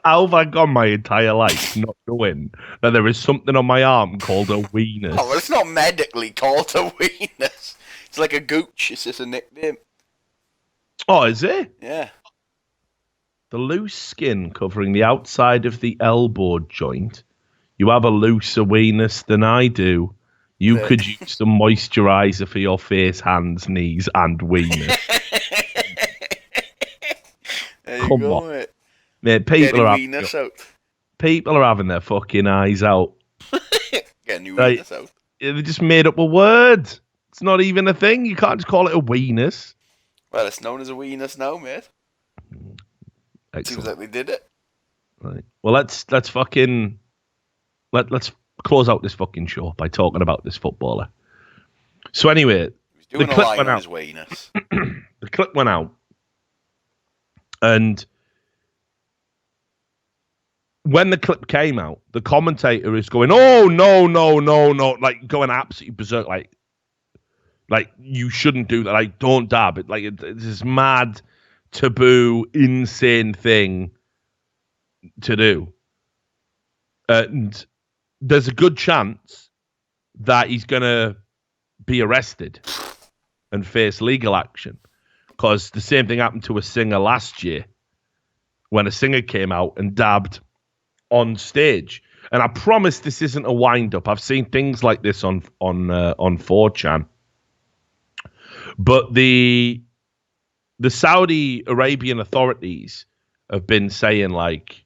How have I gone my entire life not knowing that there is something on my arm called a weenus? Oh, well, it's not medically called a weenus. It's like a gooch, it's just a nickname. Oh, is it? Yeah. The loose skin covering the outside of the elbow joint. You have a looser weenus than I do. You could use some moisturiser for your face, hands, knees, and weenus. There you Come go, on. mate. Mate, people are having their fucking eyes out. Getting your Right. weenus out. They just made up a word. It's not even a thing. You can't just call it a weenus. Well, it's known as a weenus now, mate. Seems like they did it. Right. Well, let's fucking let's close out this fucking show by talking about this footballer. So anyway, Doing the a clip line went on out. his wayness. The clip went out, and when the clip came out, the commentator is going, "Oh no, no, no, no!" Like going absolutely berserk, like you shouldn't do that. Like don't dab it. Like it's this mad, taboo, insane thing to do, and there's a good chance that he's gonna be arrested and face legal action, because the same thing happened to a singer last year when a singer came out and dabbed on stage. And I promise this isn't a wind up. I've seen things like this on 4chan. But the Saudi Arabian authorities have been saying, like,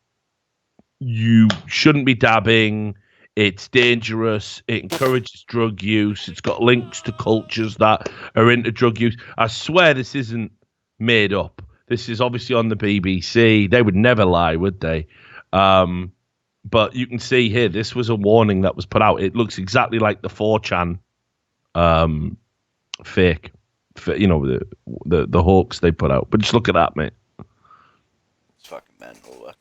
you shouldn't be dabbing. It's dangerous. It encourages drug use. It's got links to cultures that are into drug use. I swear this isn't made up. This is obviously on the BBC. They would never lie, would they? But you can see here, this was a warning that was put out. It looks exactly like the 4chan fake, you know, the hoax they put out. But just look at that, mate. It's fucking mental.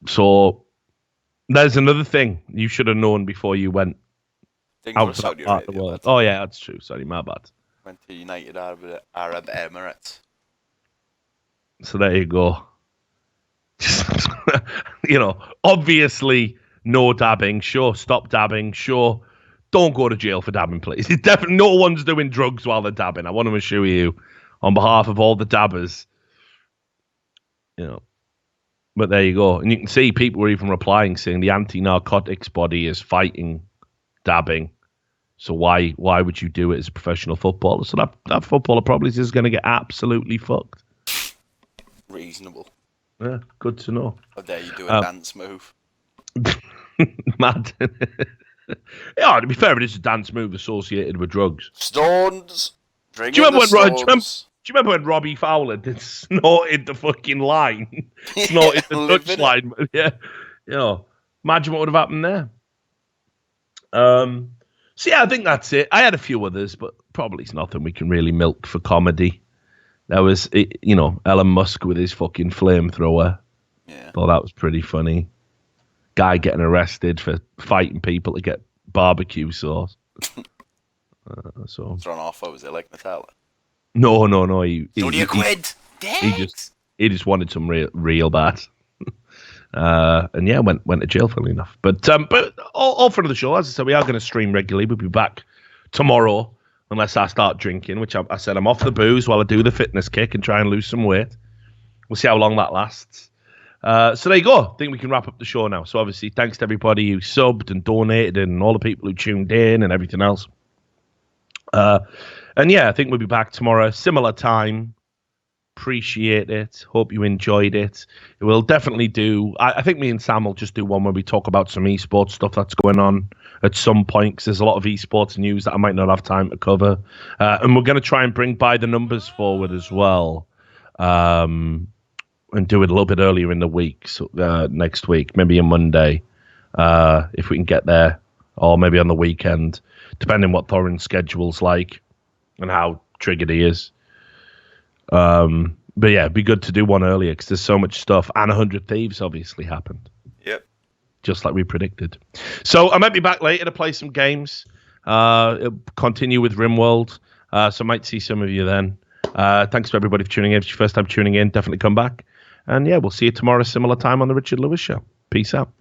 So there's another thing you should have known before you went out to that part of the world. Oh yeah, that's true. Sorry, my bad. Went to United Arab Emirates. So there you go. You know, obviously no dabbing. Sure, stop dabbing. Sure, don't go to jail for dabbing, please. It's definitely no one's doing drugs while they're dabbing. I want to assure you, on behalf of all the dabbers. You know, but there you go, and you can see people were even replying saying the anti-narcotics body is fighting dabbing. So why would you do it as a professional footballer? So that footballer probably is going to get absolutely fucked. Reasonable. Yeah, good to know. How dare you do a dance move? Mad. Yeah, to be fair, it is a dance move associated with drugs. Stones. Do you remember when Robbie Fowler did snorted the fucking line? Snorted the Dutch line. Yeah. You know, imagine what would have happened there. So yeah, I think that's it. I had a few others, but probably it's nothing we can really milk for comedy. There was, you know, Elon Musk with his fucking flamethrower. Yeah. Thought that was pretty funny. Guy getting arrested for fighting people to get barbecue sauce. So thrown off, was it like Nutella? No. He just wanted some real bad. And yeah, went to jail, funnily enough. But all for the show. As I said, we are going to stream regularly. We'll be back tomorrow, unless I start drinking, which I said I'm off the booze while I do the fitness kick and try and lose some weight. We'll see how long that lasts. So there you go. I think we can wrap up the show now. So obviously, thanks to everybody who subbed and donated and all the people who tuned in and everything else. And yeah, I think we'll be back tomorrow, similar time. Appreciate it. Hope you enjoyed it. We'll definitely do. I think me and Sam will just do one where we talk about some esports stuff that's going on at some point, because there's a lot of esports news that I might not have time to cover. And we're going to try and bring by the numbers forward as well. And do it a little bit earlier in the week, so next week, maybe a Monday, if we can get there, or maybe on the weekend, depending what Thorin's schedule's like and how triggered he is. But yeah, it'd be good to do one earlier because there's so much stuff, and 100 Thieves obviously happened. Yep. Just like we predicted. So I might be back later to play some games, continue with RimWorld, so I might see some of you then. Thanks to everybody for tuning in. If it's your first time tuning in, definitely come back. And yeah, we'll see you tomorrow, similar time on the Richard Lewis Show. Peace out.